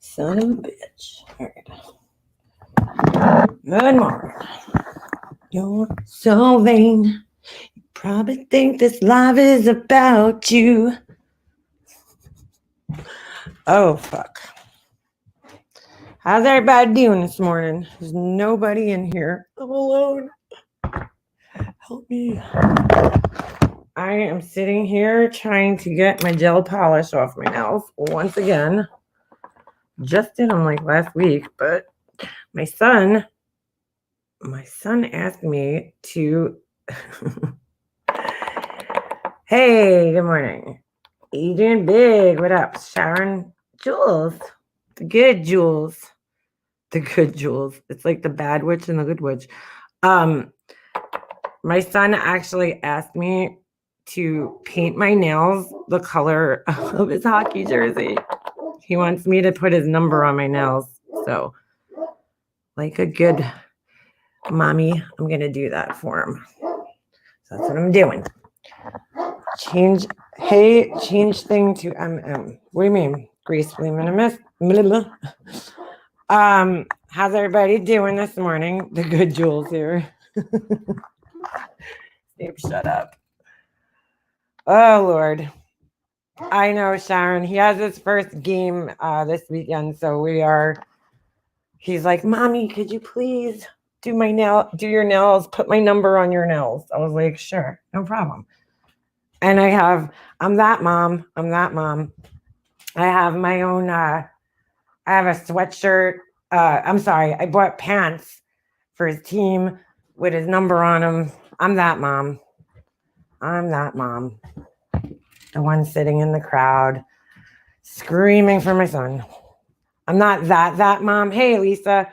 Son of a bitch. All right. Good morning. You're so vain. You probably think this life is about you. Oh, fuck. How's everybody doing this morning? There's nobody in here. I'm alone. Help me. I am sitting here trying to get my gel polish off my nails once again. Just did them like last week, but my son asked me to Hey, good morning. Adrian Big, what up? Sharon Jules. The good Jules. The good Jules. It's like the bad witch and the good witch. My son actually asked me to paint my nails the color of his hockey jersey. He wants me to put his number on my nails. So, like a good mommy, I'm going to do that for him. So that's what I'm doing. Change thing to MM. What do you mean? Gracefully minimalist. How's everybody doing this morning? The good Jules here. Steve, shut up. Oh Lord. I know, Sharon. He has his first game this weekend, so he's like, Mommy, could you please do your nails, put my number on your nails? I was like, sure, no problem. And I'm that mom. I have my own, I have a sweatshirt. I bought pants for his team with his number on them. I'm that mom. The one sitting in the crowd, screaming for my son. I'm not that mom. Hey, Lisa.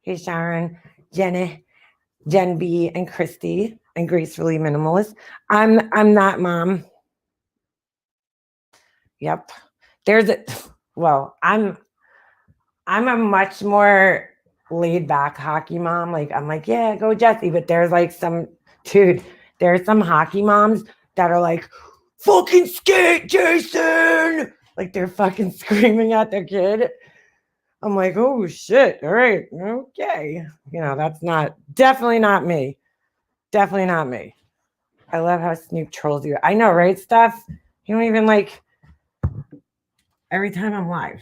Hey, Sharon, Jenny, Jen B, and Christy, and Gracefully Minimalist. I'm that mom. Yep. I'm a much more laid back hockey mom. Like, I'm like, yeah, go Jesse. But there's like there's some hockey moms that are like, fucking skate, Jason. Like, they're fucking screaming at their kid. I'm like, oh shit. All right. Okay. That's definitely not me. Definitely not me. I love how Snoop trolls you. I know, right, Steph? You don't even like. Every time I'm live.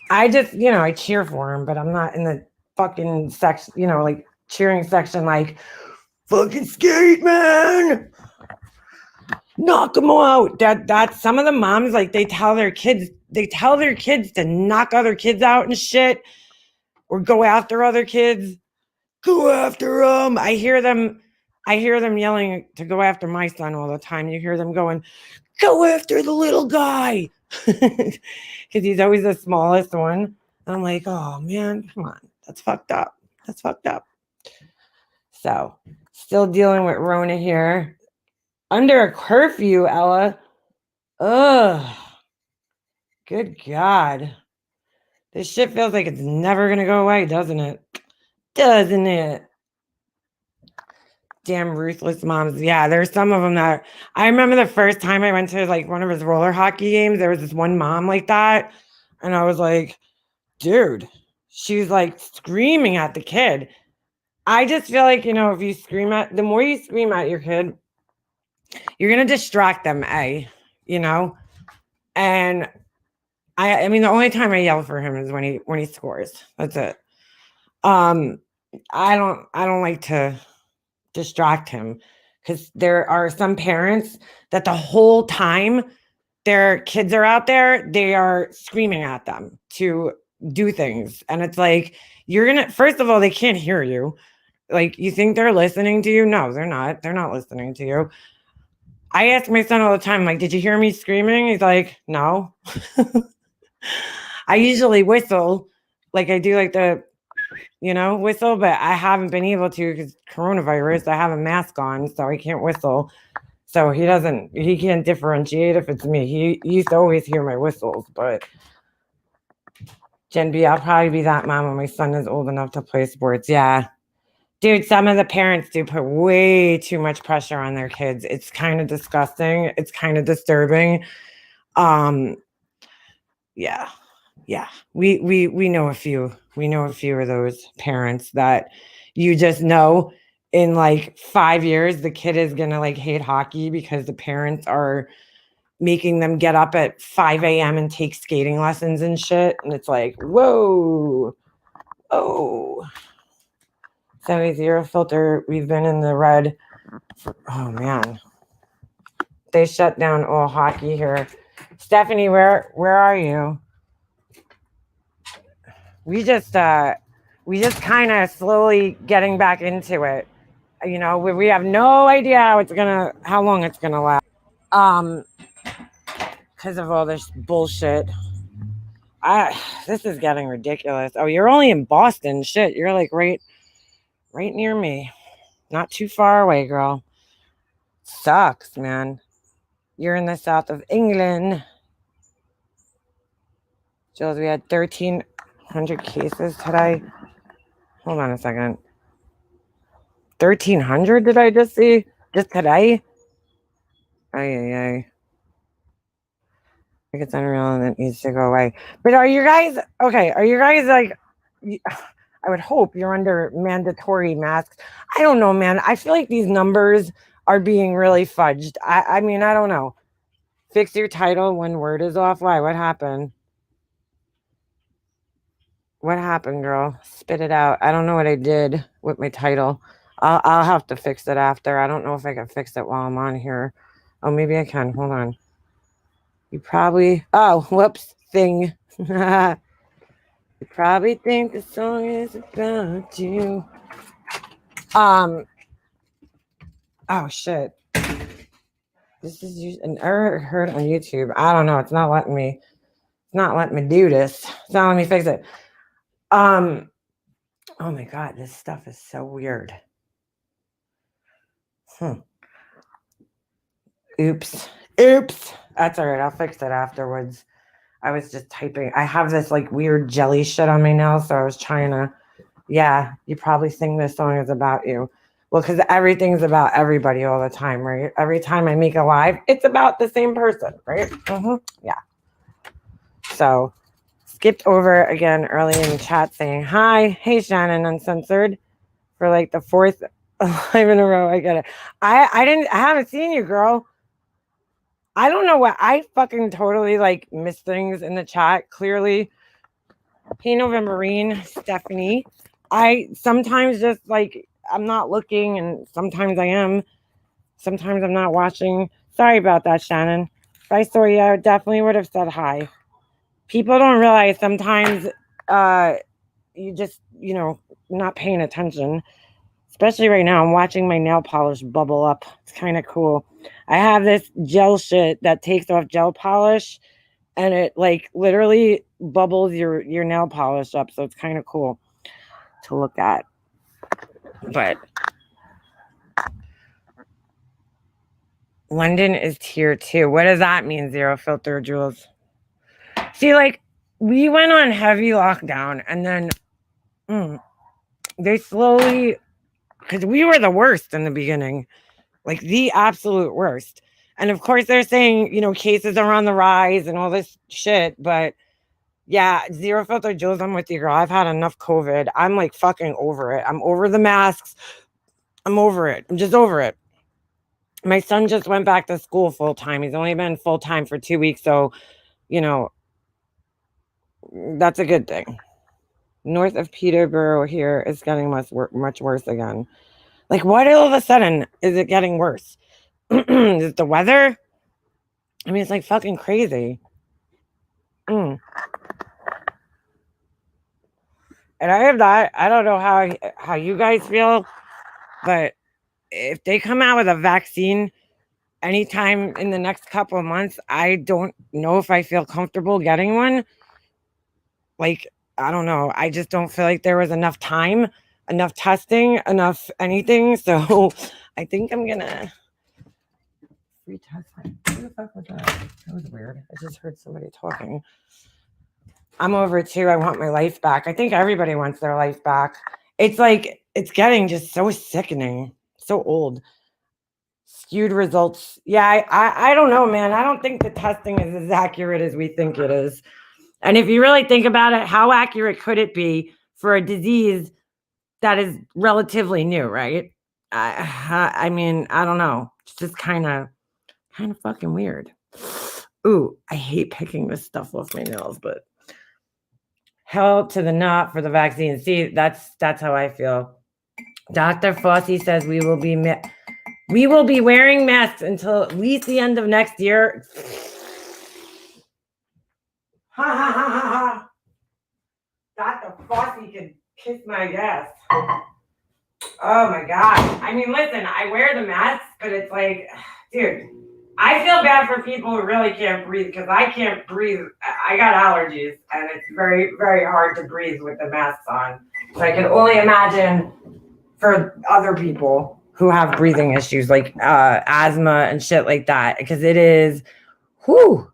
I just, I cheer for him, but I'm not in the fucking section, like cheering section, like, fucking skate, man. Knock them out. That's some of the moms, like, they tell their kids to knock other kids out and shit, or go after other kids. Go after them. I hear them yelling to go after my son all the time. You hear them going, go after the little guy. Because he's always the smallest one. And I'm like, oh man, come on. That's fucked up. So, still dealing with Rona here. Under a curfew, Ella. Ugh. Good God. This shit feels like it's never going to go away, doesn't it? Damn ruthless moms. Yeah, there's some of them that I remember the first time I went to like one of his roller hockey games. There was this one mom like that. And I was like, dude, she's like screaming at the kid. I just feel like, if the more you scream at your kid, you're going to distract them, and I mean, the only time I yell for him is when he scores. That's it. I don't like to distract him, because there are some parents that the whole time their kids are out there, they are screaming at them to do things. And it's like, first of all, they can't hear you. Like, you think they're listening to you? No, they're not. They're not listening to you. I ask my son all the time, like, did you hear me screaming? He's like, no. I usually whistle, like I do like the, whistle, but I haven't been able to because coronavirus. I have a mask on, so I can't whistle. So he can't differentiate if it's me. He used to always hear my whistles, but Gen B, I'll probably be that mom when my son is old enough to play sports. Yeah. Dude, some of the parents do put way too much pressure on their kids. It's kind of disgusting. It's kind of disturbing. Yeah. Yeah. We know a few. We know a few of those parents that you just know in like 5 years the kid is going to like hate hockey because the parents are making them get up at 5 a.m. and take skating lessons and shit. And it's like, whoa. Oh. So Zero Filter, we've been in the red. Oh man. They shut down all hockey here. Stephanie, where are you? We just kind of slowly getting back into it. You know, we have no idea how long it's gonna last. Because of all this bullshit. This is getting ridiculous. Oh, you're only in Boston. Shit, you're like right near me. Not too far away, girl. Sucks, man. You're in the south of England. Jules, we had 1,300 cases today. Hold on a second. 1,300 did I just see? Just today? Ay. I think it's unreal and it needs to go away. But are you guys okay? Are you guys like? I would hope you're under mandatory masks. I don't know, man. I feel like these numbers are being really fudged. I mean, I don't know. Fix your title. One word is off. Why? What happened? What happened, girl? Spit it out. I don't know what I did with my title. I'll have to fix it after. I don't know if I can fix it while I'm on here. Oh, maybe I can. Hold on. You probably. Oh, whoops. Thing. You probably think the song is about you. Oh shit. This is an error heard on YouTube. I don't know. It's not letting me do this. It's not letting me fix it. Oh my god, this stuff is so weird. Oops. That's all right. I'll fix it afterwards. I was just typing. I have this like weird jelly shit on my nails, so I was trying to. Yeah, you probably think this song is about you. Well, because everything's about everybody all the time, right? Every time I make a live, it's about the same person, right? Yeah. So, skipped over again early in the chat saying hi. Hey, Shannon Uncensored, for like the 4th live in a row. I get it. I haven't seen you, girl. I don't know what I fucking totally like miss things in the chat. Clearly, hey Novemberine, Stephanie. I sometimes just like I'm not looking, and sometimes I am. Sometimes I'm not watching. Sorry about that, Shannon. If I saw you, I definitely would have said hi. People don't realize sometimes you just, not paying attention. Especially right now, I'm watching my nail polish bubble up. It's kind of cool. I have this gel shit that takes off gel polish, and it like literally bubbles your nail polish up. So it's kind of cool to look at. But London is tier 2. What does that mean, Zero Filter, Jules? See, like, we went on heavy lockdown, and then they slowly, because we were the worst in the beginning, like the absolute worst. And of course, they're saying, cases are on the rise and all this shit. But yeah, Zero Filter, Jules, I'm with you, girl. I've had enough COVID. I'm like fucking over it. I'm over the masks. I'm over it. I'm just over it. My son just went back to school full time. He's only been full time for 2 weeks. So, that's a good thing. North of Peterborough here is getting much worse again. Like, what all of a sudden is it getting worse? Is it the weather? I mean, it's like fucking crazy. And I have that. I don't know how you guys feel, but if they come out with a vaccine anytime in the next couple of months, I don't know if I feel comfortable getting one. Like, I don't know. I just don't feel like there was enough time, enough testing, enough anything. So I think I'm gonna free test. What the fuck was that? That was weird. I just heard somebody talking. I'm over it too. I want my life back. I think everybody wants their life back. It's like it's getting just so sickening, so old. skewed results. Yeah, I don't know, man. I don't think the testing is as accurate as we think it is. And if you really think about it, how accurate could it be for a disease that is relatively new, right? I mean, I don't know. It's just kind of fucking weird. Ooh, I hate picking this stuff off my nails, but hell to the knot for the vaccine. See, that's how I feel. Dr. Fauci says we will be wearing masks until at least the end of next year. Ha ha ha ha ha. Dr. Fauci could kiss my ass. Oh my God. I mean, listen, I wear the mask, but it's like, dude, I feel bad for people who really can't breathe because I can't breathe. I got allergies and it's very, very hard to breathe with the masks on. So I can only imagine for other people who have breathing issues like asthma and shit like that, because it is, whew.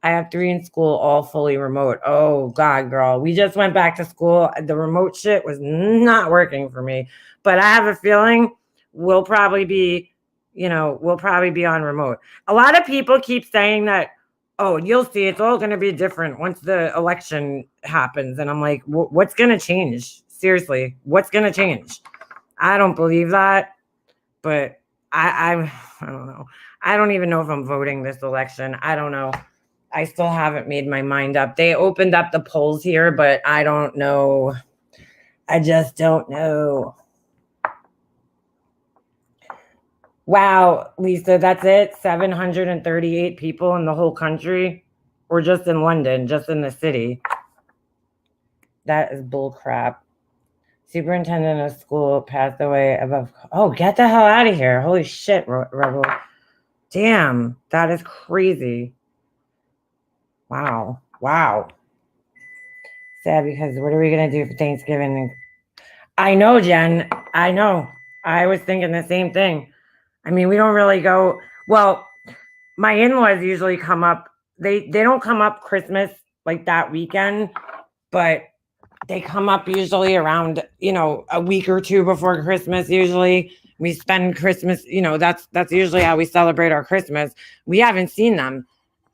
I have 3 in school, all fully remote. Oh God, girl. We just went back to school. The remote shit was not working for me. But I have a feeling we'll probably be on remote. A lot of people keep saying that, oh, you'll see, it's all going to be different once the election happens. And I'm like, what's going to change? Seriously, what's going to change? I don't believe that. But I don't know. I don't even know if I'm voting this election. I don't know. I still haven't made my mind up. They opened up the polls here, but I don't know. I just don't know. Wow, Lisa, that's it? 738 people in the whole country? Or just in London, just in the city? That is bull crap. Superintendent of school passed away above. Oh, get the hell out of here. Holy shit, Rebel. Damn, that is crazy. Wow. Sad, because what are we going to do for Thanksgiving? I know, Jen. I know. I was thinking the same thing. I mean, we don't really go. Well, my in-laws usually come up. They don't come up Christmas like that weekend, but they come up usually around, a week or two before Christmas. Usually we spend Christmas, that's usually how we celebrate our Christmas. We haven't seen them.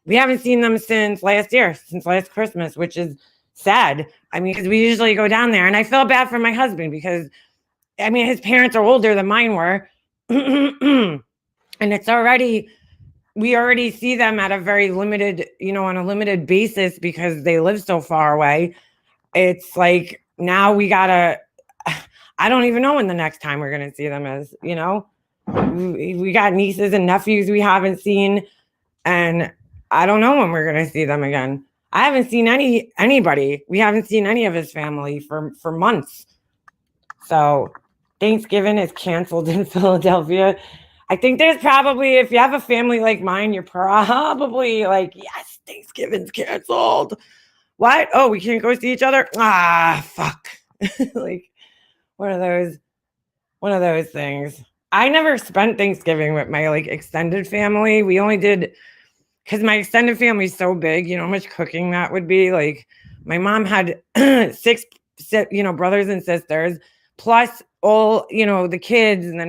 Since last year, since last Christmas, which is sad. I mean, because we usually go down there, and I feel bad for my husband because, I mean, his parents are older than mine were. And we already see them at a very limited, on a limited basis because they live so far away. It's like, now we gotta, I don't even know when the next time we're going to see them is, we got nieces and nephews we haven't seen, and I don't know when we're going to see them again. I haven't seen anybody. We haven't seen any of his family for months. So Thanksgiving is canceled in Philadelphia. I think there's probably, if you have a family like mine, you're probably like, yes, Thanksgiving's canceled. What? Oh, we can't go see each other? Ah, fuck. Like one of those things. I never spent Thanksgiving with my extended family. We only did, because my extended family is so big, how much cooking that would be. Like, my mom had 6 brothers and sisters, plus all, the kids, and then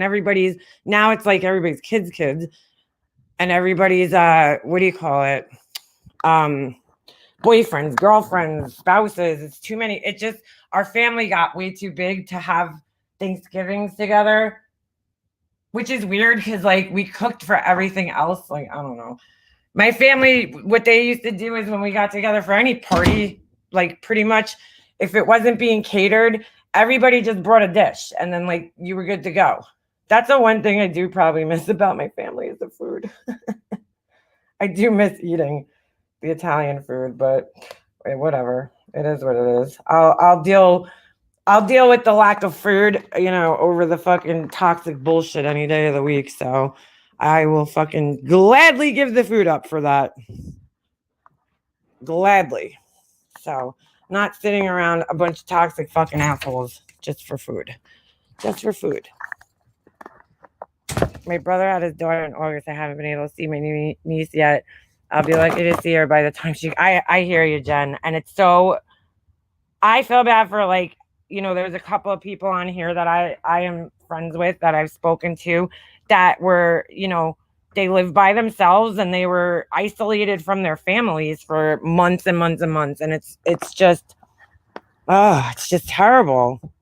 now it's like everybody's kids, and everybody's, what do you call it? Boyfriends, girlfriends, spouses. It's too many. It just, our family got way too big to have Thanksgivings together, which is weird because we cooked for everything else. I don't know. My family, what they used to do is when we got together for any party, pretty much, if it wasn't being catered, everybody just brought a dish and then you were good to go. That's the one thing I do probably miss about my family is the food. I do miss eating the Italian food, but whatever. It is what it is. I'll deal with the lack of food, over the fucking toxic bullshit any day of the week. So I will fucking gladly give the food up for that. Gladly. So, not sitting around a bunch of toxic fucking assholes just for food. Just for food. My brother had his daughter in August. I haven't been able to see my niece yet. I'll be lucky to see her by the time I hear you, Jen. And it's so, I feel bad for there's a couple of people on here that I am friends with that I've spoken to. that were, they lived by themselves and they were isolated from their families for months and months and months. And it's just, it's just terrible.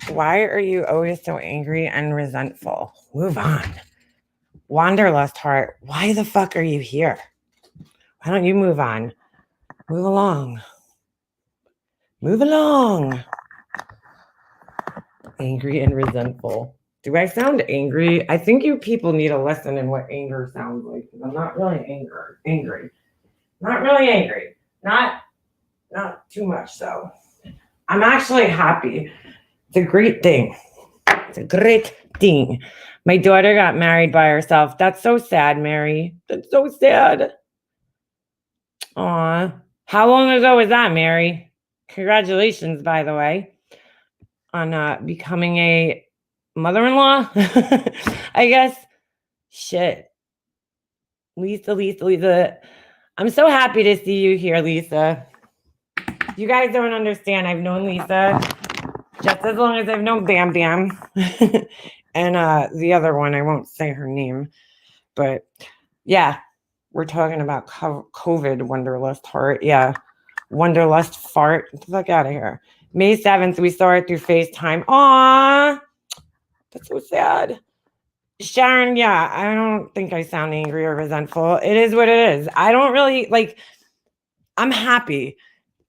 Why are you always so angry and resentful? Move on. Wanderlust heart, why the fuck are you here? Why don't you move on? Move along. Move along. Angry and resentful. Do I sound angry? I think you people need a lesson in what anger sounds like. I'm not really angry. Not really angry. Not too much though. I'm actually happy. It's a great thing. It's a great thing. My daughter got married by herself. That's so sad, Mary. That's so sad. Aw. How long ago was that, Mary? Congratulations, by the way, on becoming a mother-in-law. I guess. Shit. Lisa. I'm so happy to see you here, Lisa. You guys don't understand. I've known Lisa just as long as I've known Bam Bam. And the other one, I won't say her name. But yeah, we're talking about COVID Wanderlust heart. Yeah. Wanderlust fart. Get the fuck out of here. May 7th, we saw it through FaceTime. Aww. That's so sad. Sharon, yeah, I don't think I sound angry or resentful. It is what it is. I don't really I'm happy.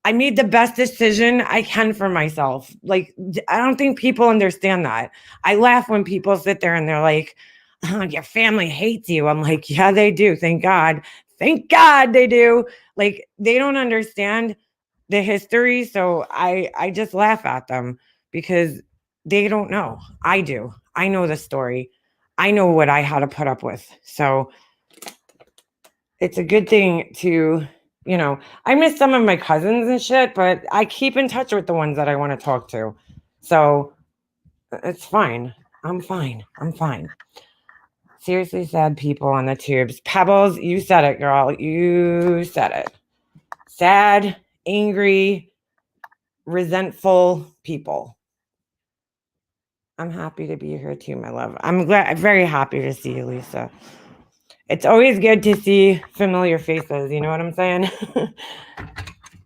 I made the best decision I can for myself. I don't think people understand that. I laugh when people sit there and they're like, oh, your family hates you. I'm like, yeah, they do. Thank God. Thank God they do. They don't understand the history. So I just laugh at them because they don't know. I do. I know the story. I know what I had to put up with. So it's a good thing to, I miss some of my cousins and shit, but I keep in touch with the ones that I want to talk to. So it's fine. I'm fine. Seriously sad people on the tubes. Pebbles, you said it, girl. You said it. Sad, angry, resentful people. I'm happy to be here too, my love. I'm very happy to see you, Lisa. It's always good to see familiar faces. You know what I'm saying?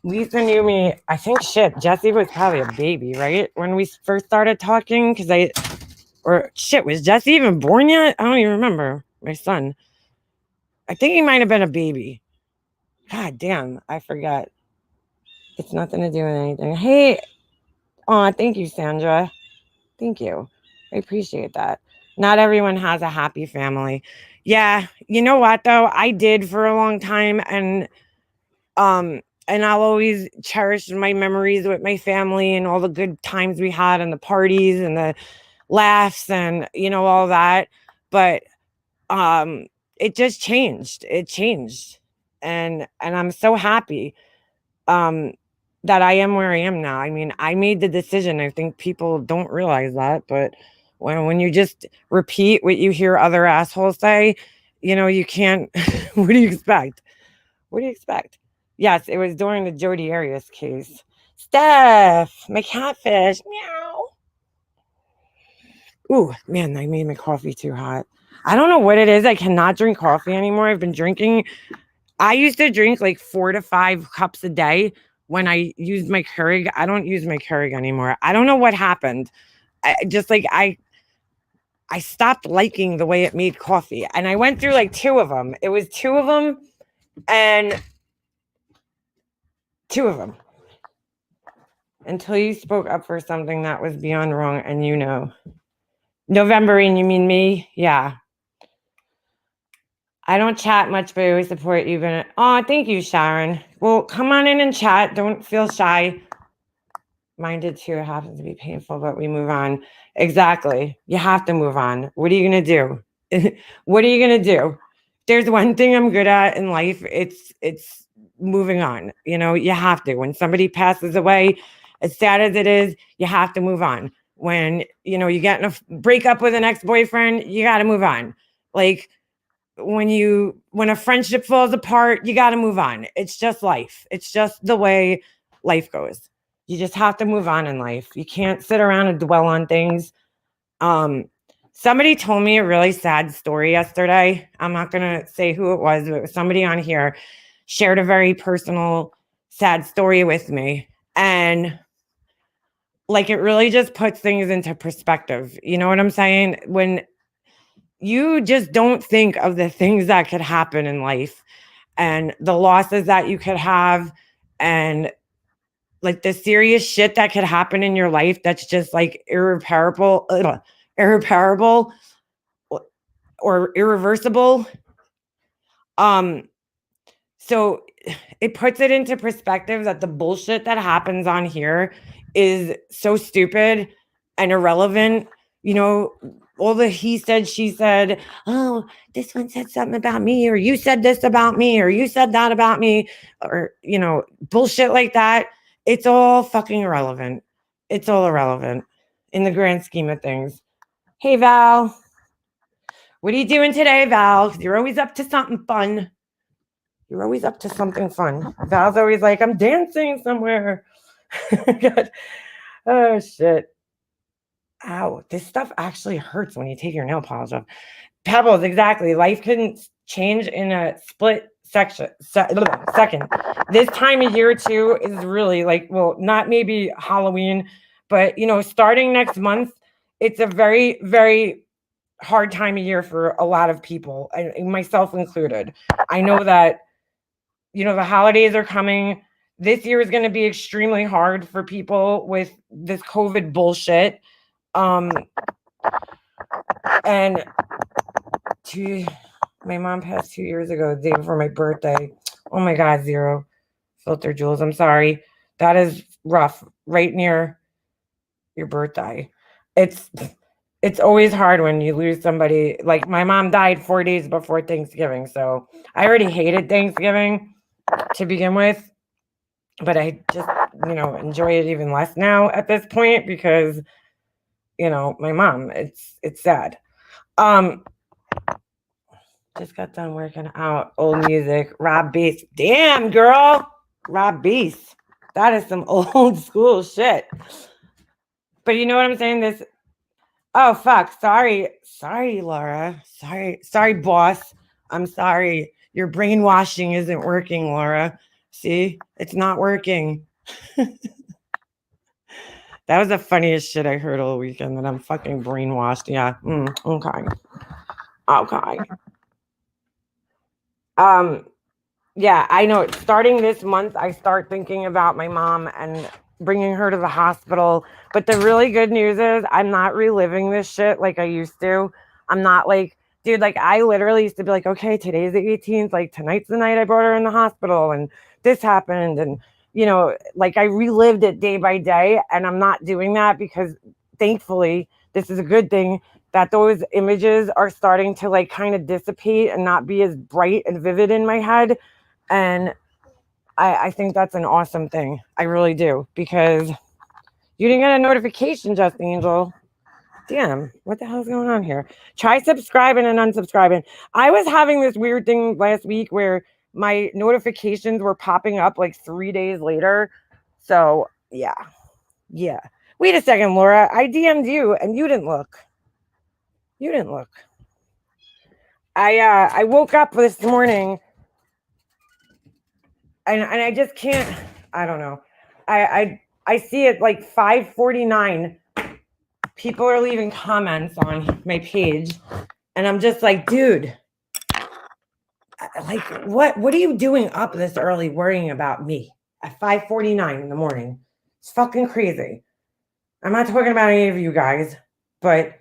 Lisa knew me. I think Jesse was probably a baby, right? When we first started talking, was Jesse even born yet? I don't even remember. My son. I think he might have been a baby. God damn, I forgot. It's nothing to do with anything. Hey, thank you, Sandra. Thank you. I appreciate that. Not everyone has a happy family. Yeah, you know what though? I did for a long time, and I'll always cherish my memories with my family and all the good times we had and the parties and the laughs and all that. But it just changed. It changed. And I'm so happy that I am where I am now. I mean, I made the decision. I think people don't realize that, but when you just repeat what you hear other assholes say, you can't. What do you expect? Yes, it was during the Jodi Arias case. Steph, my catfish. Meow. Ooh, man, I made my coffee too hot. I don't know what it is. I cannot drink coffee anymore. I've been drinking. I used to drink 4 to 5 cups a day when I used my Keurig. I don't use my Keurig anymore. I don't know what happened. I stopped liking the way it made coffee. And I went through 2 of them. It was 2 of them and 2 of them. Until you spoke up for something that was beyond wrong and November, and you mean me? Yeah. I don't chat much, but I always support you. Thank you, Sharon. Well, come on in and chat. Don't feel shy. Mine did too. It happens to be painful, but we move on. Exactly. You have to move on. What are you going to do? What are you going to do? There's one thing I'm good at in life. It's moving on. You have to. When somebody passes away, as sad as it is, you have to move on. When, you get in a breakup with an ex-boyfriend, you got to move on. When a friendship falls apart, you got to move on. It's just life. It's just the way life goes. You just have to move on in life. You can't sit around and dwell on things. Somebody told me a really sad story yesterday. I'm not going to say who it was, but it was somebody on here shared a very personal, sad story with me. And like, it really just puts things into perspective. You know what I'm saying? When you just don't think of the things that could happen in life and the losses that you could have and like the serious shit that could happen in your life that's just like irreparable or irreversible. Um, so it puts it into perspective that the bullshit that happens on here is so stupid and irrelevant. You know, all the he said, she said, oh, this one said something about me, or you said this about me, or you said that about me, or, you know, bullshit like that. It's all fucking irrelevant. It's all irrelevant in the grand scheme of things. Hey, Val. What are you doing today, Val? You're always up to something fun. You're always up to something fun. Val's always like, I'm dancing somewhere. God. Oh, shit. Ow. This stuff actually hurts when you take your nail polish off. Pebbles, exactly. Life can change in a split second. This time of year, too, is really like, well, not maybe Halloween, but, you know, starting next month, it's a very, very hard time of year for a lot of people, and myself included. I know that, you know, the holidays are coming. This year is going to be extremely hard for people with this COVID bullshit. And my mom passed 2 years ago, the day before my birthday. Oh my God, Zero Filter Jules. I'm sorry. That is rough. Right near your birthday. It's always hard when you lose somebody. Like my mom died 4 days before Thanksgiving. So I already hated Thanksgiving to begin with, but I just, you know, enjoy it even less now at this point because, you know, my mom, it's sad. Just got done working out. Old music. Rob Beast. Damn, girl. Rob Beast. That is some old school shit. But you know what I'm saying? Oh, fuck. Sorry, Laura. Sorry, boss. I'm sorry. Your brainwashing isn't working, Laura. See? It's not working. That was the funniest shit I heard all weekend, that I'm fucking brainwashed. Yeah. Okay. Yeah, I know. Starting this month, I start thinking about my mom and bringing her to the hospital. But the really good news is I'm not reliving this shit like I used to. I'm not like, dude, like I literally used to be like, okay, today's the 18th. Like tonight's the night I brought her in the hospital and this happened. And, you know, like I relived it day by day. And I'm not doing that because thankfully, this is a good thing that those images are starting to like kind of dissipate and not be as bright and vivid in my head. And I think that's an awesome thing. I really do, because you didn't get a notification, Just Angel. Damn, what the hell is going on here? Try subscribing and unsubscribing. I was having this weird thing last week where my notifications were popping up like 3 days later. So yeah. Wait a second, Laura. I DM'd you and you didn't look. I woke up this morning and I just can't. I don't know. I see it like 5:49. People are leaving comments on my page, and I'm just like, dude, like what are you doing up this early worrying about me at 5:49 in the morning? It's fucking crazy. I'm not talking about any of you guys, but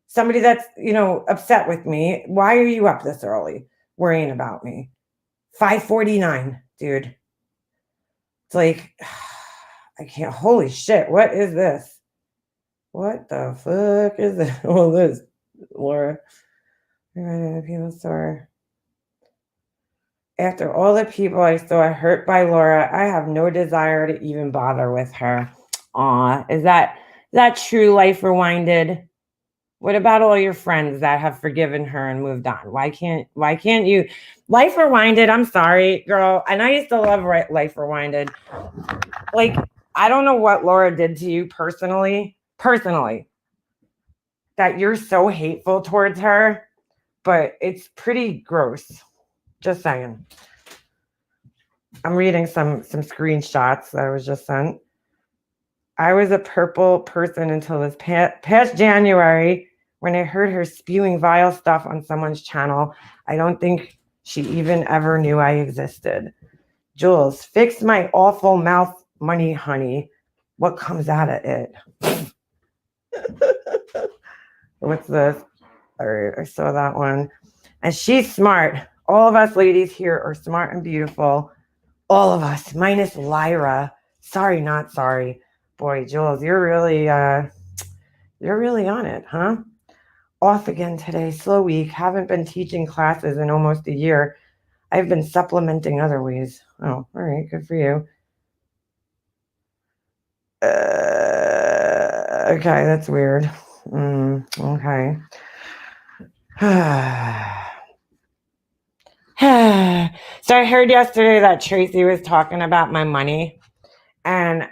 somebody that's, you know, upset with me. Why are you up this early worrying about me? 5:49, dude. It's like, I can't. Holy shit. What is this? What the fuck is this? All this, Laura. The people store. After all the people I saw hurt by Laura, I have no desire to even bother with her. Aw, is that true, Life Rewinded? What about all your friends that have forgiven her and moved on? Why can't you? Life Rewinded, I'm sorry, girl. And I used to love Life Rewinded. Like, I don't know what Laura did to you personally. that you're so hateful towards her, but it's pretty gross. Just saying. I'm reading some screenshots that I was just sent. I was a purple person until this past January when I heard her spewing vile stuff on someone's channel. I don't think she even ever knew I existed. Jules, fix my awful mouth money, honey. What comes out of it? What's this? All right, I saw that one. And she's smart. All of us ladies here are smart and beautiful. All of us, minus Lyra. Sorry, not sorry. Boy, Jules, you're really on it, huh? Off again today, slow week. Haven't been teaching classes in almost a year. I've been supplementing other ways. Oh, all right, good for you. Okay, that's weird. Okay. So I heard yesterday that Tracy was talking about my money, and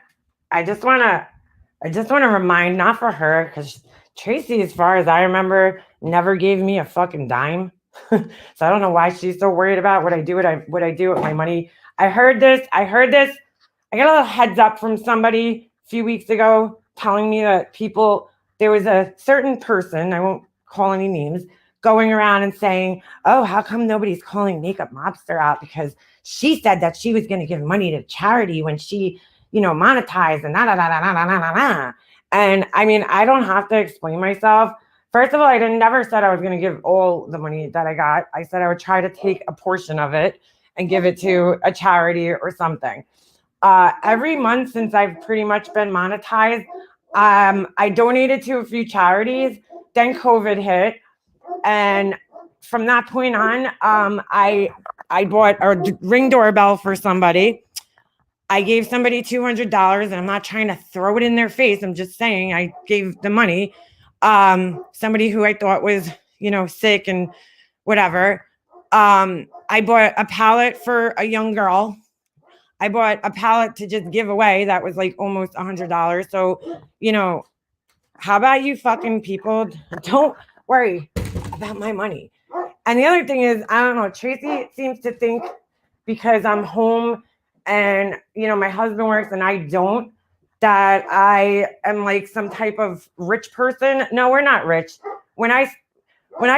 I just want to remind, not for her, because Tracy, as far as I remember, never gave me a fucking dime. So I don't know why she's so worried about what I do with my money. I heard this. I got a little heads up from somebody a few weeks ago telling me that there was a certain person, I won't call any names, going around and saying, oh, how come nobody's calling Makeup Mobster out? Because she said that she was going to give money to charity when she, monetized and And I mean, I don't have to explain myself. First of all, I never said I was going to give all the money that I got. I said I would try to take a portion of it and give it to a charity or something. Every month since I've pretty much been monetized, I donated to a few charities. Then COVID hit, and from that point on, I bought a Ring doorbell for somebody. I gave somebody $200, and I'm not trying to throw it in their face. I'm just saying I gave the money. Somebody who I thought was, sick and whatever. I bought a pallet for a young girl. I bought a pallet to just give away. That was like almost $100. So, how about you fucking people? Don't worry about my money. And the other thing is, I don't know, Tracy seems to think because I'm home and, my husband works and I don't, that I am like some type of rich person. No, we're not rich. When I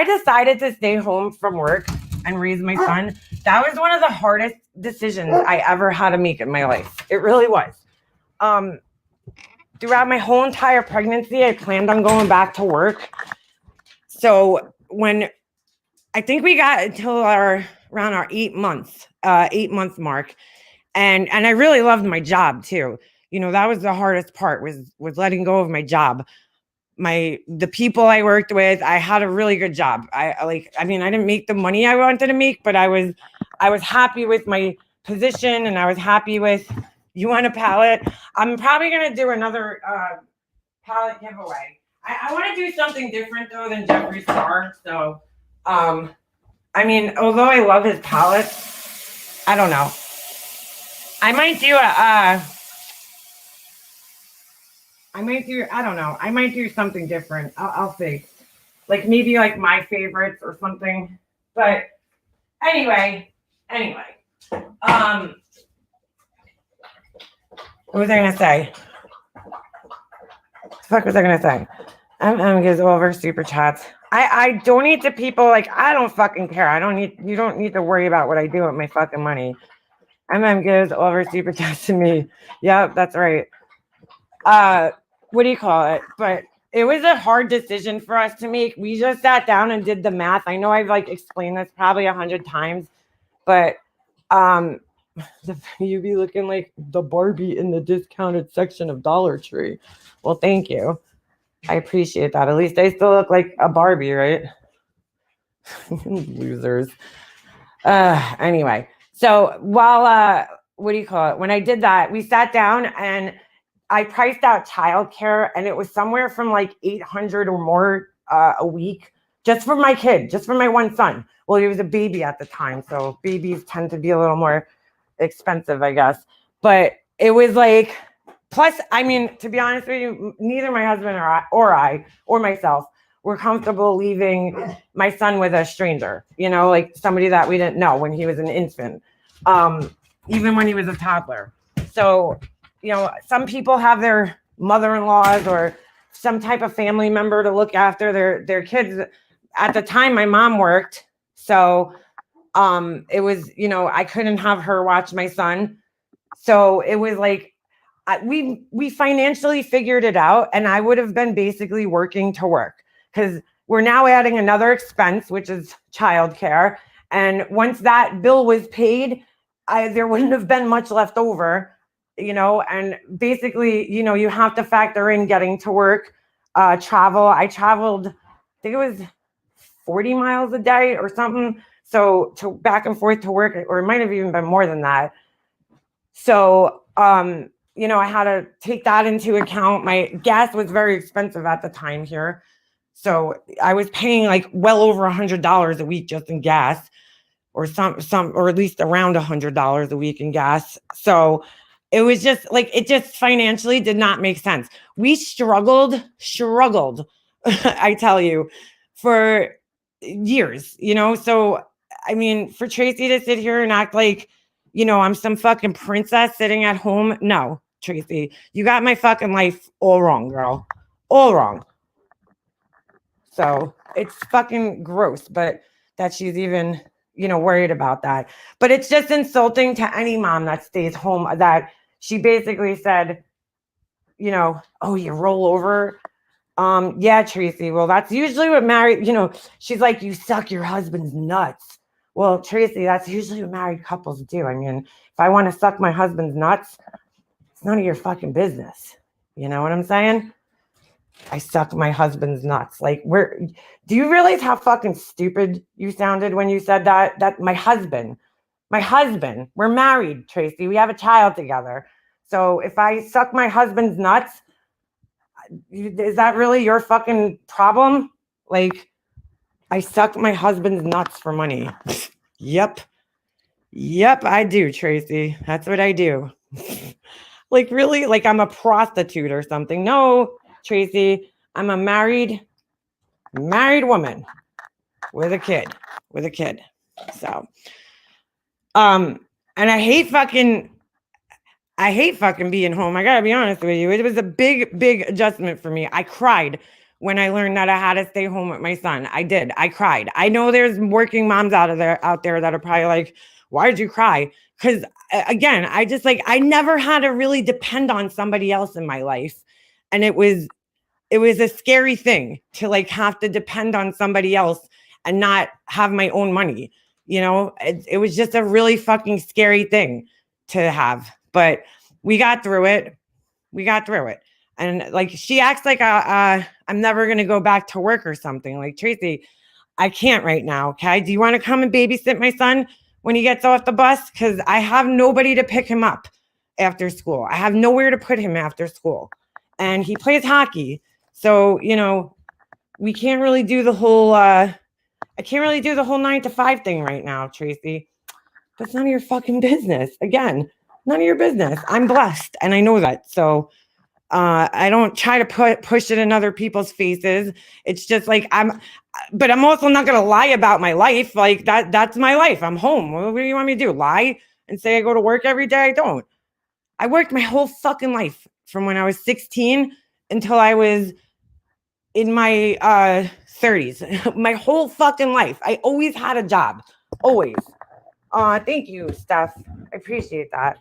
decided to stay home from work and raise my son, that was one of the hardest decisions I ever had to make in my life. It really was. Throughout my whole entire pregnancy, I planned on going back to work. So when I think we got until around our 8 month mark, and I really loved my job too. That was the hardest part was letting go of my job. The people I worked with, I had a really good job. I didn't make the money I wanted to make, but I was happy with my position, and I was happy with. You want a pallet? I'm probably gonna do another pallet giveaway. I want to do something different though than Jeffree Star. So, although I love his palette, I don't know. I might do I might do something different. I'll see. Like maybe like my favorites or something. But anyway. What was I gonna say? What the fuck was I gonna say? Gives over super chats. I donate to people, like I don't fucking care. You don't need to worry about what I do with my fucking money. Gives over super chats to me. Yep, that's right. What do you call it? But it was a hard decision for us to make. We just sat down and did the math. I know I've explained this probably 100 times, but you be looking like the Barbie in the discounted section of Dollar Tree. Well, thank you. I appreciate that. At least I still look like a Barbie, right? Losers. Anyway, so while what do you call it? When I did that, we sat down and I priced out childcare, and it was somewhere from like $800 or more a week just for my kid, just for my one son. Well, he was a baby at the time, so babies tend to be a little more expensive, I guess. But it was like, plus, to be honest with you, neither my husband or I or myself were comfortable leaving my son with a stranger, like somebody that we didn't know when he was an infant, even when he was a toddler. So, some people have their mother-in-laws or some type of family member to look after their kids. At the time, my mom worked, so it was, I couldn't have her watch my son. So it was like we financially figured it out, and I would have been basically working to work, because we're now adding another expense, which is childcare. And once that bill was paid, there wouldn't have been much left over, and basically, you have to factor in getting to work, travel. I traveled, I think it was 40 miles a day or something. So to back and forth to work, or it might have even been more than that. So, I had to take that into account. My gas was very expensive at the time here. So I was paying like well over $100 a week just in gas, or or at least around $100 a week in gas. So it was just like, it just financially did not make sense. We struggled, I tell you, for years, So, I mean, for Tracy to sit here and act like, I'm some fucking princess sitting at home. No, Tracy, you got my fucking life all wrong, girl. All wrong. So it's fucking gross, but that she's even, worried about that. But it's just insulting to any mom that stays home, that she basically said, oh, you roll over. Yeah, Tracy. Well, that's usually what married, she's like, you suck your husband's nuts. Well, Tracy, that's usually what married couples do. I mean, if I want to suck my husband's nuts, it's none of your fucking business. You know what I'm saying? I suck my husband's nuts. Like, do you realize how fucking stupid you sounded when you said that? That my husband, we're married, Tracy. We have a child together. So if I suck my husband's nuts, is that really your fucking problem? Like, I suck my husband's nuts for money. Yep, I do, Tracy. That's what I do. Like, really? Like I'm a prostitute or something? No, Tracy, I'm a married woman with a kid. So, and I hate fucking being home. I gotta be honest with you. It was a big adjustment for me. I cried when I learned that I had to stay home with my son. I did. I cried. I know there's working moms out there that are probably like, why did you cry? Because again, I never had to really depend on somebody else in my life. And it was a scary thing to like have to depend on somebody else and not have my own money. It was just a really fucking scary thing to have. But we got through it. And like, she acts like I'm never going to go back to work or something. Like, Tracy, I can't right now. Okay. Do you want to come and babysit my son when he gets off the bus? Because I have nobody to pick him up after school. I have nowhere to put him after school. And he plays hockey. So, we can't really do the whole, I can't really do the whole 9 to 5 thing right now, Tracy. But it's none of your fucking business. Again, none of your business. I'm blessed, and I know that. So I don't try to push it in other people's faces. It's just like but I'm also not going to lie about my life. Like that's my life. I'm home. What do you want me to do? Lie and say I go to work every day? I don't. I worked my whole fucking life from when I was 16 until I was in my 30s. My whole fucking life. I always had a job. Always. Thank you, Steph. I appreciate that.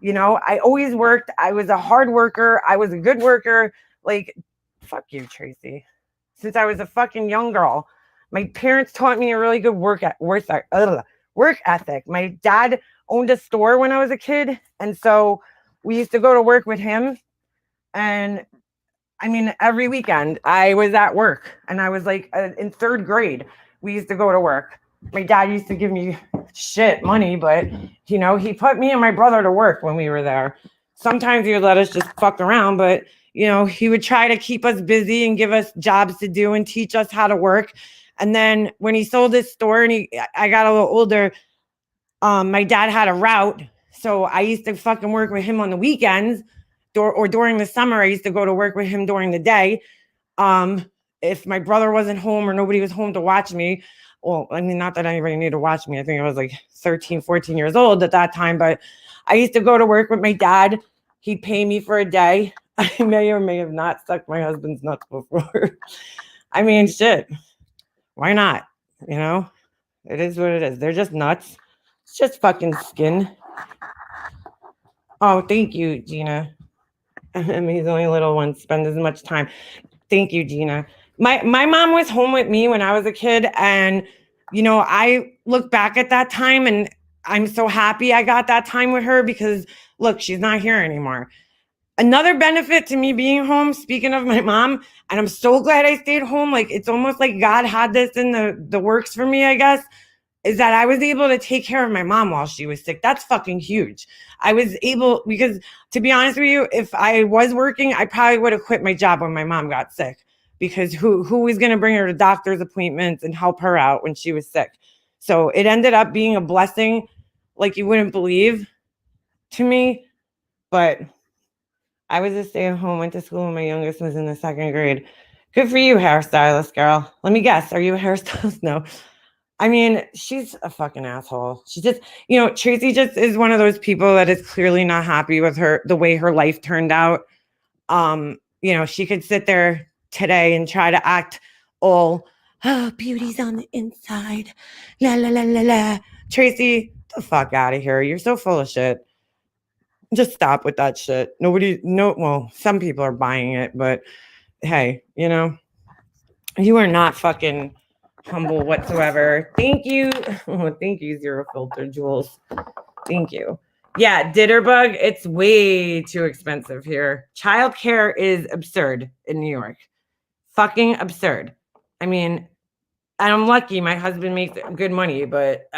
I always worked. I was a hard worker. I was a good worker. Like, fuck you, Tracy. Since I was a fucking young girl, my parents taught me a really good work ethic. My dad owned a store when I was a kid. And so we used to go to work with him. And I mean, every weekend I was at work, and I was like in 3rd grade, we used to go to work. My dad used to give me money, but he put me and my brother to work when we were there. Sometimes he would let us just fuck around, but he would try to keep us busy and give us jobs to do and teach us how to work. And then when he sold his store and I got a little older, my dad had a route. So I used to fucking work with him on the weekends or during the summer. I used to go to work with him during the day. if my brother wasn't home or nobody was home to watch me, well, I mean, not that anybody needed to watch me. I think I was like 13, 14 years old at that time, but I used to go to work with my dad. He'd pay me for a day. I may or may have not sucked my husband's nuts before. I mean, shit. Why not? You know, it is what it is. They're just nuts. It's just fucking skin. Oh, thank you, Gina. I mean, he's only a little one. Spend as much time. Thank you, Gina. My mom was home with me when I was a kid, and I look back at that time, and I'm so happy I got that time with her because look, she's not here anymore. Another benefit to me being home, speaking of my mom, and I'm so glad I stayed home. Like it's almost like God had this in the works for me, I guess, is that I was able to take care of my mom while she was sick. That's fucking huge. I was able, because to be honest with you, if I was working, I probably would have quit my job when my mom got sick, because who was going to bring her to doctor's appointments and help her out when she was sick? So it ended up being a blessing like you wouldn't believe to me. But I was a stay-at-home, went to school when my youngest was in the 2nd grade. Good for you, hairstylist girl. Let me guess, are you a hairstylist? No. I mean, she's a fucking asshole. She just, Tracy just is one of those people that is clearly not happy with the way her life turned out. She could sit there today and try to act all, oh, beauty's on the inside. La, la, la, la, la. Tracy, the fuck out of here. You're so full of shit. Just stop with that shit. Well, some people are buying it, but hey, you are not fucking humble whatsoever. Thank you. Oh, thank you, Zero Filter Jules. Thank you. Yeah, Ditterbug, it's way too expensive here. Childcare is absurd in New York. Fucking absurd. I mean, and I'm lucky my husband makes good money, but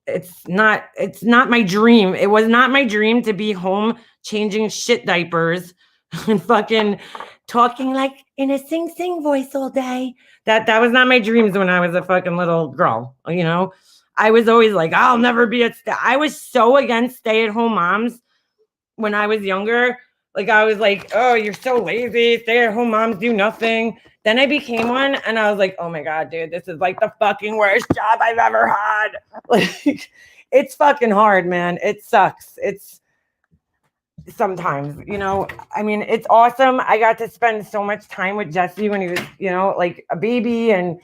it's not my dream. It was not my dream to be home changing shit diapers and fucking talking like in a sing voice all day. That was not my dreams when I was a fucking little girl. I was always like, I'll never be I was so against stay-at-home moms when I was younger. Like I was like, oh, you're so lazy. Stay-at-home moms do nothing. Then I became one and I was like, oh my God, dude, this is like the fucking worst job I've ever had. Like, it's fucking hard, man. It sucks. It's sometimes, I mean, it's awesome. I got to spend so much time with Jesse when he was, like a baby. And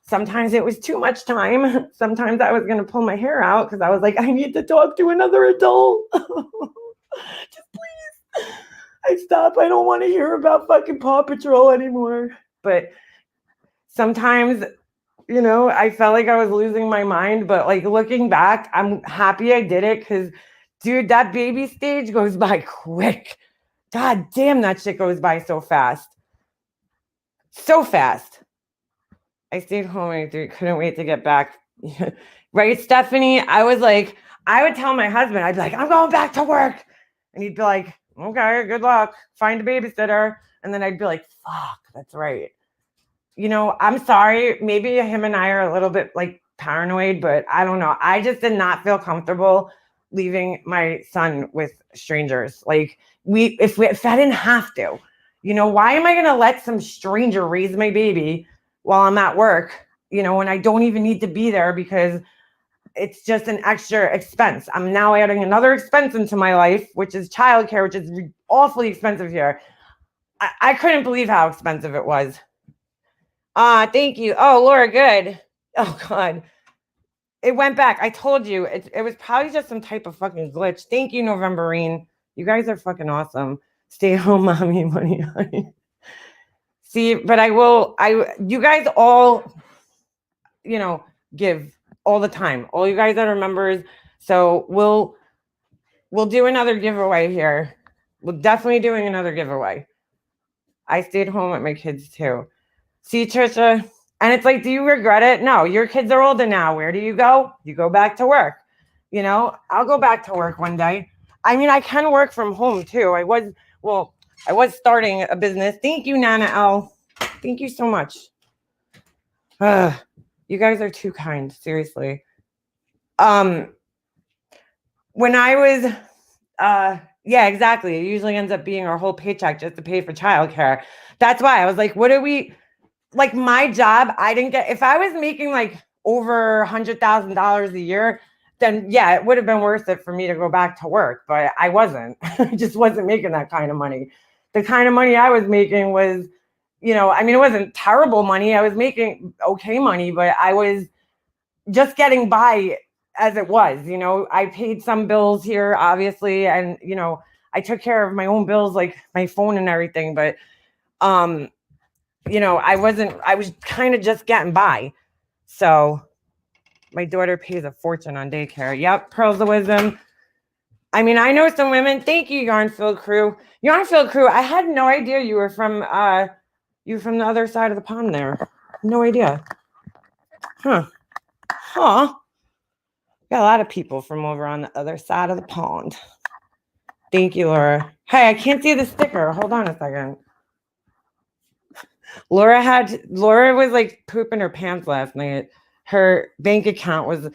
sometimes it was too much time. Sometimes I was going to pull my hair out because I was like, I need to talk to another adult. Just please. I don't want to hear about fucking Paw Patrol anymore. But sometimes, I felt like I was losing my mind. But like looking back, I'm happy I did it because, dude, that baby stage goes by quick. God damn, that shit goes by so fast. So fast. I stayed home and I couldn't wait to get back. Right, Stephanie? I would tell my husband, I'd be like, I'm going back to work. And he'd be like, okay, good luck. Find a babysitter. And then I'd be like, fuck, that's right. I'm sorry. Maybe him and I are a little bit like paranoid, but I don't know. I just did not feel comfortable leaving my son with strangers. Like if I didn't have to, why am I going to let some stranger raise my baby while I'm at work, when I don't even need to be there because it's just an extra expense. I'm now adding another expense into my life, which is childcare, which is awfully expensive here. I couldn't believe how expensive it was. Thank you. Oh, Laura, good. Oh, God. It went back. I told you. It was probably just some type of fucking glitch. Thank you, Novemberine. You guys are fucking awesome. Stay home, mommy, money, honey. See, but you guys all, give all the time. All you guys that are members. So we'll do another giveaway here. We're definitely doing another giveaway. I stayed home with my kids too. See, Trisha? And it's like, do you regret it? No, your kids are older now. Where do you go? You go back to work. I'll go back to work one day. I mean, I can work from home too. I was starting a business. Thank you, Nana L. Thank you so much. You guys are too kind. Seriously. When I was, Yeah, exactly. It usually ends up being our whole paycheck just to pay for childcare. That's why I was like, what are we like my job? I didn't get if I was making like over $100,000 a year, then yeah, it would have been worth it for me to go back to work. But I wasn't. I just wasn't making that kind of money. The kind of money I was making was, I mean, it wasn't terrible money. I was making okay money, but I was just getting by as it was. I paid some bills here, obviously, and I took care of my own bills, like my phone and everything. But I was kind of just getting by. So my daughter pays a fortune on daycare. Yep, pearls of wisdom. I mean, I know some women. Thank you, Yarnfield Crew. Yarnfield Crew. I had no idea you were from the other side of the pond there. No idea. Huh. Got a lot of people from over on the other side of the pond. Thank you, Laura. Hey, I can't see the sticker. Hold on a second. Laura was like pooping her pants last night. Her bank account was,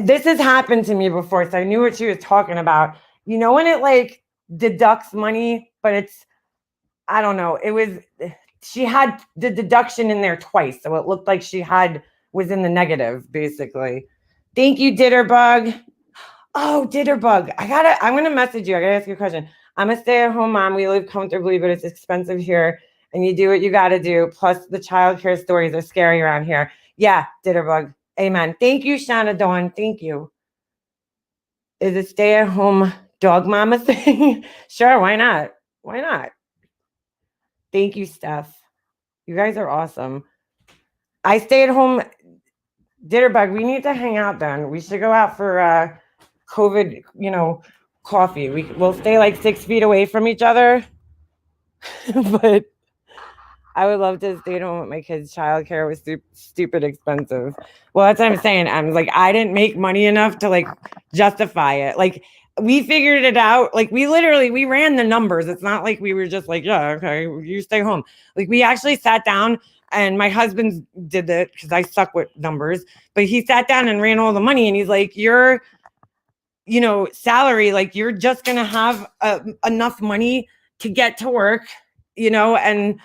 this has happened to me before, so I knew what she was talking about. When it like deducts money, but I don't know. She had the deduction in there twice, so it looked like she was in the negative, basically. Thank you, Ditterbug. Oh, Ditterbug. I'm going to message you. I got to ask you a question. I'm a stay-at-home mom. We live comfortably, but it's expensive here. And you do what you got to do. Plus, the childcare stories are scary around here. Yeah, Ditterbug. Amen. Thank you, Shauna Dawn. Thank you. Is a stay-at-home dog mama thing? Sure, why not? Why not? Thank you, Steph. You guys are awesome. I stay at home. Ditterbug, we need to hang out then. We should go out for COVID, coffee. We'll stay like 6 feet away from each other. But I would love to stay at home with my kids. Childcare was stupid expensive. Well, that's what I'm saying. I'm like, I didn't make money enough to like justify it. Like we figured it out. Like we ran the numbers. It's not like we were just like, yeah, okay, you stay home. Like we actually sat down and my husband did that because I suck with numbers, but he sat down and ran all the money and he's like, your salary, like you're just going to have enough money to get to work, and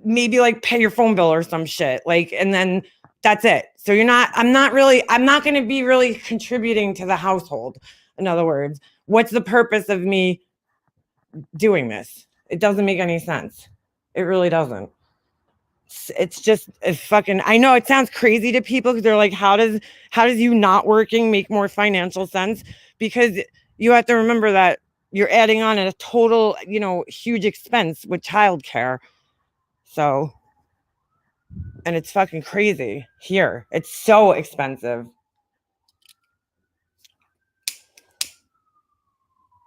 maybe like pay your phone bill or some shit. Like, and then that's it. So I'm not going to be really contributing to the household. In other words, what's the purpose of me doing this? It doesn't make any sense. It really doesn't. It's just I know it sounds crazy to people because they're like, how does you not working make more financial sense? Because you have to remember that you're adding on a total, huge expense with childcare. So, and it's fucking crazy here. It's so expensive.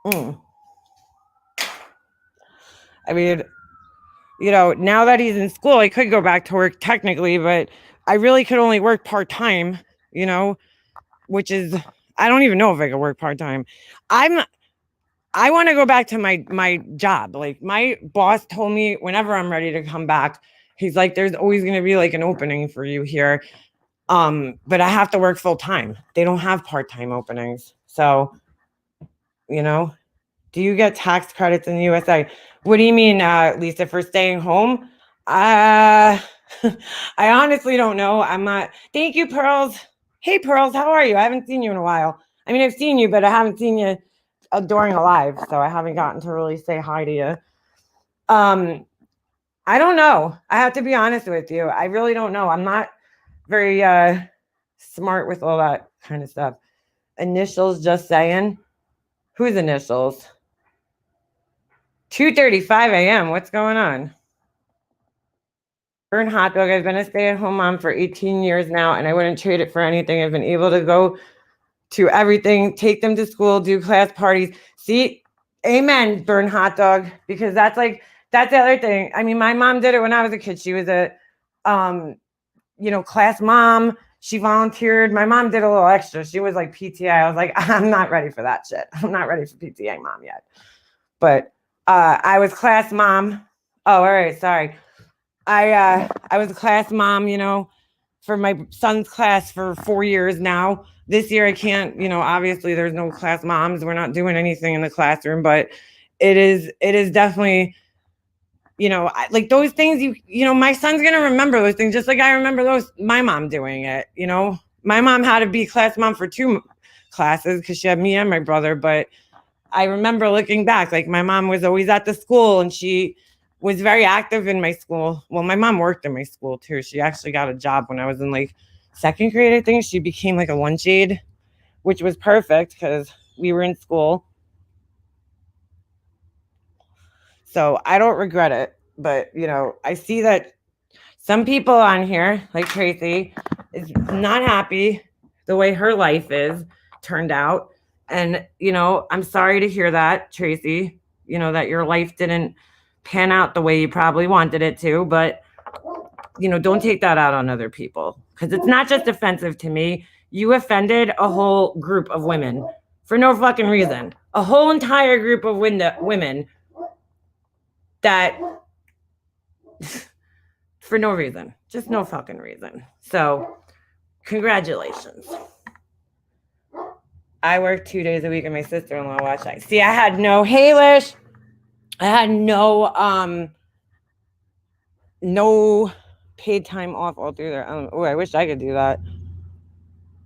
I mean, now that he's in school, I could go back to work technically, but I really could only work part-time, which is, I don't even know if I could work part-time. I want to go back to my job. Like my boss told me whenever I'm ready to come back, he's like, there's always going to be like an opening for you here. But I have to work full-time. They don't have part-time openings. So, do you get tax credits in the USA? What do you mean, Lisa, for staying home? I honestly don't know. I'm not. Thank you, Pearls. Hey, Pearls, how are you? I haven't seen you in a while. I mean, I've seen you, but I haven't seen you during a live, so I haven't gotten to really say hi to you. I don't know. I have to be honest with you. I really don't know. I'm not very smart with all that kind of stuff. Initials, just saying. Whose initials? 2:35 a.m. What's going on? Burn hot dog. I've been a stay-at-home mom for 18 years now, and I wouldn't trade it for anything. I've been able to go to everything, take them to school, do class parties. See, amen, burn hot dog, because that's the other thing. I mean, my mom did it when I was a kid. She was a, class mom. She volunteered. My mom did a little extra. She was like PTA. I was like, I'm not ready for that shit. I'm not ready for PTA mom yet. But I was class mom. Oh, all right. Sorry. I was a class mom, for my son's class for 4 years now. This year I can't, obviously there's no class moms. We're not doing anything in the classroom, but it is definitely, like those things my son's going to remember those things just like I remember my mom doing it. My mom had to be class mom for 2 classes because she had me and my brother, but I remember looking back, like my mom was always at the school and she was very active in my school. Well, my mom worked in my school too. She actually got a job when I was in like 2nd grade, I think. She became like a lunch aide, which was perfect because we were in school. So I don't regret it. But, I see that some people on here, like Tracy, is not happy the way her life is turned out. And, I'm sorry to hear that, Tracy, that your life didn't pan out the way you probably wanted it to. But, don't take that out on other people because it's not just offensive to me. You offended a whole group of women for no fucking reason. A whole entire group of women that for no reason, just no fucking reason. So congratulations. I work 2 days a week and my sister-in-law watched I. See, I had no Halish. I had no paid time off all through there. Oh, I wish I could do that.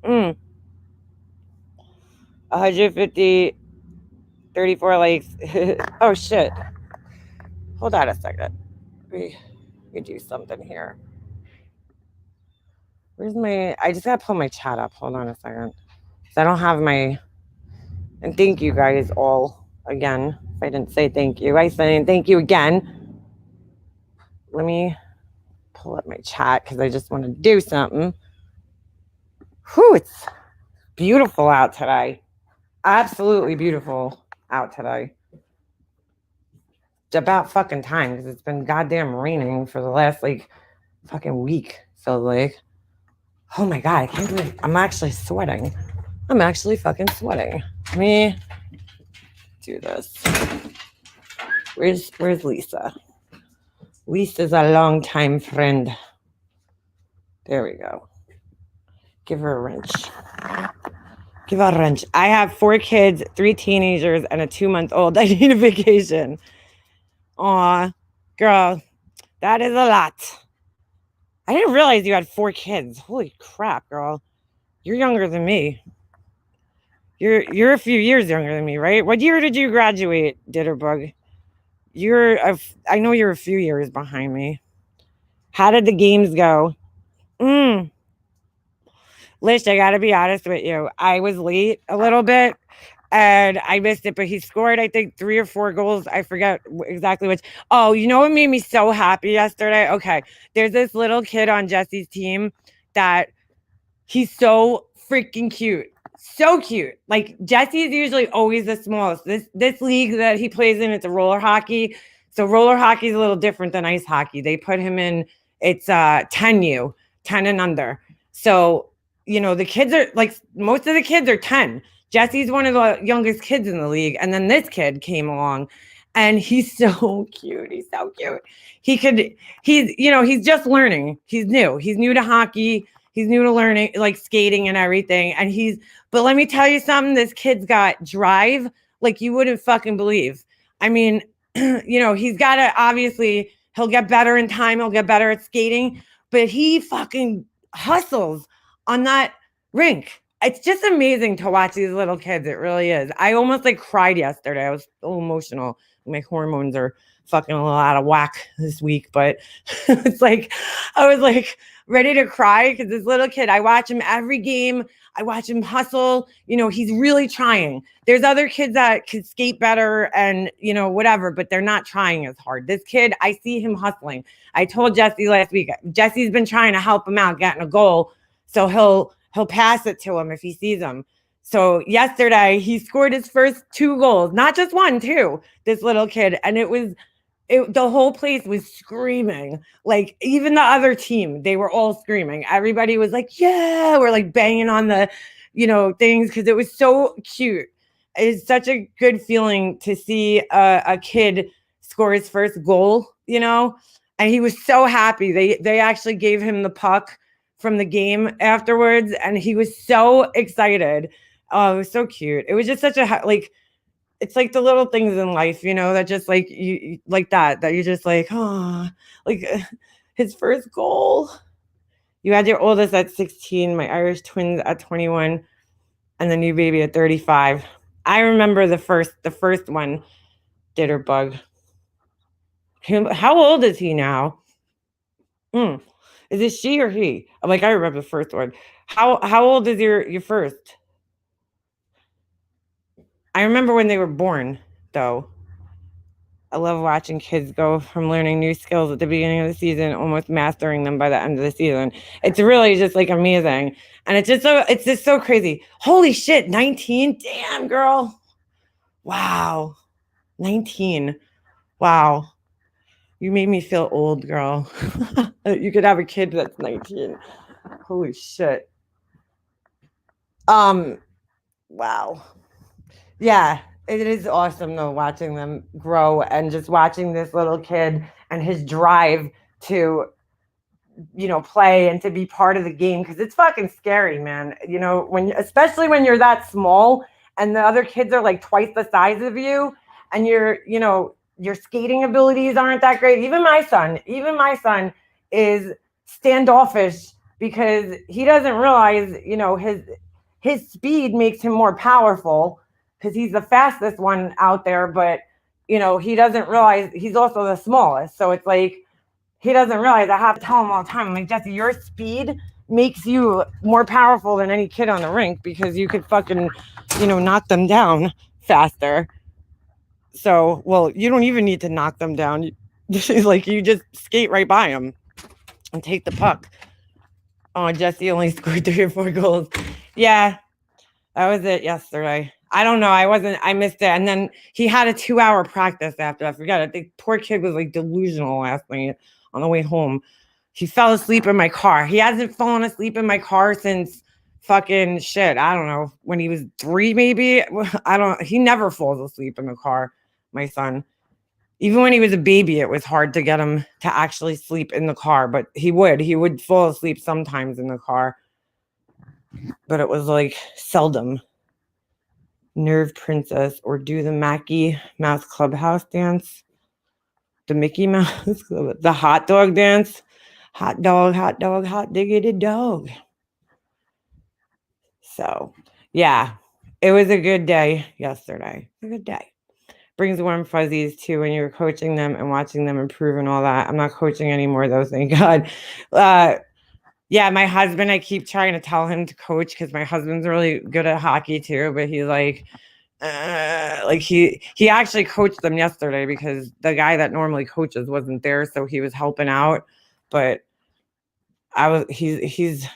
150, 34 likes. Oh shit. Hold on a second. We do something here. Where's I just gotta pull my chat up. Hold on a second. I don't have and thank you guys all again. If I didn't say thank you, I say thank you again. Let me pull up my chat because I just want to do something. Whew, it's beautiful out today. Absolutely beautiful out today. It's about fucking time because it's been goddamn raining for the last fucking week. Feels like. Oh my god, I can't believe I'm actually sweating. I'm actually fucking sweating. Let me do this. Where's Lisa? Lisa's a longtime friend. There we go. Give her a wrench. Give her a wrench. I have 4 kids, 3 teenagers, and a 2-month-old. I need a vacation. Aw, girl, that is a lot. I didn't realize you had 4 kids. Holy crap, girl. You're younger than me. You're a few years younger than me, right? What year did you graduate, Ditterbug? I know you're a few years behind me. How did the games go? Lish, I gotta be honest with you. I was late a little bit and I missed it, but he scored, I think, 3 or 4 goals. I forget exactly which. Oh, you know what made me so happy yesterday? Okay. There's this little kid on Jesse's team that he's so freaking cute. So cute. Like Jesse's usually always the smallest. This league that he plays in, it's a roller hockey. So roller hockey is a little different than ice hockey. They put him in, it's 10U, 10 and under. So, the kids are most of the kids are 10. Jesse's one of the youngest kids in the league. And then this kid came along and he's so cute. He's so cute. He's just learning. He's new to hockey. He's new to learning, like skating and everything. But let me tell you something, this kid's got drive like you wouldn't fucking believe. I mean, he's got to, obviously, he'll get better in time. He'll get better at skating, but he fucking hustles on that rink. It's just amazing to watch these little kids. It really is. I almost cried yesterday. I was so emotional. My hormones are fucking a little out of whack this week, but it's I was ready to cry because this little kid, I watch him every game. I watch him hustle. He's really trying. There's other kids that could skate better and, whatever, but they're not trying as hard. This kid, I see him hustling. I told Jesse last week, Jesse's been trying to help him out getting a goal. So he'll pass it to him if he sees him. So yesterday he scored his first 2 goals, not just 1, 2, this little kid. And the whole place was screaming. Even the other team, they were all screaming. Everybody was yeah, we're banging on the, things because it was so cute. It's such a good feeling to see a kid score his first goal, and he was so happy. They actually gave him the puck from the game afterwards, and he was so excited. Oh, it was so cute. It was just such a like it's like the little things in life, that just like like that you just like, oh, like his first goal. You had your oldest at 16, my Irish twins at 21, and the new baby at 35. I remember the first one, Ditterbug. How old is he now? Mm. Is it she or he? Like, I remember the first one. How old is your first? I remember when they were born, though. I love watching kids go from learning new skills at the beginning of the season, almost mastering them by the end of the season. It's really just like amazing. And it's just so crazy. Holy shit, 19? Damn, girl. Wow. 19. Wow. You made me feel old, girl. You could have a kid that's 19. Holy shit. Wow. Yeah, it is awesome though watching them grow and just watching this little kid and his drive to play and to be part of the game, because it's fucking scary, man. Especially when you're that small and the other kids are like twice the size of you, and your skating abilities aren't that great. Even my son is standoffish because he doesn't realize, his speed makes him more powerful because he's the fastest one out there, but he doesn't realize he's also the smallest. So it's like he doesn't realize. I have to tell him all the time, I'm like, Jesse, your speed makes you more powerful than any kid on the rink because you could fucking, knock them down faster. So, well, you don't even need to knock them down. Like, you just skate right by them and take the puck. Oh, Jesse only scored 3 or 4 goals. Yeah, that was it yesterday. I don't know. I missed it. And then he had a 2-hour practice after. I forgot it. The poor kid was like delusional last night on the way home. He fell asleep in my car. He hasn't fallen asleep in my car since fucking shit. I don't know. When he was 3, maybe. He never falls asleep in the car, my son. Even when he was a baby, it was hard to get him to actually sleep in the car, but he would fall asleep sometimes in the car. But it was like seldom. Nerve Princess, or do the Mackie Mouse Clubhouse dance. The Mickey Mouse, the hot dog dance. Hot dog, hot diggity dog. So, yeah, it was a good day yesterday. A good day. Brings warm fuzzies too when you're coaching them and watching them improve and all that. I'm not coaching anymore though, thank God. Yeah, my husband, I keep trying to tell him to coach because my husband's really good at hockey too, but he's like he actually coached them yesterday because the guy that normally coaches wasn't there, so he was helping out. But he's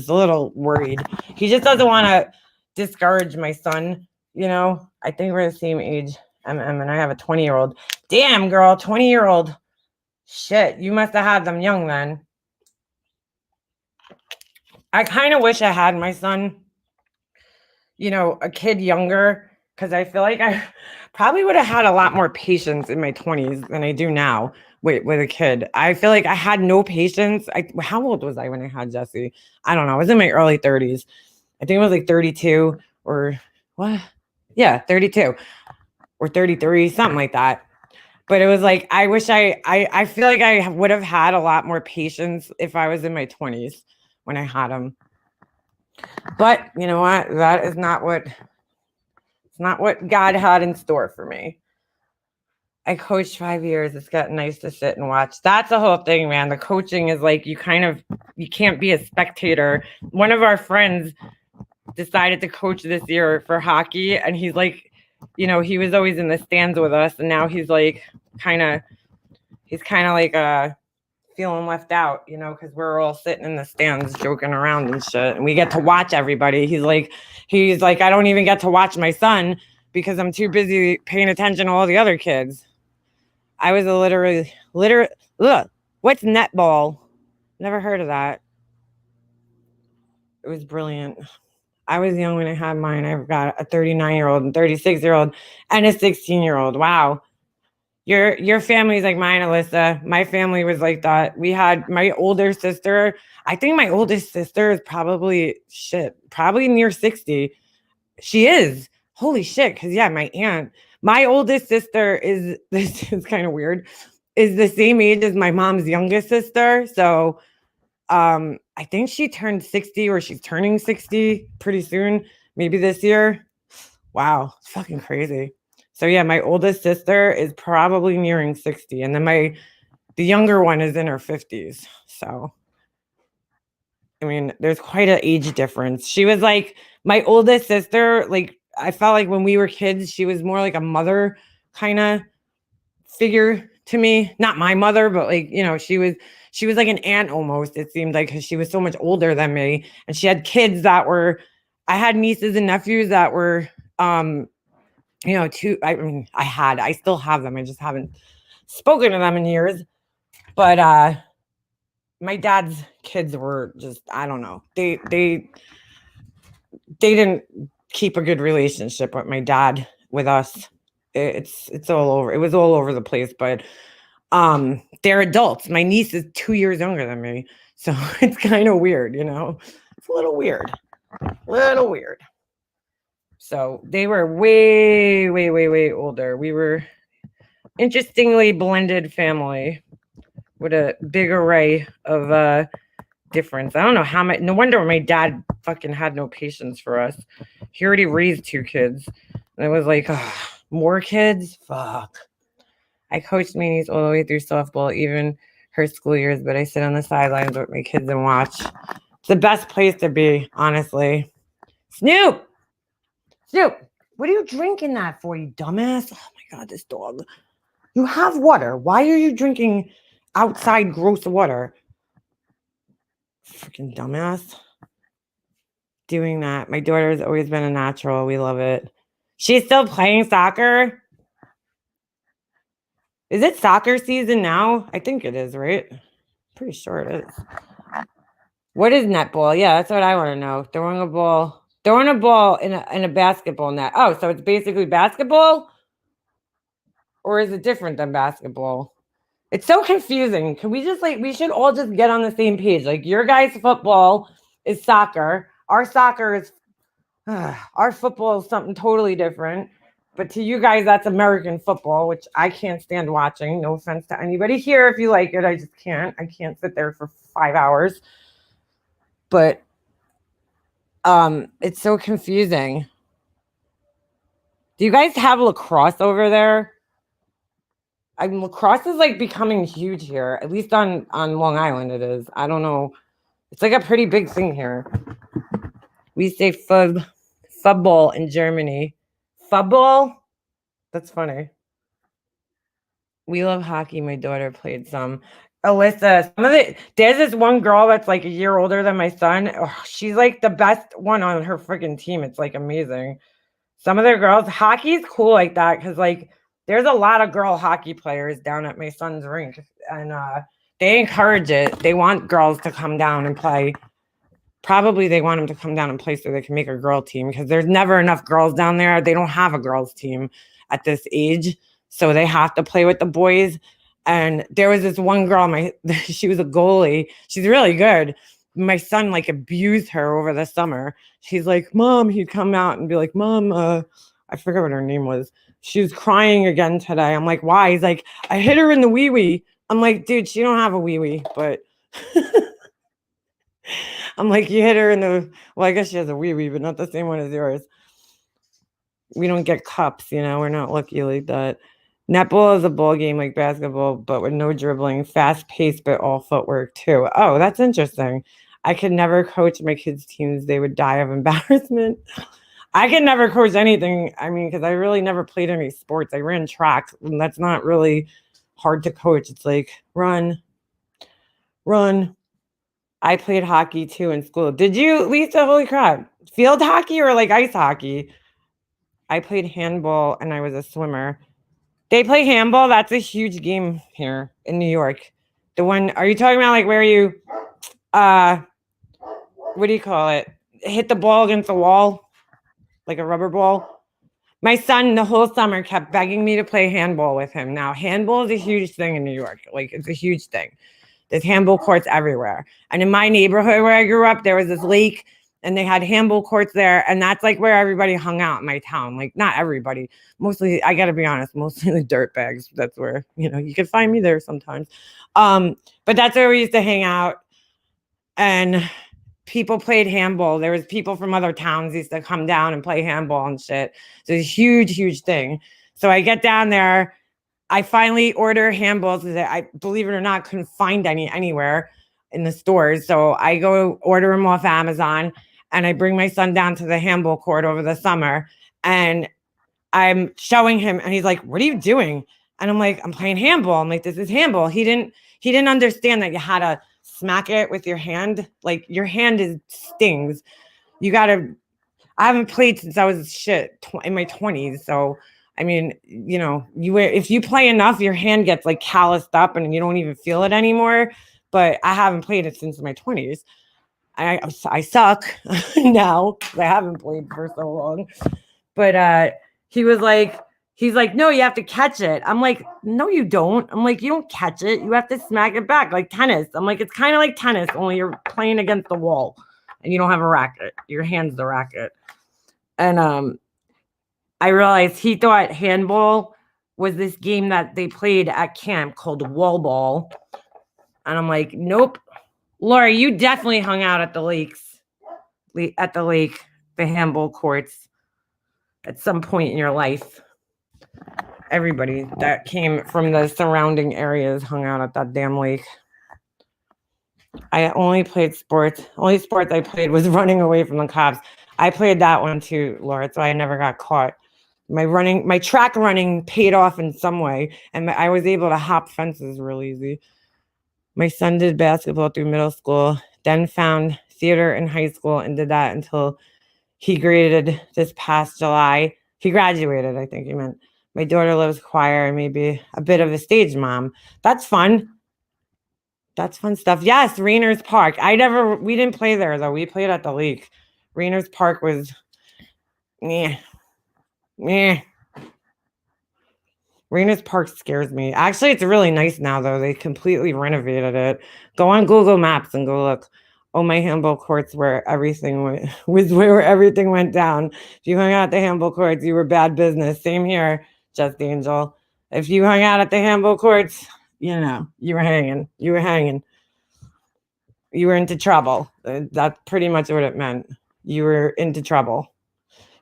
a little worried. He just doesn't want to discourage my son. I think we're the same age, and I have a 20-year-old. Damn, girl, 20-year-old. Shit, you must have had them young then. I kind of wish I had my son, a kid younger, because I feel like I probably would have had a lot more patience in my 20s than I do now with a kid. I feel like I had no patience. How old was I when I had Jesse? I don't know. I was in my early 30s. I think it was like 32 or what? Yeah, 32 or 33, something like that. But it was like, I wish I feel like I would have had a lot more patience if I was in my 20s when I had him. But you know what? That is not what God had in store for me. I coached 5 years. It's gotten nice to sit and watch. That's the whole thing, man. The coaching is like, you can't be a spectator. One of our friends decided to coach this year for hockey, and he's like, he was always in the stands with us, and now he's like kind of like feeling left out, because we're all sitting in the stands joking around and shit, and we get to watch everybody. He's like, I don't even get to watch my son because I'm too busy paying attention to all the other kids. I was literally, what's netball? Never heard of that. It was brilliant. I was young when I had mine. I've got a 39-year-old and 36-year-old and a 16-year-old. Wow. Your family's like mine, Alyssa. My family was like that. We had my older sister. I think my oldest sister is probably near 60. She is. Holy shit. Cause yeah, my aunt, my oldest sister is this is kind of weird, is the same age as my mom's youngest sister. So I think she turned 60 or she's turning 60 pretty soon, maybe this year. Wow, it's fucking crazy. So yeah, my oldest sister is probably nearing 60, and then the younger one is in her 50s. So I mean, there's quite an age difference. She was like my oldest sister, like I felt like when we were kids, she was more like a mother kind of figure to me. Not my mother, but like, she was like an aunt almost, it seemed like, because she was so much older than me. And she had kids that were I had nieces and nephews that were two I still have them. I just haven't spoken to them in years. But my dad's kids were just, I don't know. They didn't keep a good relationship with my dad with us. It's all over. It was all over the place, but they're adults. My niece is 2 years younger than me. So it's kind of weird, It's a little weird. Little weird. So they were way, way, way, way older. We were interestingly blended family with a big array of difference. I don't know how much. No wonder my dad fucking had no patience for us. He already raised 2 kids, and it was like, more kids. Fuck. I coached my niece all the way through softball, even her school years, but I sit on the sidelines with my kids and watch. It's the best place to be, honestly. Snoop, what are you drinking that for, you dumbass? Oh my god, this dog. You have water. Why are you drinking outside gross water? Freaking dumbass. Doing that. My daughter's always been a natural. We love it. She's still playing soccer. Is it soccer season now? I think it is, right? Pretty sure it is. What is netball? Yeah, that's what I want to know. Throwing a ball in a basketball net. Oh, so it's basically basketball? Or is it different than basketball? It's so confusing. Can we just we should all just get on the same page. Like your guys' football is soccer. Our soccer is our football is something totally different. But to you guys, that's American football, which I can't stand watching. No offense to anybody here. If you like it, I just can't. I can't sit there for 5 hours. But it's so confusing. Do you guys have lacrosse over there? Lacrosse is like becoming huge here. At least on Long Island, it is. I don't know. It's like a pretty big thing here. We say football in Germany. Football? That's funny. We love hockey. My daughter played some. Alyssa, there's this one girl that's like a year older than my son. Oh, she's like the best one on her freaking team. It's like amazing. Some of their girls, hockey's cool like that because like there's a lot of girl hockey players down at my son's rink, and they encourage it. They want girls to come down and play. Probably they want them to come down and play so they can make a girl team because there's never enough girls down there. They don't have a girls team at this age, so they have to play with the boys. And there was this one girl, she was a goalie. She's really good. My son like abused her over the summer. She's like, Mom, he'd come out and be like, Mom, I forget what her name was. She was crying again today. I'm like, why? He's like, I hit her in the wee wee. I'm like, dude, she don't have a wee wee, but I'm like, you hit her in well, I guess she has a wee wee, but not the same one as yours. We don't get cups, we're not lucky like that. Netball is a ball game like basketball, but with no dribbling, fast paced, but all footwork too. Oh, that's interesting. I could never coach my kids' teams. They would die of embarrassment. I could never coach anything. I mean, because I really never played any sports. I ran track, and that's not really hard to coach. It's like run. I played hockey too in school. Did you, Lisa? Holy crap. Field hockey or like ice hockey? I played handball and I was a swimmer. They play handball. That's a huge game here in New York. The one, are you talking about like where you, what do you call it? Hit the ball against the wall like a rubber ball? My son, the whole summer, kept begging me to play handball with him. Now, handball is a huge thing in New York. Like, it's a huge thing. There's handball courts everywhere. And in my neighborhood where I grew up, there was this lake and they had handball courts there. And that's like where everybody hung out in my town. Like, not everybody. Mostly, I got to be honest, mostly the dirt bags. That's where, you can find me there sometimes. But that's where we used to hang out. And people played handball. There was people from other towns used to come down and play handball and shit. So it's a huge, huge thing. So I get down there. I finally order handballs that I, believe it or not, couldn't find any anywhere in the stores. So I go order them off Amazon and I bring my son down to the handball court over the summer and I'm showing him and he's like, "What are you doing?" And I'm like, "I'm playing handball." I'm like, "This is handball." He didn't understand that you had to smack it with your hand. Like your hand stings. I haven't played since I was in my 20s. So, I mean, if you play enough, your hand gets like calloused up and you don't even feel it anymore. But I haven't played it since my 20s. I suck now because I haven't played for so long. But he's like, "No, you have to catch it." I'm like, "No, you don't." I'm like, "You don't catch it. You have to smack it back like tennis." I'm like, "It's kind of like tennis, only you're playing against the wall and you don't have a racket. Your hand's the racket." And I realized he thought handball was this game that they played at camp called wall ball. And I'm like, "Nope. Laura, you definitely hung out at the lake, the handball courts at some point in your life." Everybody that came from the surrounding areas hung out at that damn lake. I only played sports. Only sports I played was running away from the cops. I played that one too, Laura, so I never got caught. My track running paid off in some way, and I was able to hop fences real easy. My son did basketball through middle school, then found theater in high school and did that until he graded this past July. He graduated, I think he meant. My daughter loves choir and maybe a bit of a stage mom. That's fun. That's fun stuff. Yes, Rainers Park. We didn't play there though. We played at the lake. Rainers Park was, yeah. Rainers Park scares me. Actually, it's really nice now though. They completely renovated it. Go on Google Maps and go look. Oh, my handball courts where everything was where everything went down. If you hung out at the handball courts, you were bad business. Same here, Just Angel. If you hung out at the handball courts, you were hanging. You were hanging. You were into trouble. That's pretty much what it meant. You were into trouble.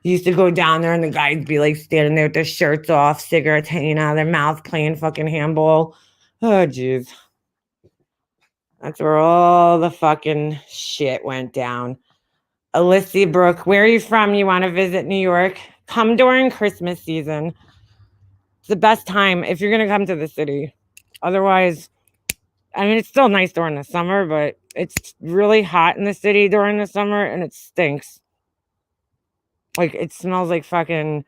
You used to go down there and the guys be like standing there with their shirts off, cigarettes hanging out of their mouth, playing fucking handball. Oh, jeez. That's where all the fucking shit went down. Alyssa Brooke, where are you from? You want to visit New York? Come during Christmas season. It's the best time if you're going to come to the city. Otherwise, I mean, it's still nice during the summer, but it's really hot in the city during the summer and it stinks. Like, it smells like fucking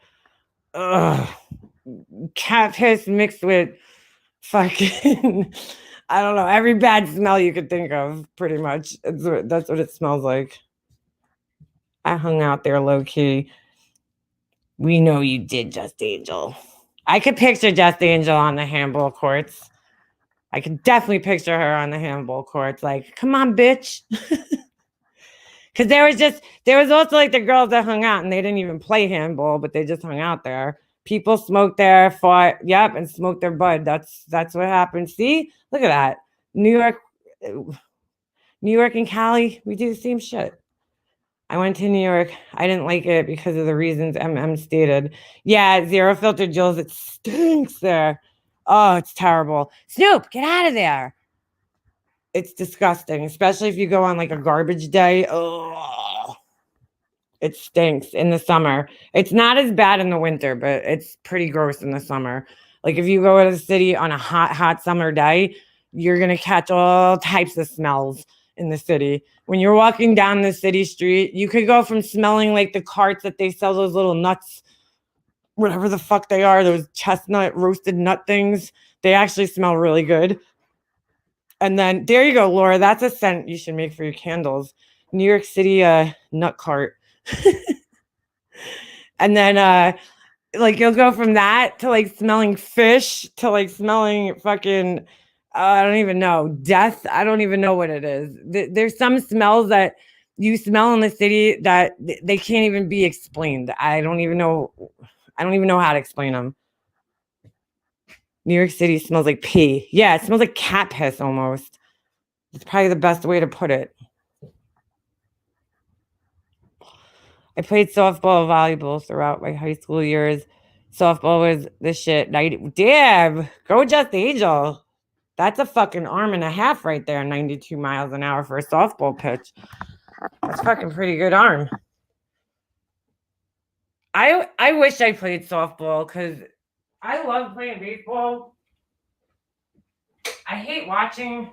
cat piss mixed with fucking, I don't know, every bad smell you could think of, pretty much. That's what it smells like. I hung out there low key. We know you did, Just Angel. I could picture Just Angel on the handball courts. I could definitely picture her on the handball courts. Like, come on, bitch. Because there was also like the girls that hung out and they didn't even play handball, but they just hung out there. People smoked there, fought, and smoked their bud. That's what happened. See, look at that. New York and Cali, we do the same shit. I went to New York. I didn't like it because of the reasons MM stated. Yeah, Zero Filter Jules, it stinks there. Oh, it's terrible. Snoop, get out of there. It's disgusting, especially if you go on like a garbage day. Oh, it stinks in the summer. It's not as bad in the winter, but it's pretty gross in the summer. Like if you go to the city on a hot summer day, you're going to catch all types of smells in the city. When you're walking down the city street, you could go from smelling like the carts that they sell those little nuts, whatever the fuck they are, those chestnut roasted nut things. They actually smell really good. And then there you go, Laura. That's a scent you should make for your candles. New York City nut cart. And then like you'll go from that to like smelling fish to like smelling fucking I don't even know, death. I don't even know what it is. There's some smells that you smell in the city that they can't even be explained. I don't even know how to explain them. New York City smells like pee. Yeah, it smells like cat piss almost. It's probably the best way to put it. I played softball, volleyball throughout my high school years. Softball was the shit. Damn, go Just Angel. That's a fucking arm and a half right there, 92 miles an hour for a softball pitch. That's fucking pretty good arm. I wish I played softball because I love playing baseball. I hate watching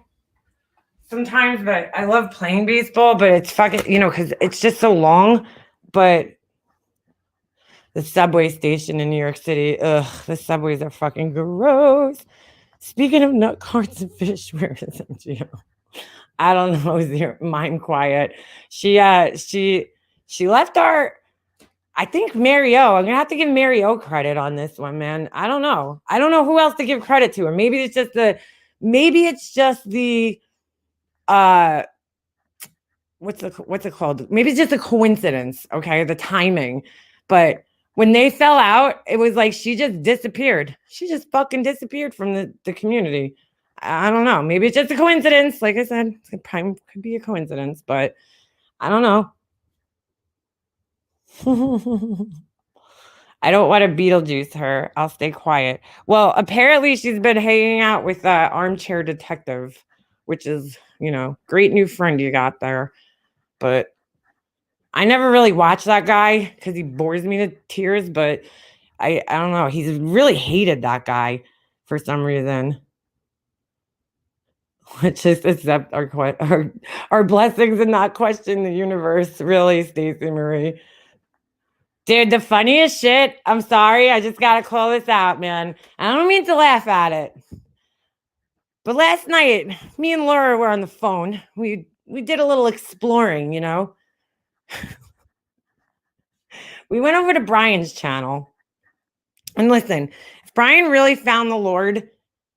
sometimes, but I love playing baseball, but it's fucking, because it's just so long. But the subway station in New York City, the subways are fucking gross. Speaking of nut carts and fish, where is MGO? I don't know. Is your mind quiet? She left our. I think Mary O. I'm gonna have to give Mary O credit on this one, man. I don't know. I don't know who else to give credit to, or maybe it's just the. What's it called? Maybe it's just a coincidence. Okay, the timing, but. When they fell out, it was like she just disappeared. She just fucking disappeared from the community. I don't know. Maybe it's just a coincidence. Like I said, it probably could be a coincidence, but I don't know. I don't want to Beetlejuice her. I'll stay quiet. Well, apparently she's been hanging out with Armchair Detective, which is, great new friend you got there. But I never really watched that guy because he bores me to tears, but I don't know. He's really hated that guy for some reason. Let's just accept our blessings and not question the universe. Really, Stacey Marie. Dude, the funniest shit. I'm sorry. I just got to call this out, man. I don't mean to laugh at it. But last night, me and Laura were on the phone. We did a little exploring, We went over to Brian's channel. And listen, if Brian really found the Lord,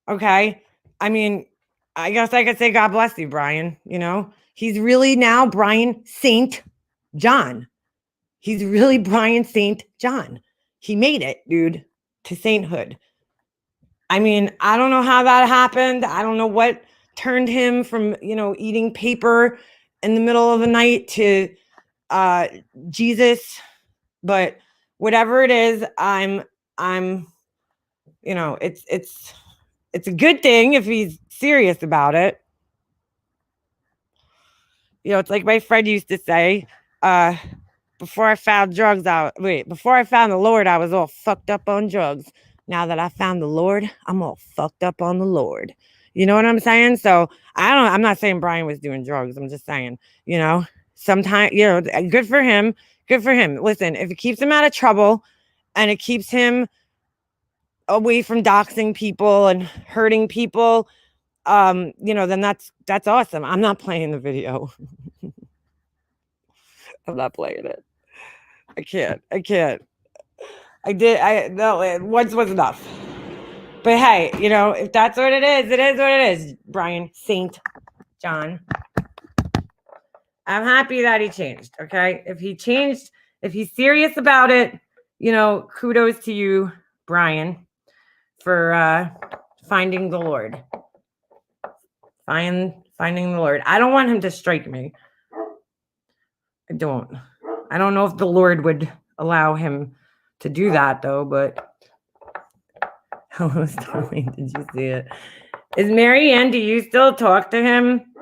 okay, I mean, I guess I could say God bless you, Brian. He's really now Brian St. John. He's really Brian St. John. He made it, dude, to sainthood. I mean, I don't know how that happened. I don't know what turned him from, eating paper in the middle of the night to Jesus. But whatever it is, I'm it's a good thing if he's serious about it. It's like my friend used to say, before I found the Lord, I was all fucked up on drugs. Now that I found the Lord, I'm all fucked up on the Lord. You know what I'm saying? So I'm not saying Brian was doing drugs. I'm just saying, sometimes, good for him. Good for him. Listen, if it keeps him out of trouble and it keeps him away from doxing people and hurting people, then that's awesome. I'm not playing the video. I'm not playing it. I can't. Once was enough. But hey, if that's what it is what it is. Brian St. John. I'm happy that he changed. Okay. If he changed, if he's serious about it, kudos to you, Brian, for finding the Lord. Finding the Lord. I don't want him to strike me. I don't know if the Lord would allow him to do that though, but hello, Starling. Did you see it? Is Marianne, do you still talk to him?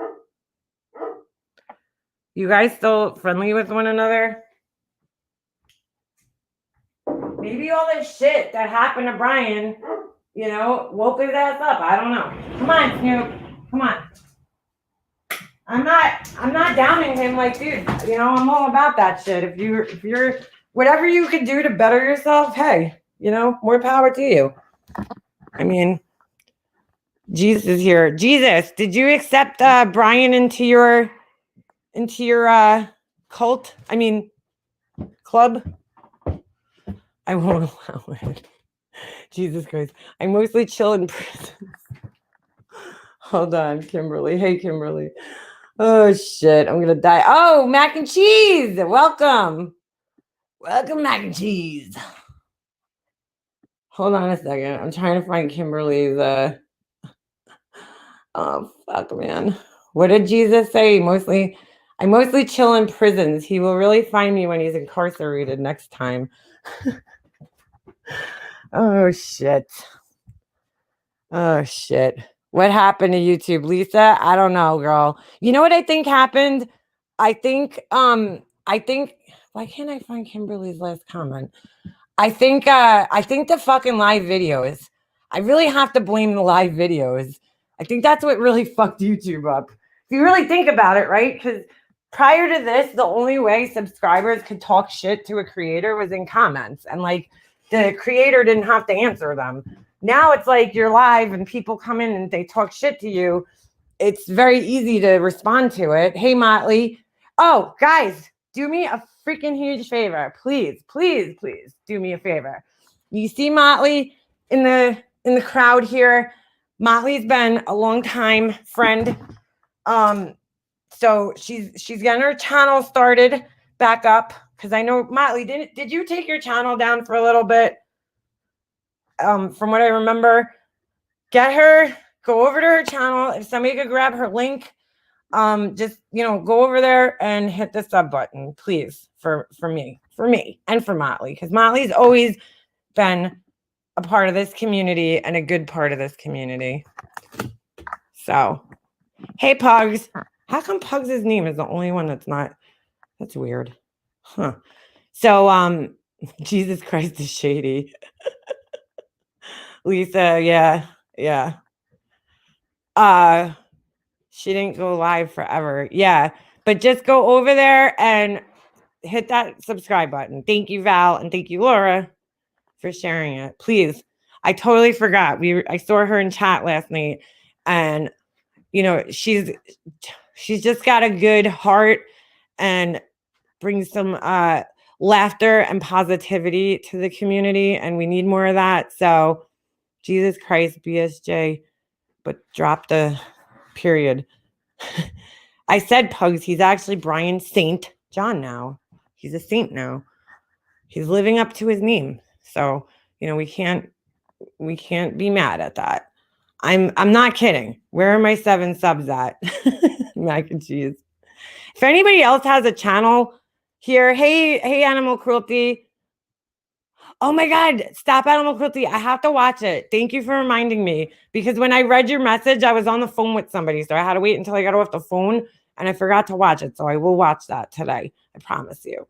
You guys still friendly with one another? Maybe all this shit that happened to Brian, woke his ass up. I don't know. Come on, Snoop. Come on. I'm not downing him like, dude, I'm all about that shit. If you're whatever you can do to better yourself, hey, more power to you. I mean, Jesus is here. Jesus, did you accept Brian into your cult? I mean, club? I won't allow it. Jesus Christ. I mostly chill in prison. Hold on, Kimberly. Hey, Kimberly. Oh, shit. I'm going to die. Oh, mac and cheese. Welcome. Welcome, mac and cheese. Hold on a second. I'm trying to find Kimberly's. Oh, fuck, man. What did Jesus say? I mostly chill in prisons. He will really find me when he's incarcerated next time. Oh, shit. Oh, shit. What happened to YouTube, Lisa? I don't know, girl. You know what I think happened? I think why can't I find Kimberly's last comment? I think the fucking live videos. I really have to blame the live videos. I think that's what really fucked YouTube up. If you really think about it, right? Because prior to this, the only way subscribers could talk shit to a creator was in comments. And like the creator didn't have to answer them. Now it's like you're live and people come in and they talk shit to you. It's very easy to respond to it. Hey, Motley. Oh, guys, do me a freaking huge favor. Please, please, please do me a favor. You see Motley in the crowd here. Motley's been a long time friend. So she's getting her channel started back up. Because I know Motley, did you take your channel down for a little bit? From what I remember, go over to her channel. If somebody could grab her link, just go over there and hit the sub button, please, for me and for Motley, because Motley's always been a part of this community and a good part of this community. So, hey, Pugs. How come Pugs' name is the only one that's not? That's weird. Huh. So, Jesus Christ is shady. Lisa, yeah. She didn't go live forever. Yeah. But just go over there and hit that subscribe button. Thank you, Val, and thank you, Laura, for sharing it. Please. I totally forgot. I saw her in chat last night, and she's just got a good heart and brings some laughter and positivity to the community, and we need more of that. So, Jesus Christ, BSJ, but drop the period. I said Pugs. He's actually Brian St. John now. He's a saint now. He's living up to his name. So, we can't be mad at that. I'm not kidding. Where are my 7 subs at? Mac and cheese. If anybody else has a channel here, hey, Animal Cruelty. Oh my God, stop Animal Cruelty. I have to watch it. Thank you for reminding me, because when I read your message, I was on the phone with somebody. So I had to wait until I got off the phone and I forgot to watch it. So I will watch that today. I promise you.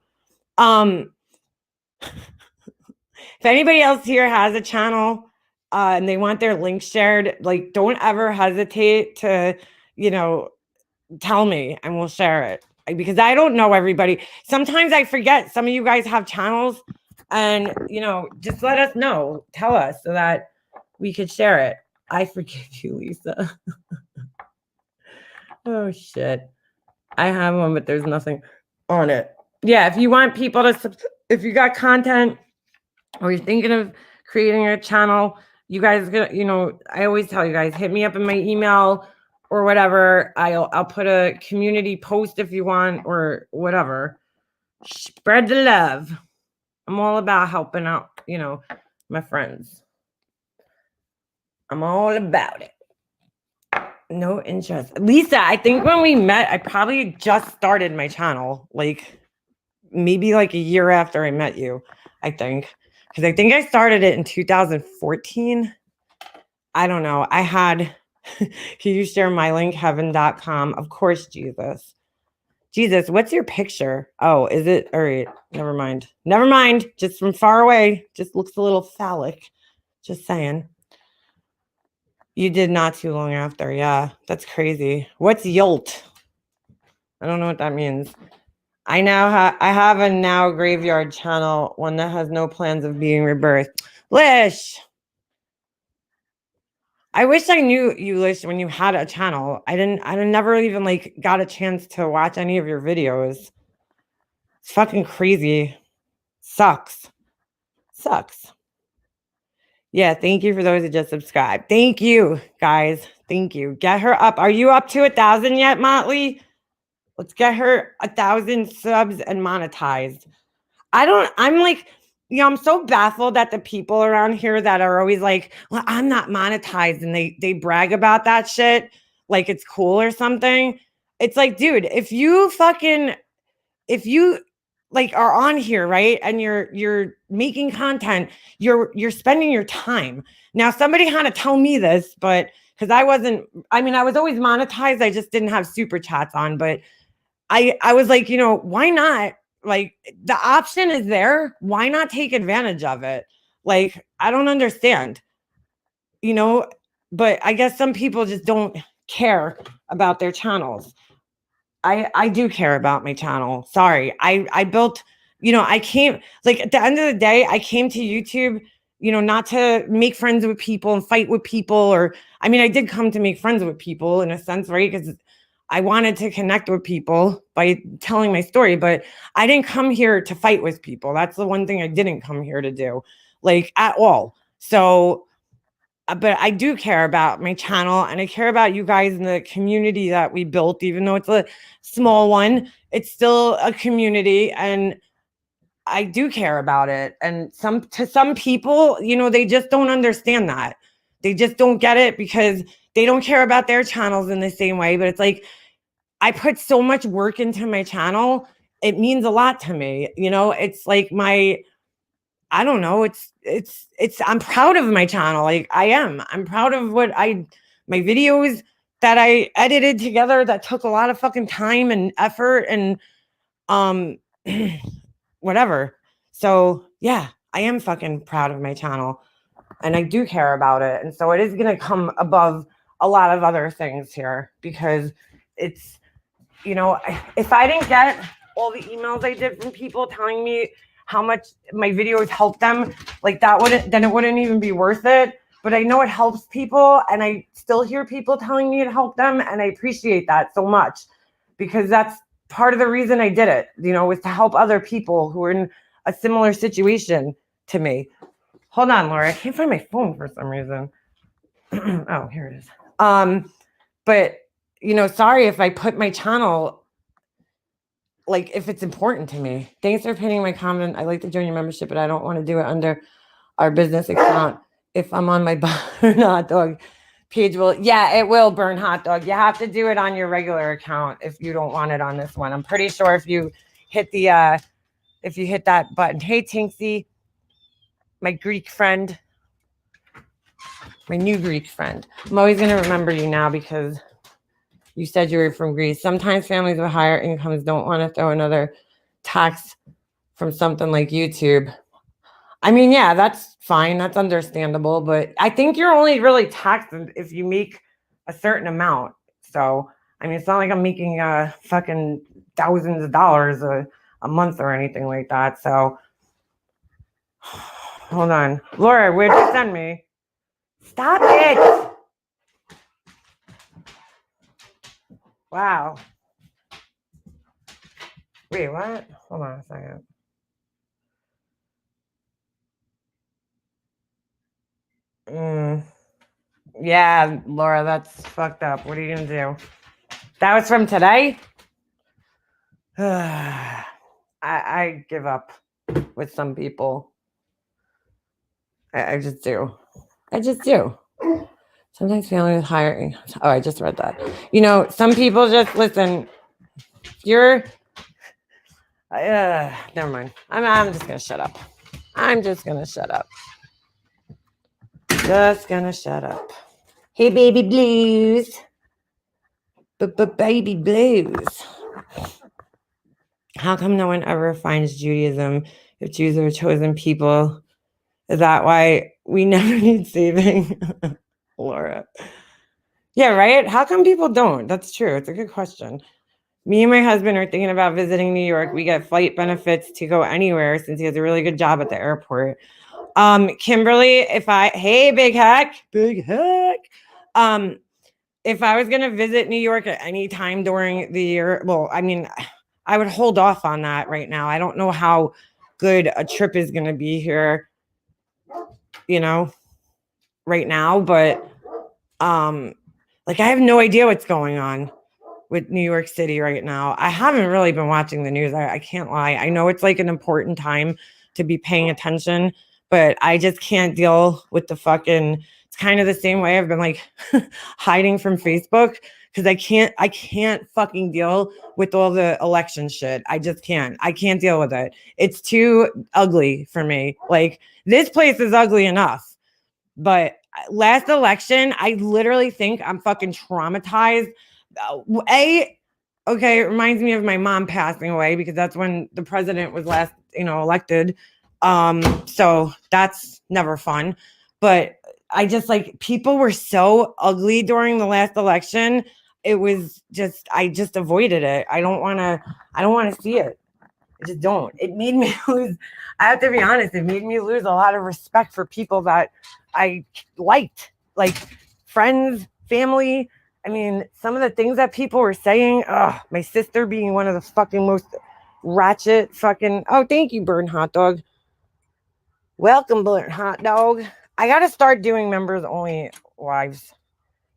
If anybody else here has a channel and they want their link shared, like, don't ever hesitate to, tell me and we'll share it, because I don't know everybody. Sometimes I forget some of you guys have channels, and just let us know, tell us, so that we could share it. I forgive you, Lisa. Oh shit, I have one, but there's nothing on it. Yeah, if you want people to if you got content or you're thinking of creating a channel, you guys I always tell you guys, hit me up in my email or whatever. I'll put a community post if you want, or whatever. Spread the love. I'm all about helping out, my friends. I'm all about it. No interest. Lisa, I think when we met, I probably just started my channel, like maybe like a year after I met you, I think. Because I think I started it in 2014. I don't know. I had, can you share my link, heaven.com? Of course, Jesus. Jesus, what's your picture? Oh, is it? All right. Never mind. Just from far away. Just looks a little phallic. Just saying. You did not too long after. Yeah, that's crazy. What's Yolt? I don't know what that means. I have a now graveyard channel, one that has no plans of being rebirthed. Lish. I wish I knew you, Lish, when you had a channel. I never even got a chance to watch any of your videos. It's fucking crazy. Sucks. Sucks. Yeah, thank you for those that just subscribed. Thank you, guys. Thank you. Get her up. Are you up to 1,000 yet, Motley? Let's get her 1,000 subs and monetized. I'm like, I'm so baffled at the people around here that are always like, well, I'm not monetized. And they brag about that shit like it's cool or something. It's like, dude, if you like are on here, right? And you're making content, you're spending your time. Now, somebody had to tell me this, but because I was always monetized, I just didn't have super chats on, but I was like, why not? Like the option is there. Why not take advantage of it? Like, I don't understand, you know, but I guess some people just don't care about their channels. I do care about my channel. Sorry. I built, I came like at the end of the day, I came to YouTube, not to make friends with people and fight with people I did come to make friends with people in a sense, right? Because I wanted to connect with people by telling my story, but I didn't come here to fight with people. That's the one thing I didn't come here to do, like at all. So but I do care about my channel and I care about you guys in the community that we built, even though it's a small one, it's still a community and I do care about it. And to some people, they just don't understand that. They just don't get it because they don't care about their channels in the same way. But it's like, I put so much work into my channel. It means a lot to me. It's like I don't know. I'm proud of my channel. Like I'm proud of my videos that I edited together that took a lot of fucking time and effort and, whatever. So yeah, I am fucking proud of my channel and I do care about it. And so it is going to come above a lot of other things here because it's, if I didn't get all the emails I did from people telling me how much my videos helped them, like then it wouldn't even be worth it. But I know it helps people and I still hear people telling me it helped them. And I appreciate that so much because that's part of the reason I did it, was to help other people who are in a similar situation to me. Hold on, Laura. I can't find my phone for some reason. Oh, here it is. But sorry if I put my channel, like if it's important to me. Thanks for pinning my comment. I'd like to join your membership, but I don't want to do it under our business account. If I'm on my Burn Hot Dog page, it will burn hot dog. You have to do it on your regular account if you don't want it on this one. I'm pretty sure if you hit that button. Hey, Tinksy, my Greek friend, my new Greek friend. I'm always going to remember you now because you said you were from Greece. Sometimes families with higher incomes don't want to throw another tax from something like YouTube. Yeah, that's fine. That's understandable. But I think you're only really taxed if you make a certain amount. So, it's not like I'm making fucking thousands of dollars a month or anything like that. So, hold on. Laura, where'd you send me? Stop it. Wow. Wait, what? Hold on a second. Yeah, Laura, that's fucked up. What are you gonna do? That was from today? I give up with some people. I just do. Sometimes family with higher incomes. Oh, I just read that. Some people just listen. You're never mind. I'm just gonna shut up. Just gonna shut up. Hey, baby blues. Baby blues. How come no one ever finds Judaism if Jews are chosen people? Is that why we never need saving? Laura. Yeah, right? How come people don't? That's true. It's a good question. Me and my husband are thinking about visiting New York. We get flight benefits to go anywhere since he has a really good job at the airport. Kimberly, hey, big heck. If I was going to visit New York at any time during the year, I would hold off on that right now. I don't know how good a trip is going to be here right now, but like I have no idea what's going on with New York City right now. I haven't really been watching the news. I can't lie. I know it's like an important time to be paying attention, but I just can't deal with the fucking, it's kind of the same way I've been like hiding from Facebook because I can't fucking deal with all the election shit. I just can't. I can't deal with it. It's too ugly for me. Like this place is ugly enough, but last election, I literally think I'm fucking traumatized. Okay, it reminds me of my mom passing away because that's when the president was last, elected. So that's never fun. But I just like people were so ugly during the last election. It was just I just avoided it. I don't want to see it. I just don't. It made me lose. I have to be honest. It made me lose a lot of respect for people that I liked, like friends, family. I mean, some of the things that people were saying. My sister being one of the fucking most ratchet fucking. Oh, thank you, Burn Hot Dog. Welcome, Burn Hot Dog. I gotta start doing members only lives.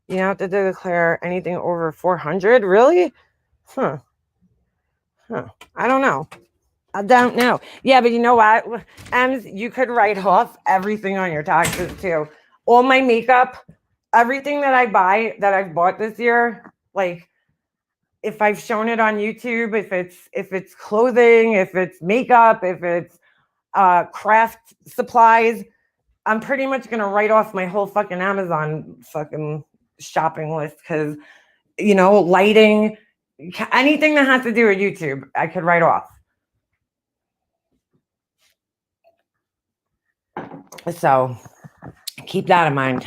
You have to declare anything over 400. Really? Huh. I don't know. I don't know. Yeah, but you know what, Ems, you could write off everything on your taxes too. All my makeup, everything that I buy that I've bought this year, like if I've shown it on YouTube, if it's clothing, if it's makeup, if it's craft supplies, I'm pretty much gonna write off my whole fucking Amazon fucking shopping list because lighting, anything that has to do with YouTube, I could write off. So keep that in mind.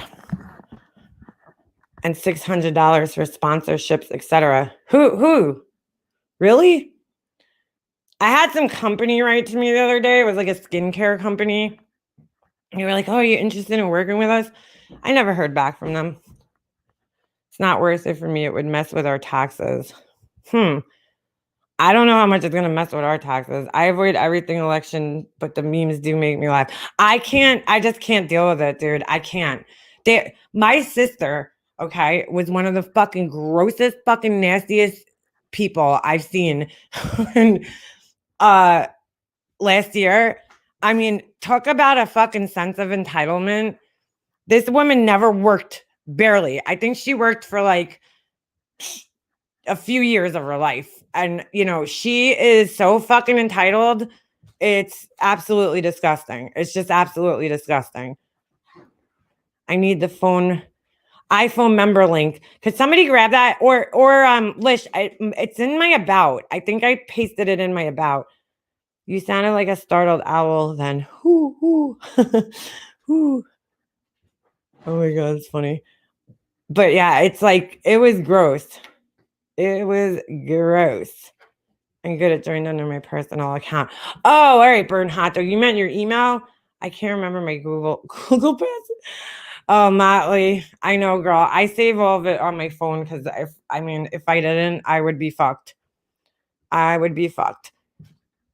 And $600 for sponsorships, etc. Who? Really? I had some company write to me the other day. It was like a skincare company. And they were like, "Oh, are you interested in working with us?" I never heard back from them. It's not worth it for me. It would mess with our taxes. I don't know how much it's going to mess with our taxes. I avoid everything election, but the memes do make me laugh. I just can't deal with it, dude. I can't. My sister, okay, was one of the fucking grossest, fucking nastiest people I've seen last year. I mean, talk about a fucking sense of entitlement. This woman never worked, barely. I think she worked for like a few years of her life. And, she is so fucking entitled. It's absolutely disgusting. It's just absolutely disgusting. I need the iPhone member link. Could somebody grab that? Or Lish, it's in my about. I think I pasted it in my about. You sounded like a startled owl then. Hoo. Hoo. Oh my God, it's funny. But yeah, it's like, it was gross. It was gross. I'm good at joining under my personal account. Oh, all right, Burn Hot Dog. You meant your email? I can't remember my Google password. Oh, Motley. I know, girl. I save all of it on my phone because if I didn't, I would be fucked. I would be fucked.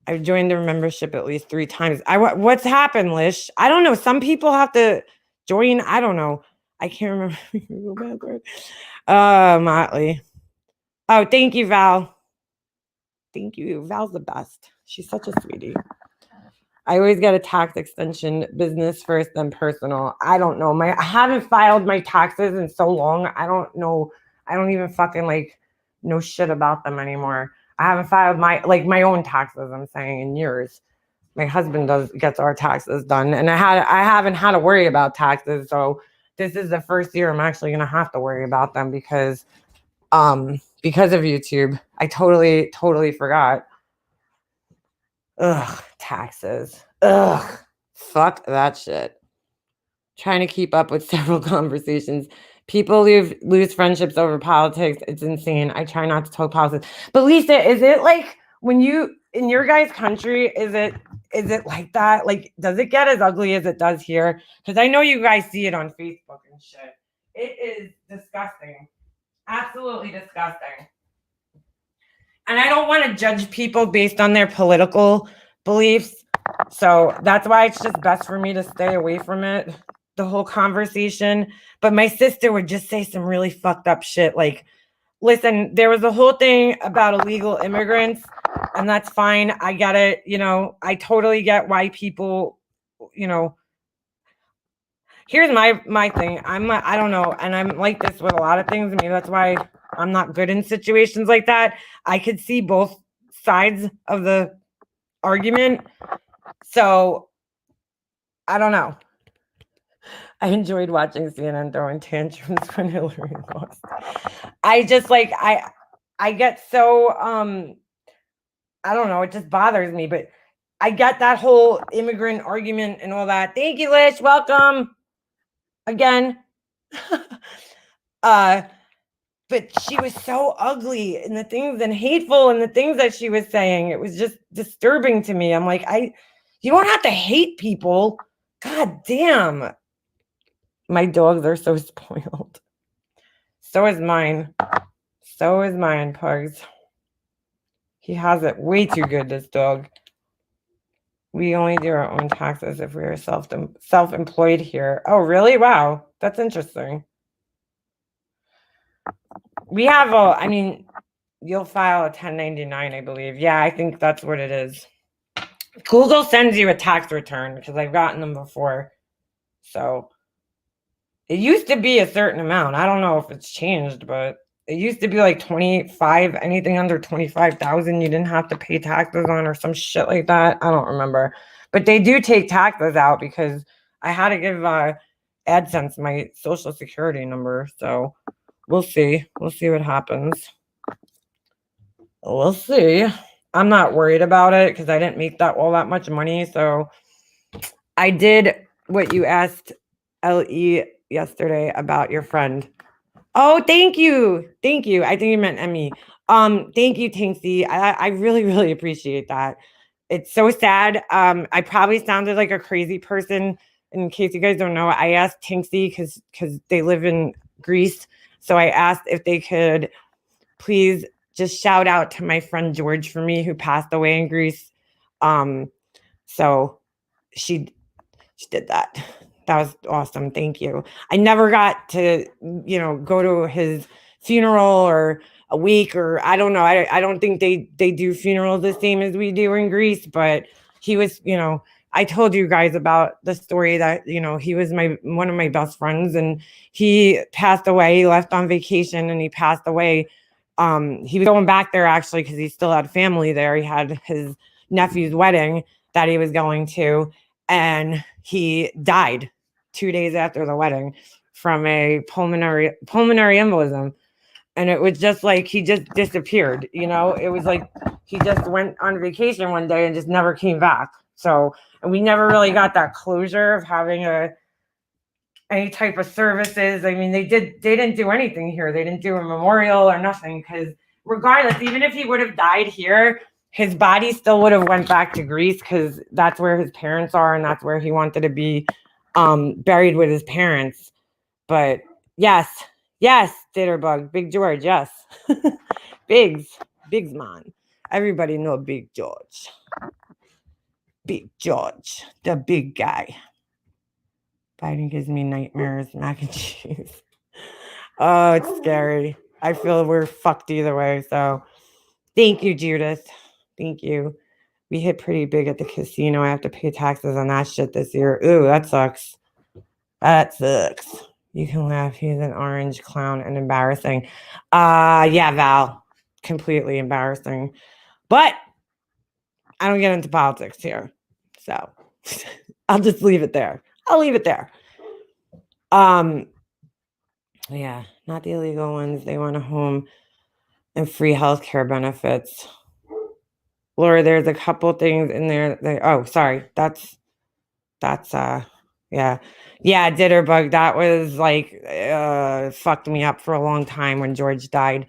I've joined the membership at least 3 times. What's happened, Lish? I don't know. Some people have to join. I don't know. I can't remember my Google password. Motley. Oh, thank you, Val. Thank you. Val's the best. She's such a sweetie. I always get a tax extension, business first, then personal. I don't know. I haven't filed my taxes in so long. I don't know. I don't even fucking know shit about them anymore. I haven't filed my own taxes, I'm saying, in years. My husband gets our taxes done, and I haven't had to worry about taxes. So this is the first year I'm actually gonna have to worry about them because of YouTube. I totally forgot. Ugh, taxes. Ugh, fuck that shit. Trying to keep up with several conversations. People lose friendships over politics. It's insane. I try not to talk politics. But Lisa, is it like when you in your guys' country, is it like that? Like, does it get as ugly as it does here? Because I know you guys see it on Facebook and shit. It is disgusting. Absolutely disgusting. And I don't want to judge people based on their political beliefs. So that's why it's just best for me to stay away from it, the whole conversation. But my sister would just say some really fucked up shit. Like, listen, there was a whole thing about illegal immigrants, and that's fine. I get it. I totally get why people, you know, here's my thing. I don't know, and I'm like this with a lot of things. Maybe that's why I'm not good in situations like that. I could see both sides of the argument. So I don't know. I enjoyed watching CNN throwing tantrums when Hillary lost. I just I get so I don't know, it just bothers me, but I get that whole immigrant argument and all that. Thank you, Lish. Welcome again. But she was so ugly and the things and hateful and the things that she was saying. It was just disturbing to me. I'm like, you don't have to hate people. God damn. My dogs are so spoiled. So is mine. So is mine, Pugs. He has it way too good, this dog. We only do our own taxes if we are self-employed here. Oh, really? Wow. That's interesting. We have you'll file a 1099, I believe. Yeah, I think that's what it is. Google sends you a tax return because I've gotten them before. So it used to be a certain amount. I don't know if it's changed, but it used to be like 25, anything under 25,000 you didn't have to pay taxes on or some shit like that. I don't remember. But they do take taxes out because I had to give AdSense my social security number. So we'll see. We'll see what happens. We'll see. I'm not worried about it because I didn't make all that much money. So I did what you asked LE yesterday about your friend. Oh, thank you. Thank you. I think you meant Emmy. Thank you, Tinksy. I really, really appreciate that. It's so sad. I probably sounded like a crazy person. In case you guys don't know, I asked Tinksy because they live in Greece. So I asked if they could please just shout out to my friend George for me who passed away in Greece. So she did that. That was awesome. Thank you. I never got to, go to his funeral or a week or I don't know. I don't think they do funerals the same as we do in Greece, but he was, I told you guys about the story that, he was one of my best friends and he passed away. He left on vacation and he passed away. He was going back there actually because he still had family there. He had his nephew's wedding that he was going to, and he died 2 days after the wedding from a pulmonary embolism. And it was just like he just disappeared. It was like he just went on vacation one day and just never came back. So, and we never really got that closure of having any type of services. I mean, they didn't do anything here. They didn't do a memorial or nothing because regardless, even if he would have died here, his body still would have went back to Greece because that's where his parents are and that's where he wanted to be buried with his parents. But yes, Ditterbug, Big George, yes. Biggs man. Everybody know Big George. Big George, the big guy. Biden gives me nightmares, mac and cheese. Oh, it's scary. I feel we're fucked either way. So thank you, Judith. Thank you. We hit pretty big at the casino. I have to pay taxes on that shit this year. Ooh, that sucks. That sucks. You can laugh. He's an orange clown and embarrassing. Yeah, Val. Completely embarrassing. But I don't get into politics here. So I'll just leave it there. I'll leave it there. Yeah, not the illegal ones. They want a home and free healthcare benefits. Laura, there's a couple things in there. Sorry. That's yeah. Yeah, Ditterbug. That was like fucked me up for a long time when George died.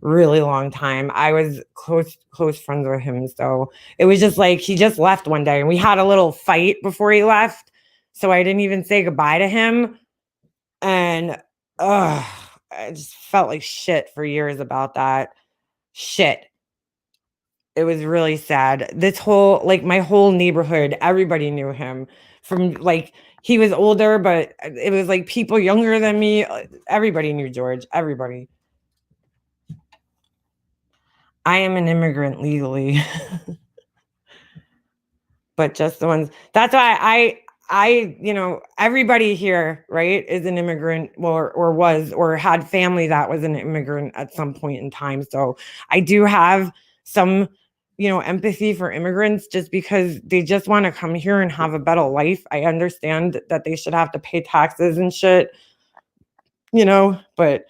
Really long time. I was close friends with him. So it was just like he just left one day and we had a little fight before he left. So I didn't even say goodbye to him. And I just felt like shit for years about that. Shit. It was really sad. This whole like my whole neighborhood, everybody knew him from like he was older, but it was like people younger than me. Everybody knew George. Everybody. I am an immigrant legally, but just the ones. That's why everybody here, right, is an immigrant or was or had family that was an immigrant at some point in time. So I do have some, empathy for immigrants just because they just want to come here and have a better life. I understand that they should have to pay taxes and shit, but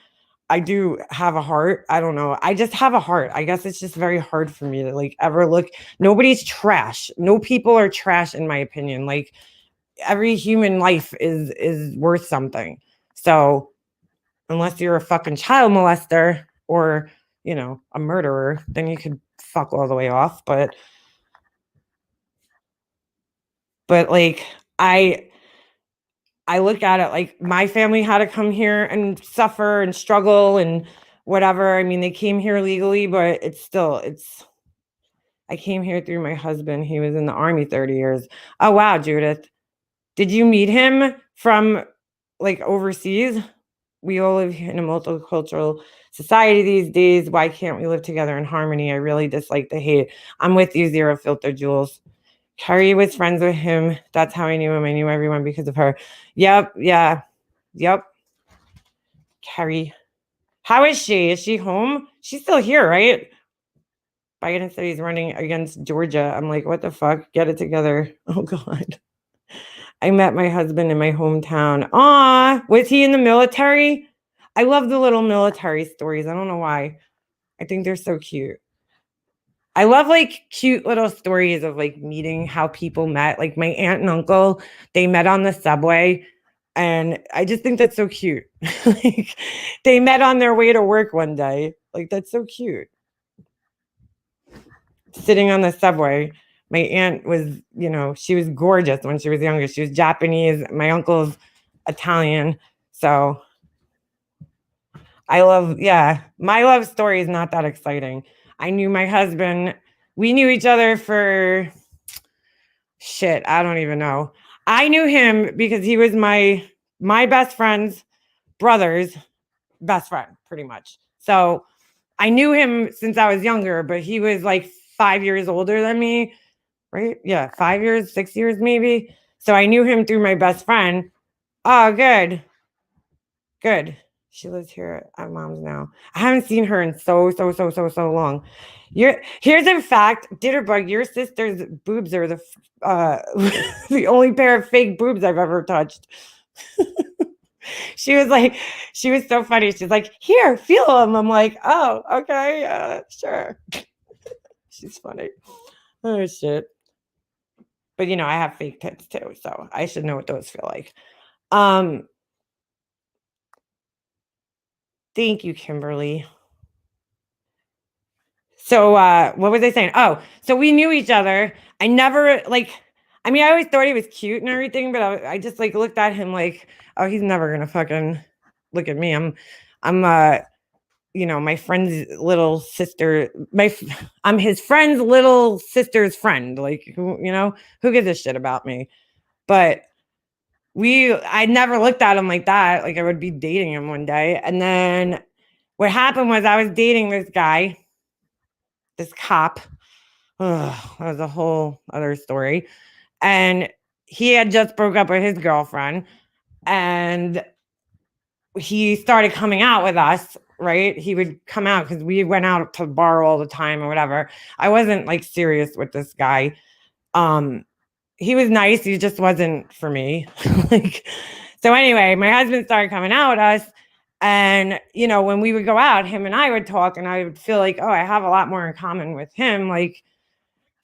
I do have a heart. I don't know. I just have a heart. I guess it's just very hard for me to like ever look. Nobody's trash. No people are trash in my opinion. Like every human life is worth something. So unless you're a fucking child molester or, a murderer, then you could fuck all the way off. But like I look at it like my family had to come here and suffer and struggle and whatever. I mean, they came here legally, but I came here through my husband. He was in the army 30 years. Oh, wow, Judith. Did you meet him from like overseas? We all live in a multicultural society these days. Why can't we live together in harmony? I really dislike the hate. I'm with you, Zero Filter Jules. Carrie was friends with him. That's how I knew him. I knew everyone because of her. Yep. Yeah. Yep. Carrie. How is she? Is she home? She's still here, right? Biden said he's running against Georgia. I'm like, what the fuck? Get it together. Oh, God. I met my husband in my hometown. Aw, was he in the military? I love the little military stories. I don't know why. I think they're so cute. I love like cute little stories of like meeting how people met. Like my aunt and uncle, they met on the subway. And I just think that's so cute. Like they met on their way to work one day. Like that's so cute. Sitting on the subway. My aunt was, she was gorgeous when she was younger. She was Japanese. My uncle's Italian. So my love story is not that exciting. I knew my husband. We knew each other for shit. I don't even know. I knew him because he was my best friend's brother's best friend, pretty much. So I knew him since I was younger, but he was like 5 years older than me, right? Yeah, 5 years, 6 years maybe. So I knew him through my best friend. Oh, good. Good. She lives here at mom's now. I haven't seen her in so long. Here's a fact, Ditterbug, your sister's boobs are the the only pair of fake boobs I've ever touched. She was so funny. She's like, here, feel them. I'm like, oh, okay, sure. She's funny. Oh shit. But I have fake tits too, so I should know what those feel like. Thank you, Kimberly. So what was I saying? Oh, so we knew each other. I never I always thought he was cute and everything, but I just like looked at him like, oh, he's never gonna fucking look at me. I'm my friend's little sister. I'm his friend's little sister's friend. Like who gives a shit about me? But I never looked at him like that. Like I would be dating him one day. And then what happened was I was dating this guy, this cop. That was a whole other story. And he had just broke up with his girlfriend and he started coming out with us, right? He would come out because we went out to the bar all the time or whatever. I wasn't like serious with this guy. He was nice. He just wasn't for me. So anyway, my husband started coming out with us. And, when we would go out, him and I would talk and I would feel like, oh, I have a lot more in common with him,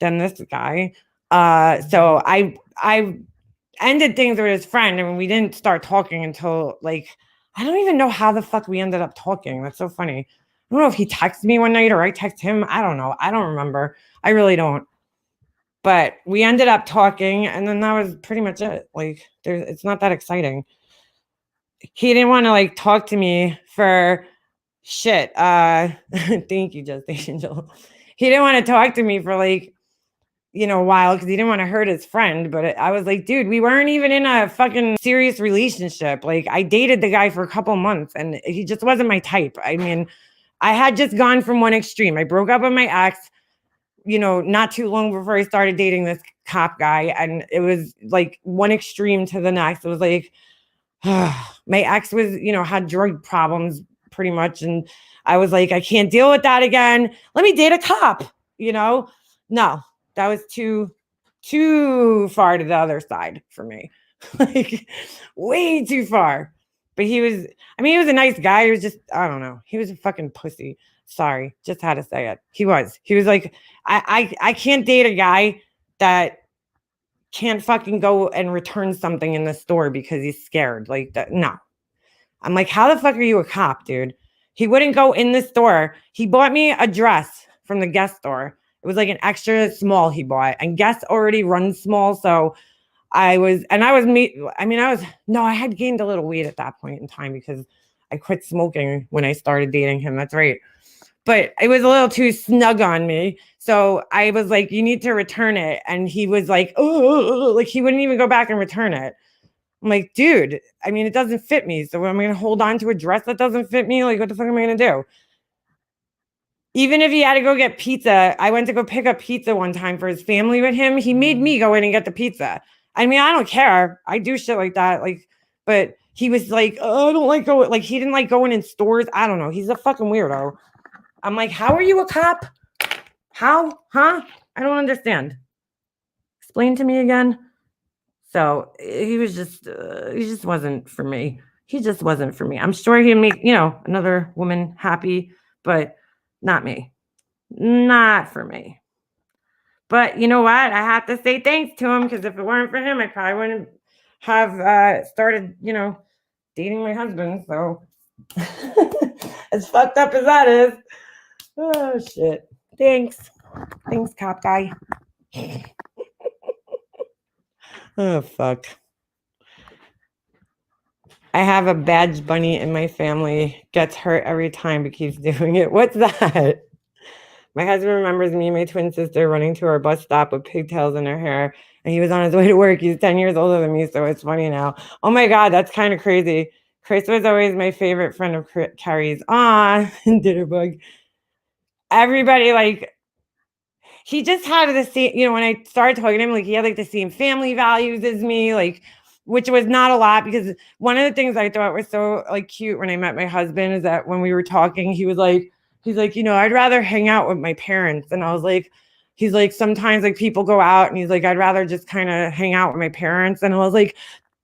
than this guy. So I ended things with his friend and we didn't start talking until I don't even know how the fuck we ended up talking. That's so funny. I don't know if he texted me one night or I texted him. I don't know. I don't remember. I really don't. But we ended up talking and then that was pretty much it. It's not that exciting. He didn't want to talk to me for shit. Thank you, Just Angel. he didn't want to talk to me for like, a while because he didn't want to hurt his friend. But I was like, dude, we weren't even in a fucking serious relationship. Like, I dated the guy for a couple months and he just wasn't my type. I mean, I had just gone from one extreme. I broke up with my ex, not too long before I started dating this cop guy. And it was like one extreme to the next. It was like, my ex was, had drug problems pretty much. And I was like, I can't deal with that again. Let me date a cop, No, that was too far to the other side for me. Like way too far. But he was a nice guy. He was just, I don't know. He was a fucking pussy. Sorry, just had to say it. He was like, I can't date a guy that can't fucking go and return something in the store because he's scared. Like that. No. I'm like, how the fuck are you a cop, dude? He wouldn't go in the store. He bought me a dress from the Guess store. It was like an extra small he bought, and Guess already runs small. So I had gained a little weight at that point in time because I quit smoking when I started dating him. That's right. But it was a little too snug on me. So I was like, you need to return it. And he was like, oh, like he wouldn't even go back and return it. I'm like, dude, it doesn't fit me. So I'm going to hold on to a dress that doesn't fit me. Like, what the fuck am I going to do? Even if he had to go get pizza, I went to go pick up pizza one time for his family with him. He made me go in and get the pizza. I don't care. I do shit like that. Like, but he was like, oh, I don't like going. Like, he didn't like going in stores. I don't know. He's a fucking weirdo. I'm like, how are you a cop? How? Huh? I don't understand. Explain to me again. So he just wasn't for me. He just wasn't for me. I'm sure he'd make, another woman happy, but not me. Not for me. But you know what? I have to say thanks to him because if it weren't for him, I probably wouldn't have started, dating my husband. So as fucked up as that is. Oh, shit. Thanks. Thanks, cop guy. Oh, fuck. I have a badge bunny in my family. Gets hurt every time but keeps doing it. What's that? My husband remembers me and my twin sister running to our bus stop with pigtails in her hair. And he was on his way to work. He's 10 years older than me, so it's funny now. Oh my God, that's kind of crazy. Chris was always my favorite friend of Carrie's. Ditterbug. Everybody, like, he just had the same, when I started talking to him, like, he had like the same family values as me, like, which was not a lot because one of the things I thought was so like cute when I met my husband is that when we were talking, he's like, I'd rather hang out with my parents. And I was like, he's like, sometimes like people go out and he's like, I'd rather just kind of hang out with my parents. And I was like,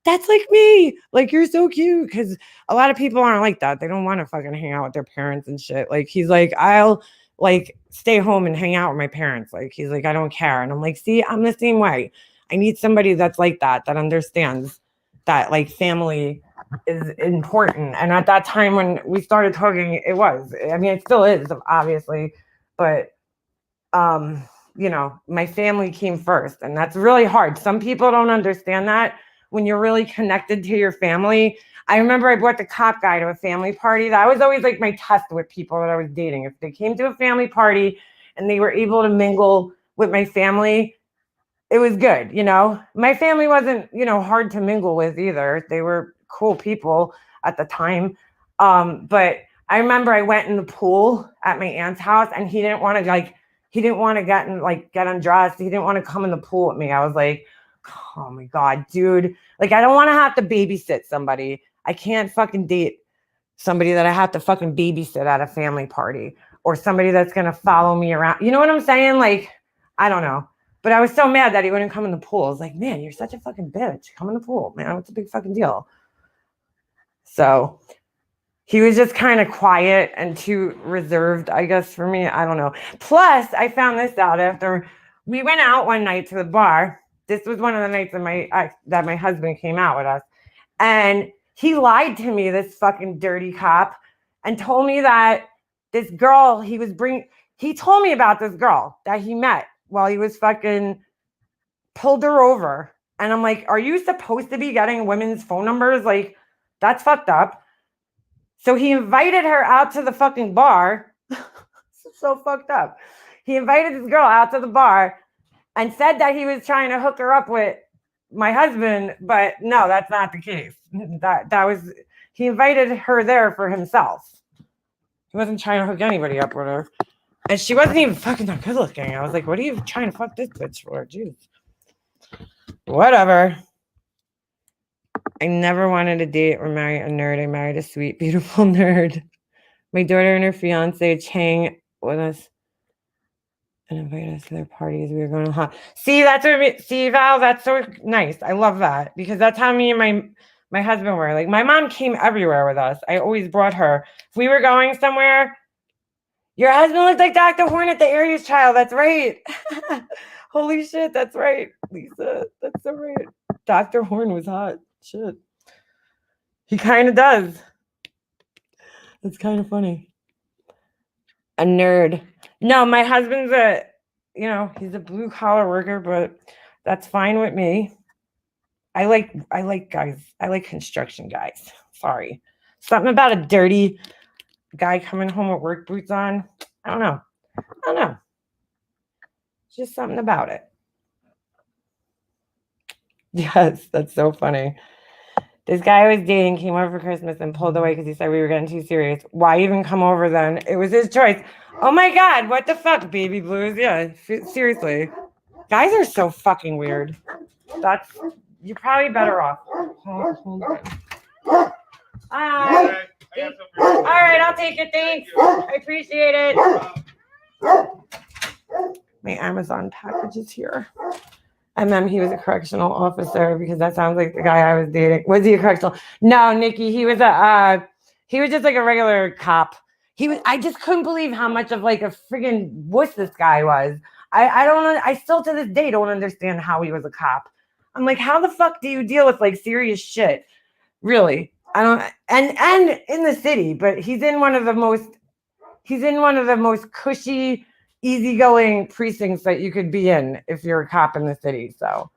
that's like me. Like, you're so cute. Cause a lot of people aren't like that. They don't want to fucking hang out with their parents and shit. Like, he's like, I'll like stay home and hang out with my parents. Like, he's like, I don't care. And I'm like, see, I'm the same way. I need somebody that's like that understands that like family is important. And at that time when we started talking, it was, it still is, obviously, but my family came first, and that's really hard. Some people don't understand that when you're really connected to your family. I remember I brought the cop guy to a family party. That was always like my test with people that I was dating. If they came to a family party and they were able to mingle with my family, it was good. My family wasn't, hard to mingle with either. They were cool people at the time. But I remember I went in the pool at my aunt's house and he didn't want to get undressed. He didn't want to come in the pool with me. I was like, oh my God, dude. Like, I don't want to have to babysit somebody. I can't fucking date somebody that I have to fucking babysit at a family party or somebody that's going to follow me around. You know what I'm saying? Like, I don't know. But I was so mad that he wouldn't come in the pool. I was like, man, you're such a fucking bitch. Come in the pool, man. What's the big fucking deal? So he was just kind of quiet and too reserved, I guess, for me. I don't know. Plus, I found this out after we went out one night to the bar. This was one of the nights that my husband came out with us. And he lied to me, this fucking dirty cop, and told me that this girl he told me about this girl that he met while he was fucking pulled her over. And I'm like, are you supposed to be getting women's phone numbers? Like, that's fucked up. So he invited her out to the fucking bar. So fucked up. He invited this girl out to the bar and said that he was trying to hook her up with my husband, but no, that's not the case. That was, he invited her there for himself. He wasn't trying to hook anybody up with her. And she wasn't even fucking that good looking. I was like, what are you trying to fuck this bitch for? Jeez. Whatever. I never wanted to date or marry a nerd. I married a sweet, beautiful nerd. My daughter and her fiance Chang with us and invited us to their parties. We were going to see, that's what see, Val, that's so nice. I love that because that's how me and my husband were. Like my mom came everywhere with us. I always brought her. If we were going somewhere, your husband looked like Dr. Horn at the Aries Child. That's right. Holy shit, that's right, Lisa. That's so right. Dr. Horn was hot. Shit. He kind of does. It's kind of funny. A nerd. No, my husband's he's a blue collar worker, but that's fine with me. I like guys. I like construction guys. Sorry. Something about a dirty guy coming home with work boots on. I don't know. Just something about it. Yes, that's so funny. This guy I was dating came over for Christmas and pulled away because he said we were getting too serious. Why even come over then? It was his choice. Oh my God, what the fuck, baby blues? Yeah, seriously. Guys are so fucking weird. You're probably better off. Hold on. Hi. All right, I'll take it. Thanks. I appreciate it. My Amazon package is here. And then he was a correctional officer because that sounds like the guy I was dating. Was he a correctional? No, Nikki. He was just like a regular cop. I just couldn't believe how much of like a friggin' wuss this guy was. I don't know. I still to this day don't understand how he was a cop. I'm like, how the fuck do you deal with like serious shit? Really? I don't. And in the city, but he's in one of the most cushy, easygoing precincts that you could be in if you're a cop in the city. So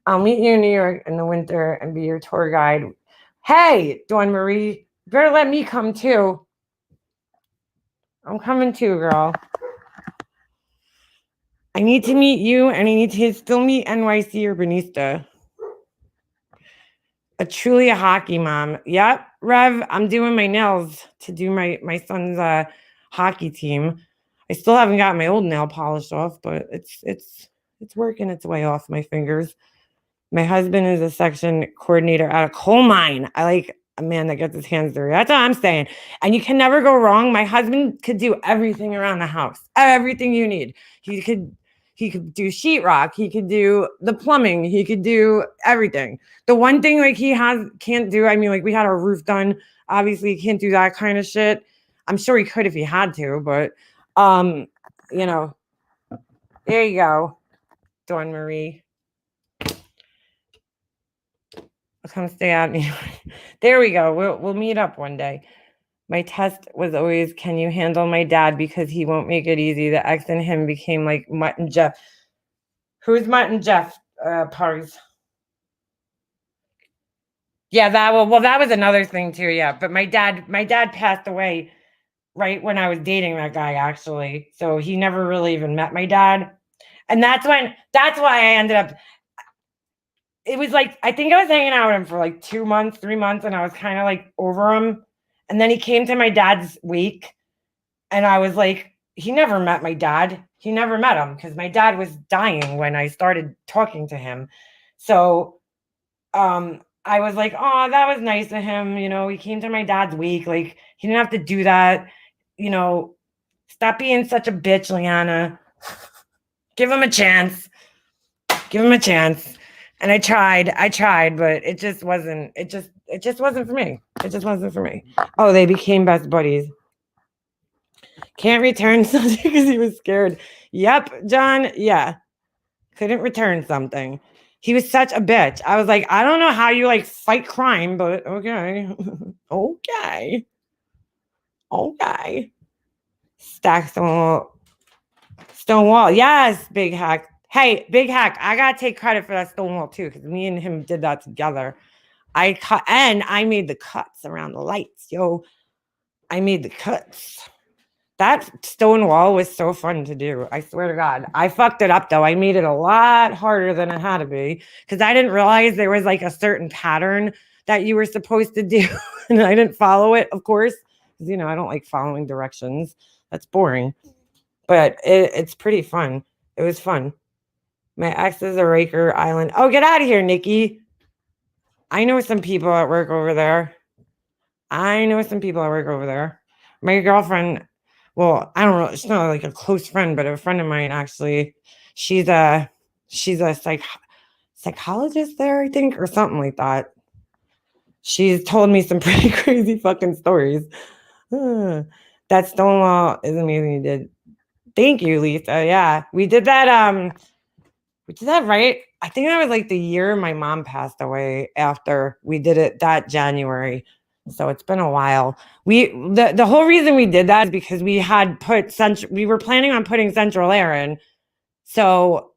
I'll meet you in New York in the winter and be your tour guide. Hey, Dawn Marie, better let me come too. I'm coming too, girl. I need to meet you and I need to still meet NYC Urbanista. Truly a hockey mom. Yep, Rev, I'm doing my nails to do my son's hockey team. I still haven't got my old nail polish off, but it's working its way off my fingers. My husband is a section coordinator at a coal mine. I like a man that gets his hands dirty. That's all I'm saying. And you can never go wrong. My husband could do everything around the house. Everything you need. He could do sheetrock. He could do the plumbing. He could do everything. The one thing like can't do, I mean, like we had our roof done. Obviously, he can't do that kind of shit. I'm sure he could if he had to, but there you go, Dawn Marie. I'll come stay out. There we go. We'll meet up one day. My test was always, can you handle my dad because he won't make it easy. The ex and him became like Mutt and Jeff. Who's Mutt and Jeff? Parks. Yeah, that was another thing too. Yeah, but my dad passed away right when I was dating that guy, actually. So he never really even met my dad, and that's why I ended up. It was like I think I was hanging out with him for like 2 months, 3 months, and I was kind of like over him. And then he came to my dad's wake, and I was like, he never met my dad. He never met him because my dad was dying when I started talking to him. So, I was like, oh, that was nice of him. He came to my dad's wake. Like, he didn't have to do that. Stop being such a bitch, Liana. Give him a chance. And I tried, but it just wasn't for me. Oh, they became best buddies. Can't return something because he was scared. Yep, John. Yeah. Couldn't return something. He was such a bitch. I was like, I don't know how you like fight crime, but okay. Okay. Stack Stonewall. Yes, Big Hack. Hey, Big Hack, I gotta take credit for that Stonewall too, because me and him did that together. I made the cuts around the lights, yo. I made the cuts. That stone wall was so fun to do. I swear to God. I fucked it up though. I made it a lot harder than it had to be because I didn't realize there was like a certain pattern that you were supposed to do. And I didn't follow it, of course. Because, you know, I don't like following directions. That's boring. But it's pretty fun. It was fun. My ex is a Raker Island. Oh, get out of here, Nikki. I know some people at work over there. My girlfriend, well, I don't know. It's not like a close friend, but a friend of mine actually. She's a psychologist there, I think, or something like that. She's told me some pretty crazy fucking stories. That Stonewall is amazing. You did. Thank you, Lisa. Yeah, we did that. We did that right. I think that was like the year my mom passed away after we did it that January. So it's been a while. The whole reason we did that is because we were planning on putting central air in. So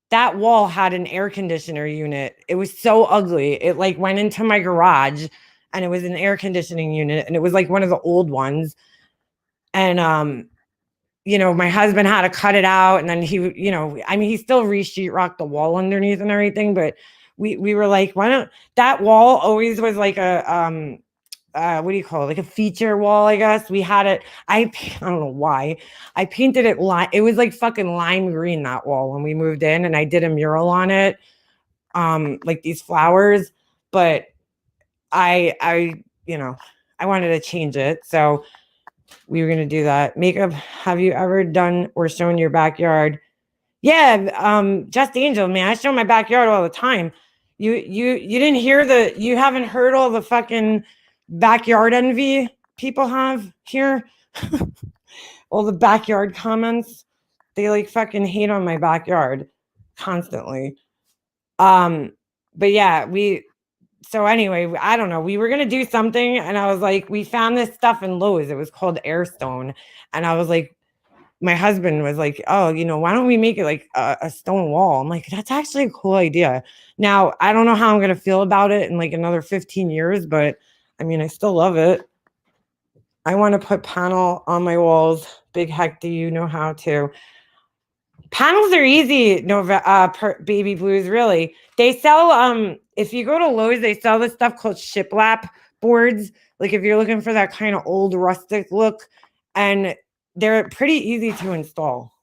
that wall had an air conditioner unit. It was so ugly. It like went into my garage and it was an air conditioning unit and it was like one of the old ones. And you know, my husband had to cut it out and then he, you know, I mean, he still re-sheetrocked the wall underneath and everything, but we were like, why don't that wall always was like a what do you call it? Like a feature wall, I guess. We had it. I don't know why. I painted it it was like fucking lime green, that wall, when we moved in, and I did a mural on it. Like these flowers, but I you know, I wanted to change it. So we were gonna do that. Makeup, have you ever done or shown your backyard? Yeah, Just Angel, man. I show my backyard all the time. You didn't hear you haven't heard all the fucking backyard envy people have here? All the backyard comments. They like fucking hate on my backyard constantly. But yeah, so anyway, I don't know. We were gonna do something, and I was like, we found this stuff in Lowe's. It was called Airstone, and I was like, my husband was like, oh, you know, why don't we make it like a stone wall? I'm like, that's actually a cool idea. Now, I don't know how I'm going to feel about it in like another 15 years, but I mean, I still love it. I want to put panel on my walls. Big heck, do you know how to? Panels are easy, Baby Blues, really. They sell, if you go to Lowe's, they sell this stuff called shiplap boards. Like if you're looking for that kind of old rustic look, and they're pretty easy to install.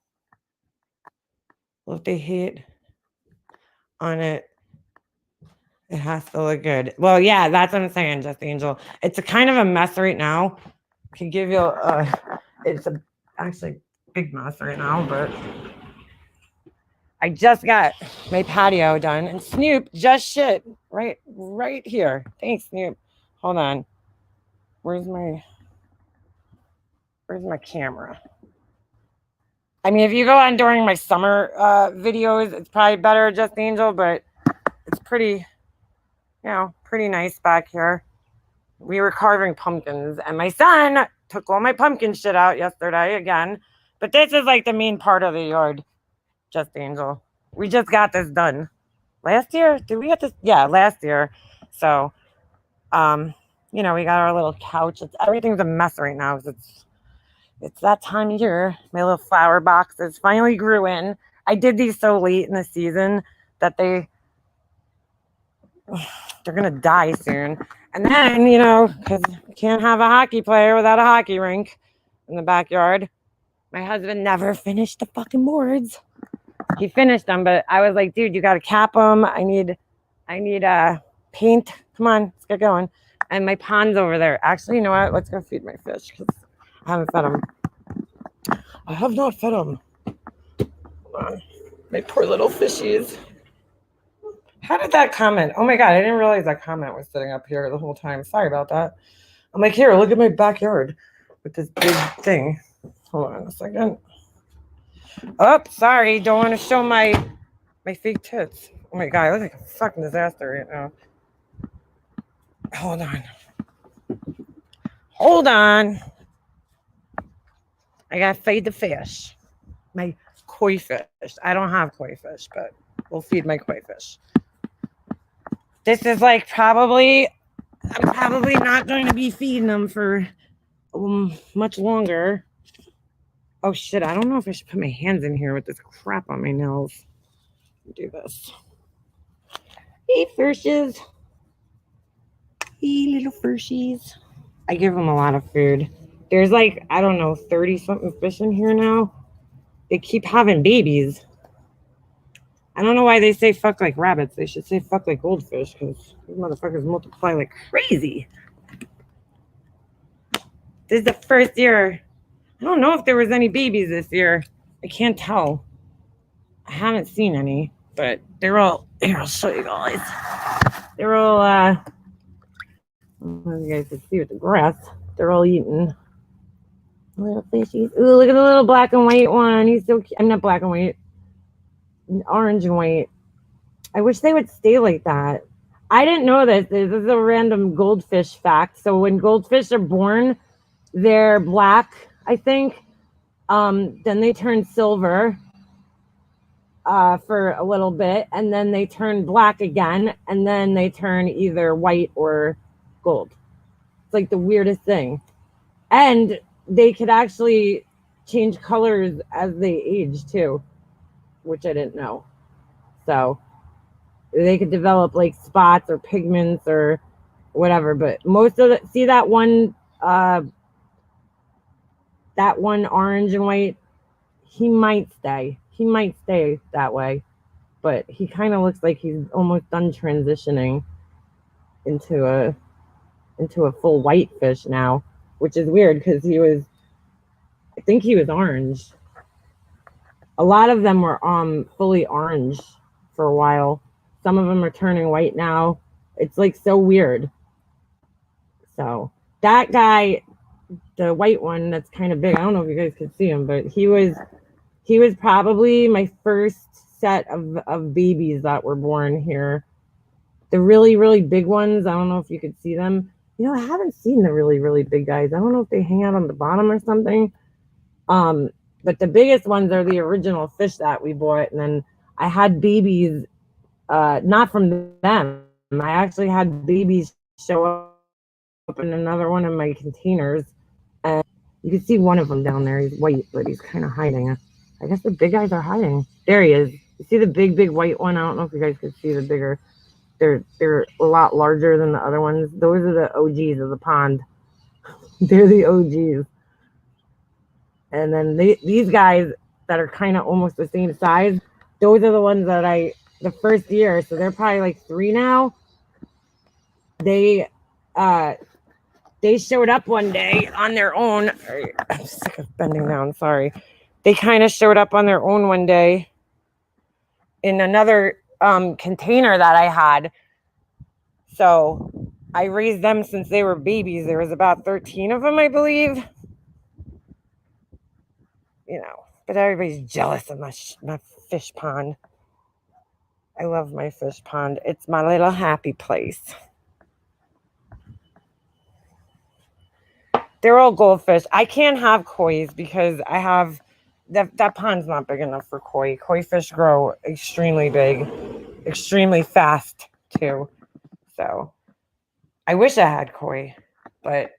Well, if they hit on it, it has to look good. Well, yeah, that's what I'm saying, Just Angel. It's a kind of a mess right now. Can give you it's a actually big mess right now, but I just got my patio done, and Snoop just shit right here. Thanks, Snoop. Hold on. Where's my camera? I mean, if you go on during my summer videos, it's probably better, Just Angel, but it's pretty, you know, pretty nice back here. We were carving pumpkins, and my son took all my pumpkin shit out yesterday again. But this is like the main part of the yard, Just Angel. We just got this done. Last year? Did we get this? Yeah, last year. So, you know, we got our little couch. Everything's a mess right now. It's that time of year. My little flower boxes finally grew in. I did these so late in the season that they're going to die soon. And then, you know, because you can't have a hockey player without a hockey rink in the backyard. My husband never finished the fucking boards. He finished them, but I was like, dude, you got to cap them. I need paint. Come on, let's get going. And my pond's over there. Actually, you know what? Let's go feed my fish because I haven't fed them. I have not fed them. Hold on. My poor little fishies. How did that comment? Oh my God, I didn't realize that comment was sitting up here the whole time. Sorry about that. I'm like, here, look at my backyard with this big thing. Hold on a second. Oh, sorry. Don't want to show my fake tits. Oh my God, I look like a fucking disaster right now. Hold on. I gotta feed the fish. My koi fish. I don't have koi fish, but we'll feed my koi fish. This is like I'm probably not going to be feeding them for much longer. Oh shit, I don't know if I should put my hands in here with this crap on my nails. Do this. Hey, fishes. Hey, little fishies. I give them a lot of food. There's like, I don't know, 30 something fish in here now. They keep having babies. I don't know why they say fuck like rabbits. They should say fuck like goldfish because these motherfuckers multiply like crazy. This is the first year. I don't know if there was any babies this year. I can't tell. I haven't seen any, but they're all, here, I'll show you guys. They're all, I don't know if you guys can see with the grass. They're all eating. Little fishies. Ooh, look at the little black and white one. He's so cute. I'm not black and white. Orange and white. I wish they would stay like that. I didn't know this. This is a random goldfish fact. So when goldfish are born, they're black, I think. Then they turn silver for a little bit, and then they turn black again, and then they turn either white or gold. It's like the weirdest thing. And they could actually change colors as they age too, which I didn't know. So they could develop like spots or pigments or whatever. But most of the, see that one orange and white, he might stay. He might stay that way, but he kind of looks like he's almost done transitioning into a full white fish now, which is weird because I think he was orange. A lot of them were fully orange for a while. Some of them are turning white now. It's like so weird. So that guy, the white one that's kind of big, I don't know if you guys could see him, but he was probably my first set of babies that were born here. The really, really big ones, I don't know if you could see them. You know, I haven't seen the really, really big guys. I don't know if they hang out on the bottom or something. But the biggest ones are the original fish that we bought. And then I had babies, not from them. I actually had babies show up in another one of my containers. And you can see one of them down there. He's white, but he's kind of hiding. I guess the big guys are hiding. There he is. You see the big, big white one? I don't know if you guys could see the bigger. They're a lot larger than the other ones. Those are the OGs of the pond. They're the OGs. And then these guys that are kind of almost the same size, those are the ones that the first year, so they're probably like 3 now. They showed up one day on their own. I'm sick of bending down, sorry. They kind of showed up on their own one day in another container that I had. So I raised them since they were babies. There was about 13 of them, I believe. You know, but everybody's jealous of my fish pond. I love my fish pond. It's my little happy place. They're all goldfish. I can't have kois because I have that pond's not big enough for koi. Koi fish grow extremely big, extremely fast too. So I wish I had koi, but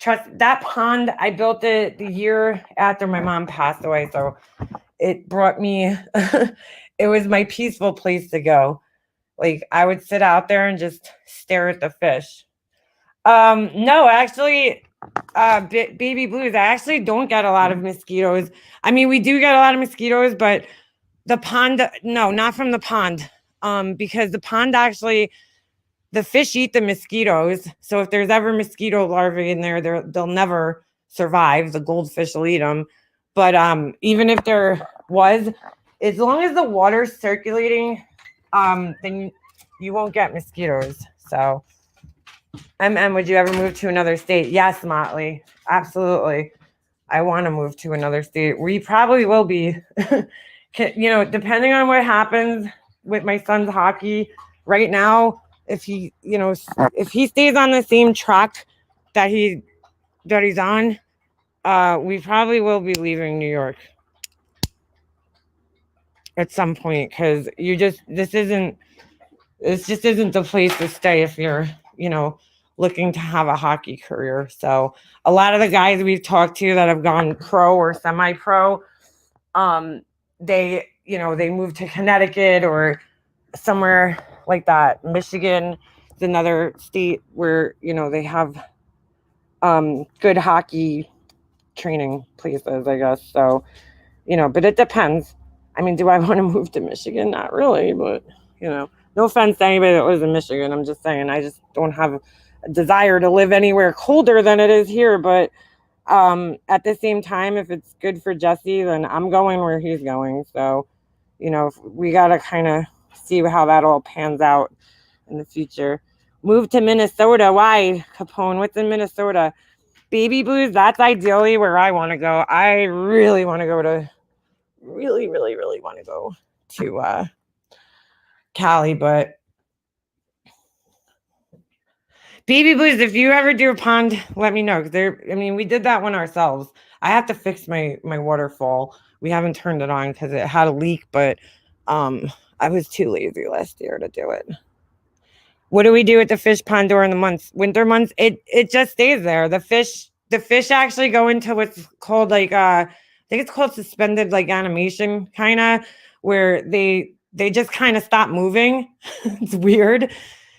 trust that pond, I built it the year after my mom passed away. So it brought me, it was my peaceful place to go. Like I would sit out there and just stare at the fish. No, actually, baby blues, I actually don't get a lot of mosquitoes. I mean, we do get a lot of mosquitoes, but the pond, no, not from the pond. Because the pond actually, the fish eat the mosquitoes. So if there's ever mosquito larvae in there, they'll never survive. The goldfish will eat them. But even if there was, as long as the water's circulating, then you won't get mosquitoes. So, would you ever move to another state? Yes, Motley, absolutely. I want to move to another state. We probably will be, you know, depending on what happens with my son's hockey right now. If he, you know, if he stays on the same track that he's on, we probably will be leaving New York at some point because this just isn't the place to stay if you're, you know, looking to have a hockey career. So a lot of the guys we've talked to that have gone pro or semi-pro, they, you know, they moved to Connecticut or somewhere like that. Michigan is another state where, you know, they have good hockey training places, I guess. So, you know, but it depends. I mean, do I want to move to Michigan? Not really, but, you know, no offense to anybody that lives in Michigan. I'm just saying, I just don't have a desire to live anywhere colder than it is here. But at the same time, if it's good for Jesse, then I'm going where he's going. So, you know, we got to kind of see how that all pans out in the future. Move to Minnesota. Why, Capone? What's in Minnesota? Baby Blues, that's ideally where I want to go. I really want to go to, really want to go to Cali, but Baby Blues, if you ever do a pond, let me know. I mean, we did that one ourselves. I have to fix my waterfall. We haven't turned it on because it had a leak, but I was too lazy last year to do it. What do we do with the fish pond during the winter months? It just stays there. The fish actually go into what's called like I think it's called suspended like animation, kind of, where they just kind of stop moving. It's weird.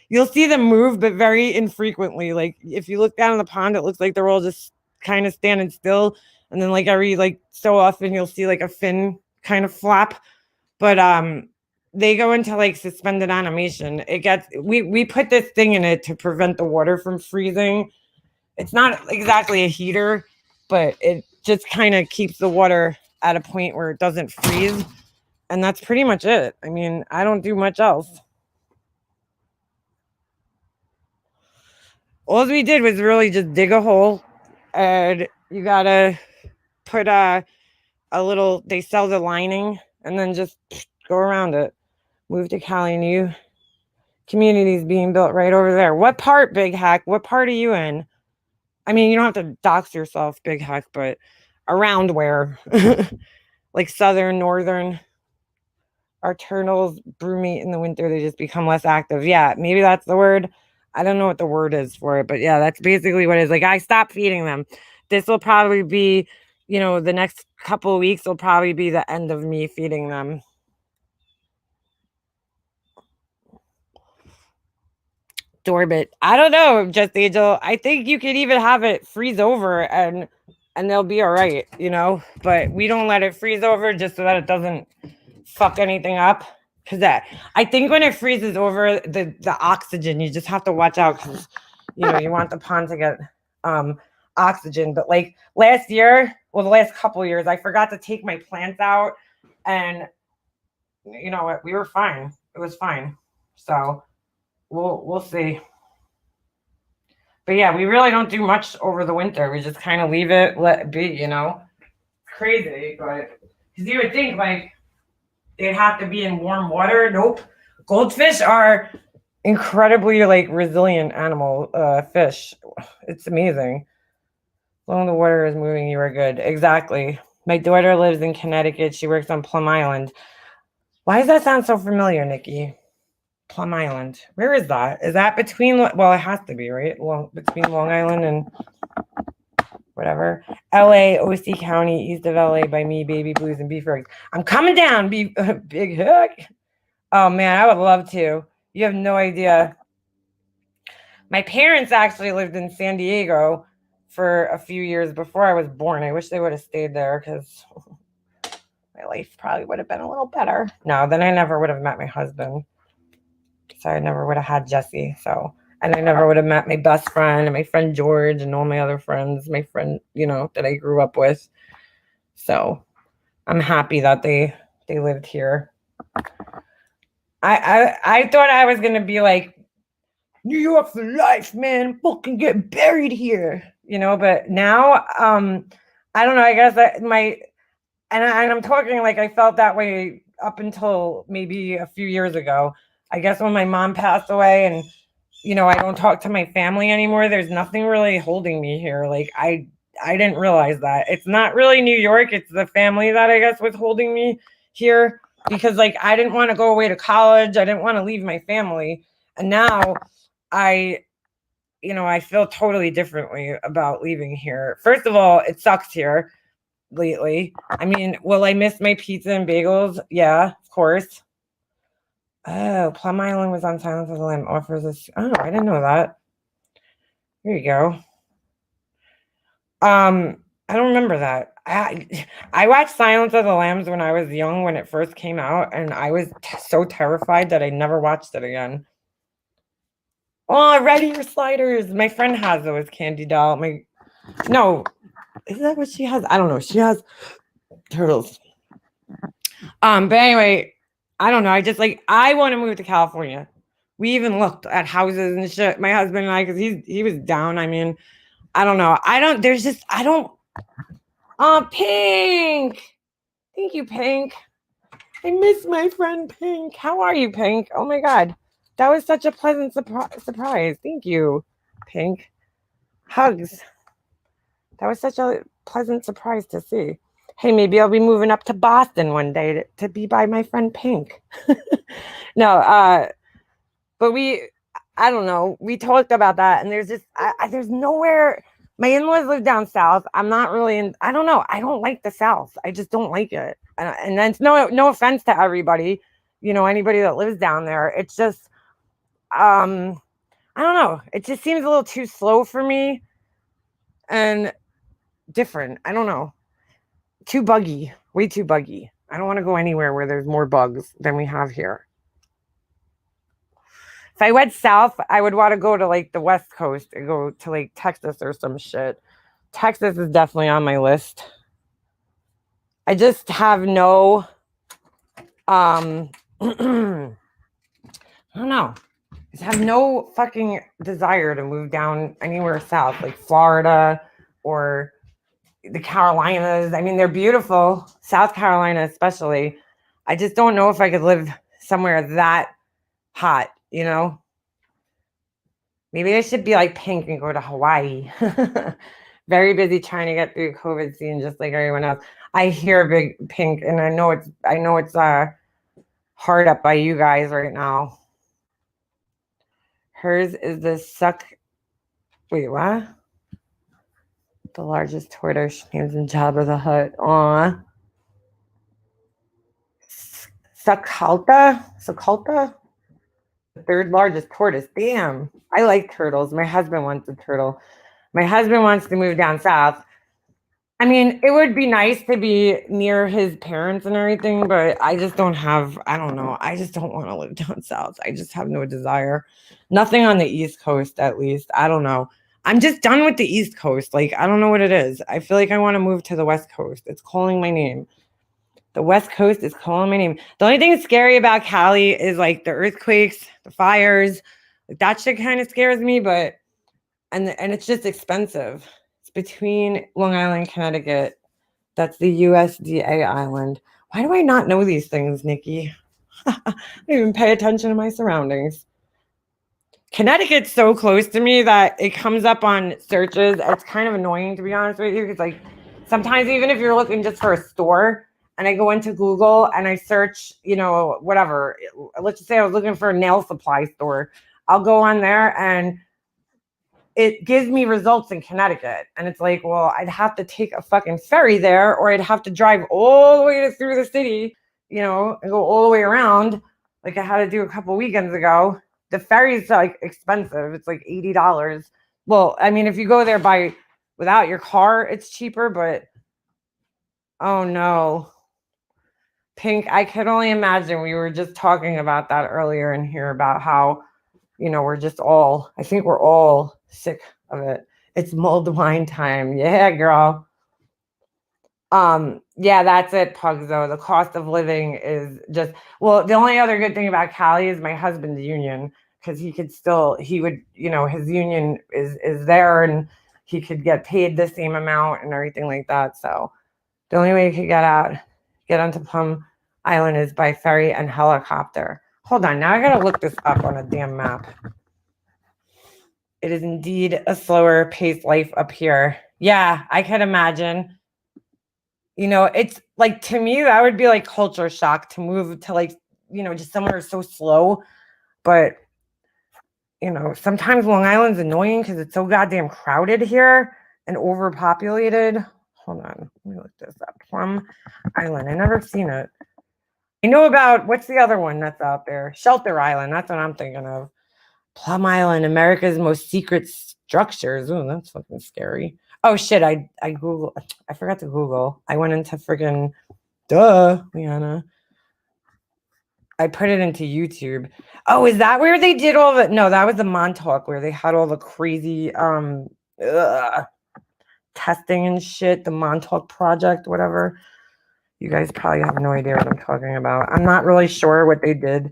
You'll see them move, but very infrequently. Like if you look down in the pond, it looks like they're all just kind of standing still, and then like every like so often you'll see like a fin kind of flap. But they go into like suspended animation. We put this thing in it to prevent the water from freezing. It's not exactly a heater, but it just kind of keeps the water at a point where it doesn't freeze. And that's pretty much it. I mean, I don't do much else. All we did was really just dig a hole, and you gotta put a little, they sell the lining, and then just go around it. Move to Cali, new communities being built right over there. What part, Big Hack? What part are you in? I mean, you don't have to dox yourself, Big Hack, but around where? Like southern, northern. Our turtles brew meat in the winter, they just become less active. Yeah, maybe that's the word. I don't know what the word is for it, but yeah, that's basically what it is. Like, I stopped feeding them. This will probably be, you know, the next couple of weeks will probably be the end of me feeding them. Dorbit. I don't know, Just Angel. I think you could even have it freeze over and they'll be all right, you know. But we don't let it freeze over just so that it doesn't fuck anything up. Cause that I think when it freezes over, the oxygen, you just have to watch out because you know you want the pond to get oxygen. But like last year, well, the last couple of years, I forgot to take my plants out, and you know what, we were fine. It was fine. So we'll see. But yeah, we really don't do much over the winter. We just kind of leave it, let it be, you know. Crazy, but because you would think like they'd have to be in warm water. Nope. Goldfish are incredibly like resilient animal fish. It's amazing. As long as the water is moving, you are good. Exactly. My daughter lives in Connecticut. She works on Plum Island. Why does that sound so familiar, Nikki? Plum Island. Where is that? Is that between? Well, it has to be, right? Between Long Island and whatever. LA, OC County, east of LA by me, Baby Blues and Beef Eggs. I'm coming down, Big Hook. Oh man, I would love to. You have no idea. My parents actually lived in San Diego for a few years before I was born. I wish they would have stayed there because my life probably would have been a little better. No, then I never would have met my husband. So I never would have had Jesse. So, and I never would have met my best friend and my friend George and all my other friends, my friend, you know, that I grew up with. So I'm happy that they lived here. I thought I was gonna be like New York for life, man. Fucking get buried here, you know. But now, I don't know. I guess I'm talking like I felt that way up until maybe a few years ago. I guess when my mom passed away and, you know, I don't talk to my family anymore, there's nothing really holding me here. Like I didn't realize that. It's not really New York, it's the family that I guess was holding me here because like I didn't want to go away to college. I didn't want to leave my family. And now I I feel totally differently about leaving here. First of all, it sucks here lately. I mean, will I miss my pizza and bagels? Yeah, of course. Oh, Plum Island was on Silence of the Lamb offers us. Oh, I didn't know that. Here you go. I don't remember that. I watched Silence of the Lambs when I was young when it first came out, and I was so terrified that I never watched it again. Oh, Red Ear Sliders. My friend has those Candy Doll. No, is that what she has? I don't know. She has turtles. But anyway, I don't know. I want to move to California. We even looked at houses and shit. My husband and I, because he was down. I mean, I don't know. Oh, Pink. Thank you, Pink. I miss my friend Pink. How are you, Pink? Oh my God. That was such a pleasant surprise. Thank you, Pink. Hugs. That was such a pleasant surprise to see. Hey, maybe I'll be moving up to Boston one day to be by my friend Pink. No, but I don't know. We talked about that, and there's nowhere. My in-laws live down south. I'm not really I don't know. I don't like the South. I just don't like it. And then no offense to everybody, anybody that lives down there. It's just, I don't know. It just seems a little too slow for me and different. I don't know. Too buggy. Way too buggy. I don't want to go anywhere where there's more bugs than we have here. If I went south, I would want to go to like the West Coast and go to like Texas or some shit. Texas is definitely on my list. I just have no I don't know. I just have no fucking desire to move down anywhere south, like Florida or the Carolinas. I mean, they're beautiful. South Carolina, especially. I just don't know if I could live somewhere that hot, Maybe I should be like Pink and go to Hawaii. Very busy trying to get through COVID scene, just like everyone else. I hear Big Pink, and I know it's hard up by you guys right now. Hers is the suck. Wait, what? The largest tortoise names in Jabba the Hutt. Aw. Sakalta? The third largest tortoise. Damn. I like turtles. My husband wants a turtle. My husband wants to move down south. I mean, it would be nice to be near his parents and everything, but I just don't know. I just don't want to live down south. I just have no desire. Nothing on the East Coast, at least. I don't know. I'm just done with the East Coast. Like, I don't know what it is. I feel like I want to move to the West Coast. It's calling my name. The West Coast is calling my name. The only thing that's scary about Cali is like the earthquakes, the fires. Like, that shit kind of scares me, but and it's just expensive. It's between Long Island, Connecticut. That's the USDA island. Why do I not know these things, Nikki? I don't even pay attention to my surroundings. Connecticut's so close to me that it comes up on searches. It's kind of annoying, to be honest with you, because like sometimes even if you're looking just for a store and I go into Google and I search, whatever, let's just say I was looking for a nail supply store, I'll go on there and it gives me results in Connecticut. And it's like, well, I'd have to take a fucking ferry there, or I'd have to drive all the way through the city, and go all the way around, like I had to do a couple weekends ago. The ferry's like expensive. It's like $80. Well, I mean, if you go there without your car, it's cheaper, but oh no. Pink, I could only imagine. We were just talking about that earlier in here about how, I think we're all sick of it. It's mulled wine time. Yeah, girl. Yeah, that's it, Pugs, though. The cost of living is just, well, the only other good thing about Cali is my husband's union, because he would, his union is there and he could get paid the same amount and everything like that. So the only way you could get onto Plum Island is by ferry and helicopter. Hold on, now I gotta look this up on a damn map. It is indeed a slower paced life up here. Yeah, I can imagine. It's like, to me, that would be like culture shock to move to like, just somewhere so slow. But sometimes Long Island's annoying because it's so goddamn crowded here and overpopulated. Hold on, let me look this up. Plum Island. I never seen it. I know about what's the other one that's out there? Shelter Island. That's what I'm thinking of. Plum Island, America's most secret structures. Oh, that's fucking scary. Oh shit! I Google. I forgot to Google. I went into friggin' Liana. I put it into YouTube. Oh, is that where they did all the? No, that was the Montauk where they had all the crazy testing and shit. The Montauk Project, whatever. You guys probably have no idea what I'm talking about. I'm not really sure what they did.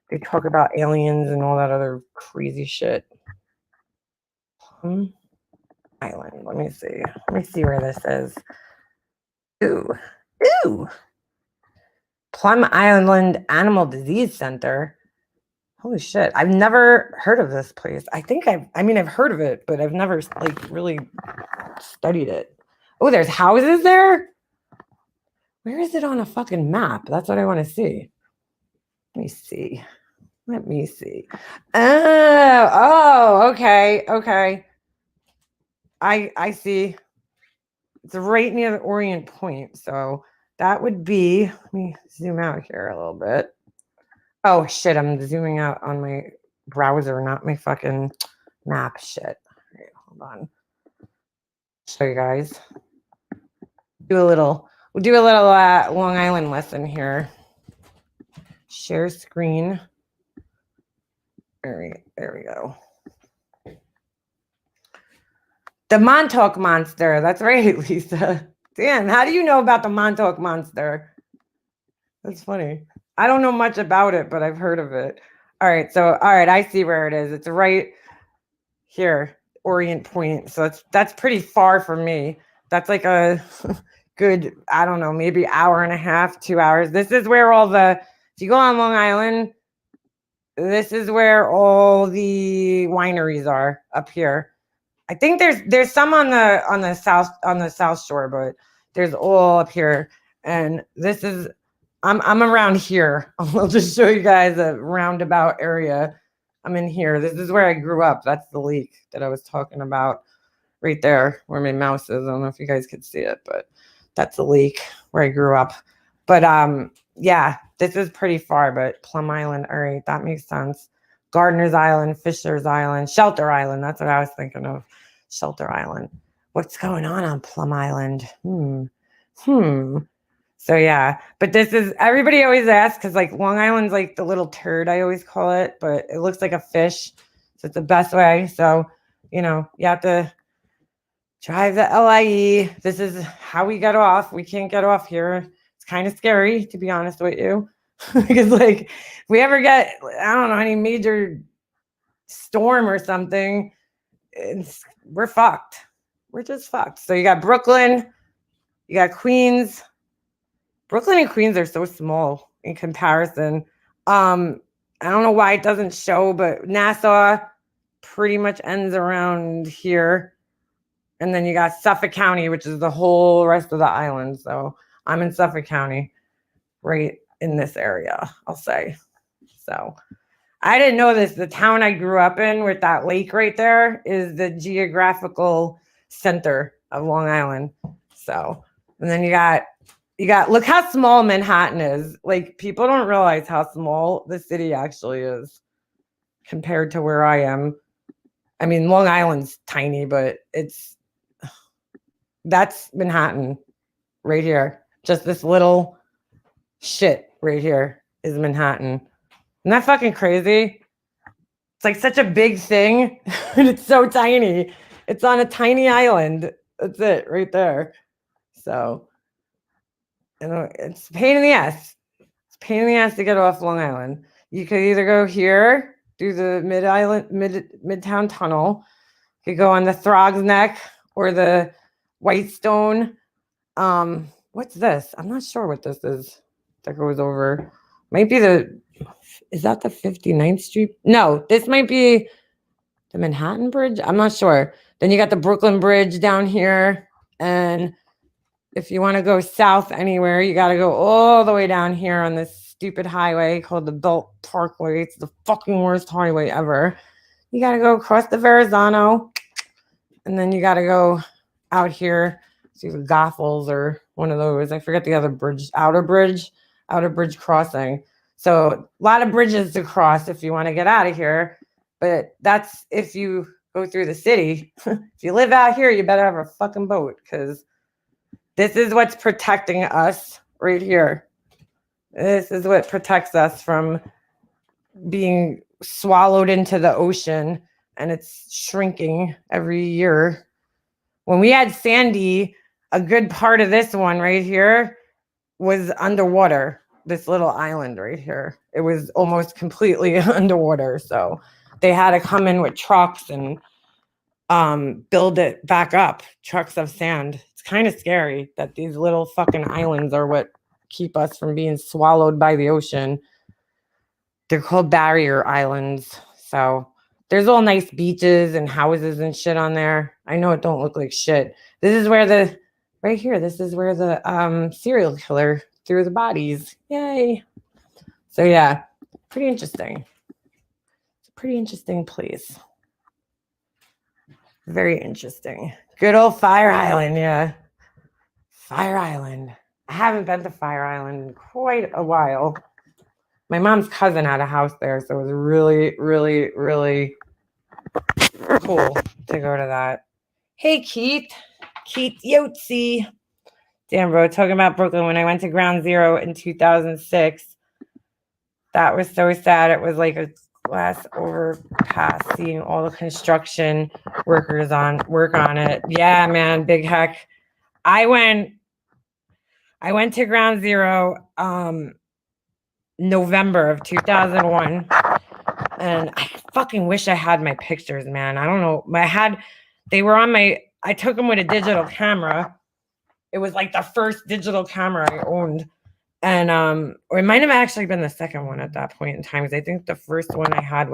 They talk about aliens and all that other crazy shit. Plum Island. Let me see. Let me see where this is. Ooh. Plum Island Animal Disease Center. Holy shit. I've never heard of this place. I've heard of it, but I've never really studied it. Oh, there's houses there? Where is it on a fucking map? That's what I want to see. Let me see. Oh, okay. I see. It's right near the Orient Point. So that would be, let me zoom out here a little bit. Oh shit, I'm zooming out on my browser, not my fucking map shit. All right, hold on. Show you guys. We'll do a little Long Island lesson here. Share screen. There we go. The Montauk Monster. That's right, Lisa. Dan, how do you know about the Montauk Monster? That's funny. I don't know much about it, but I've heard of it. All right, I see where it is. It's right here, Orient Point. So that's pretty far from me. That's like a good, I don't know, maybe hour and a half, 2 hours. This is where if you go on Long Island, this is where all the wineries are up here. I think there's some on the south shore, but there's all up here. And this is I'm around here. I'll just show you guys a roundabout area. I'm in here. This is where I grew up. That's the lake that I was talking about right there where my mouse is. I don't know if you guys could see it, but that's the lake where I grew up. But yeah, this is pretty far, but Plum Island. All right, that makes sense. Gardener's Island, Fisher's Island, Shelter Island. That's what I was thinking of. Shelter Island. What's going on Plum Island? So yeah, but this is, everybody always asks because like Long Island's like the little turd, I always call it, but it looks like a fish. So it's the best way. So, you have to drive the LIE. This is how we get off. We can't get off here. It's kind of scary, to be honest with you. Because like if we ever get, I don't know, any major storm or something, we're fucked. We're just fucked. So you got Brooklyn, you got Queens. Brooklyn and Queens are so small in comparison. I don't know why it doesn't show, but Nassau pretty much ends around here. And then you got Suffolk County, which is the whole rest of the island. So I'm in Suffolk County, right in this area, I'll say. So I didn't know this. The town I grew up in with that lake right there is the geographical center of Long Island. So, and then you got, look how small Manhattan is. Like people don't realize how small the city actually is compared to where I am. I mean, Long Island's tiny, but that's Manhattan right here. Just this little shit right here is Manhattan. Isn't that fucking crazy? It's like such a big thing, and it's so tiny. It's on a tiny island. That's it right there. So, it's a pain in the ass. It's a pain in the ass to get off Long Island. You could either go here, do the Midtown Tunnel. You could go on the Throgs Neck or the Whitestone. What's this? I'm not sure what this is. That goes over. Might be is that the 59th Street? No, this might be the Manhattan Bridge. I'm not sure. Then you got the Brooklyn Bridge down here. And if you want to go south anywhere, you got to go all the way down here on this stupid highway called the Belt Parkway. It's the fucking worst highway ever. You got to go across the Verrazano, and then you got to go out here to Goethals or one of those. I forget the other bridge, outer bridge crossing. So a lot of bridges to cross if you want to get out of here. But that's if you go through the city. If you live out here, you better have a fucking boat, because this is what's protecting us right here. This is what protects us from being swallowed into the ocean, and it's shrinking every year. When we had Sandy, a good part of this one right here was underwater. This little island right here, it was almost completely underwater. So they had to come in with trucks and build it back up, trucks of sand. It's kind of scary that these little fucking islands are what keep us from being swallowed by the ocean. They're called barrier islands. So there's all nice beaches and houses and shit on there. I know it don't look like shit. This is where the serial killer threw the bodies. Yay. So yeah, pretty interesting. It's a pretty interesting place. Very interesting. Good old Fire Island, yeah. Fire Island. I haven't been to Fire Island in quite a while. My mom's cousin had a house there, so it was really, really, really cool to go to that. Hey, Keith Yotzi. Damn, bro, talking about Brooklyn. When I went to Ground Zero in 2006, that was so sad. It was like a glass overpass, seeing all the construction workers work on it. Yeah, man, big heck. I went to Ground Zero November of 2001, and I fucking wish I had my pictures, man. I don't know. I took them with a digital camera. It was like the first digital camera I owned. And or it might have actually been the second one at that point in time, because I think the first one I had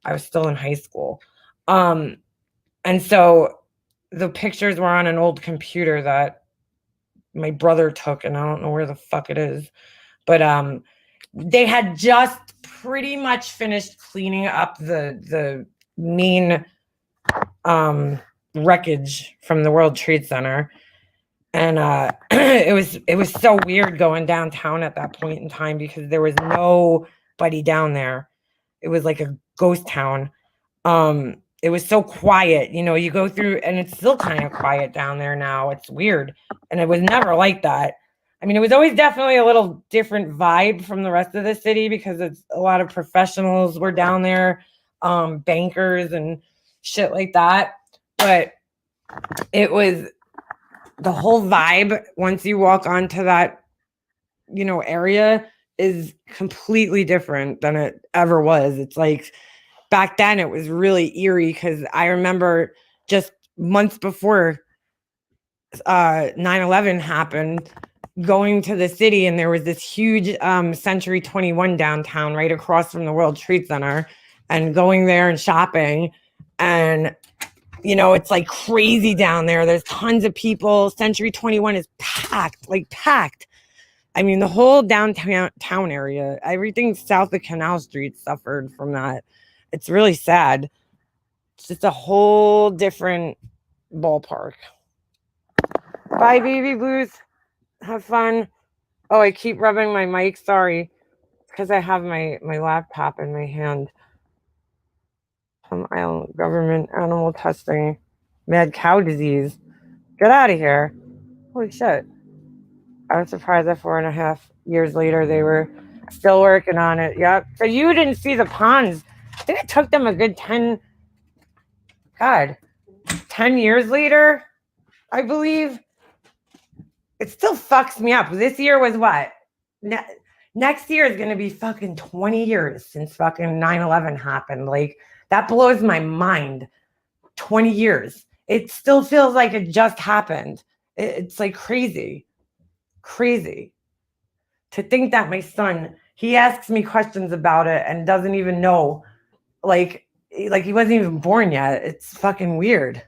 I was still in high school. And so the pictures were on an old computer that my brother took, and I don't know where the fuck it is. But they had just pretty much finished cleaning up the main wreckage from the World Trade Center. And it was so weird going downtown at that point in time, because there was nobody down there. It was like a ghost town. It was so quiet. You know, you go through, and it's still kind of quiet down there now. It's weird. And it was never like that. I mean, it was always definitely a little different vibe from the rest of the city, because it's a lot of professionals were down there, bankers and shit like that. But it was the whole vibe once you walk onto that, area is completely different than it ever was. It's like back then it was really eerie, because I remember just months before 9/11 happened, going to the city, and there was this huge Century 21 downtown right across from the World Trade Center, and going there and shopping, and it's like crazy down there. There's tons of people. Century 21 is packed. I mean, the whole downtown area, everything south of Canal Street suffered from that. It's really sad. It's just a whole different ballpark. Bye, baby blues. Have fun. Oh, I keep rubbing my mic. Sorry. Because I have my laptop in my hand. Island government animal testing, mad cow disease. Get out of here. Holy shit. I was surprised that 4.5 years later they were still working on it. Yep. So you didn't see the ponds. I think it took them a good 10 years later, I believe. It still fucks me up. This year was what? Next year is going to be fucking 20 years since fucking 9/11 happened. Like, that blows my mind. 20 years. It still feels like it just happened. It's like crazy. Crazy. To think that my son, he asks me questions about it and doesn't even know. Like he wasn't even born yet. It's fucking weird.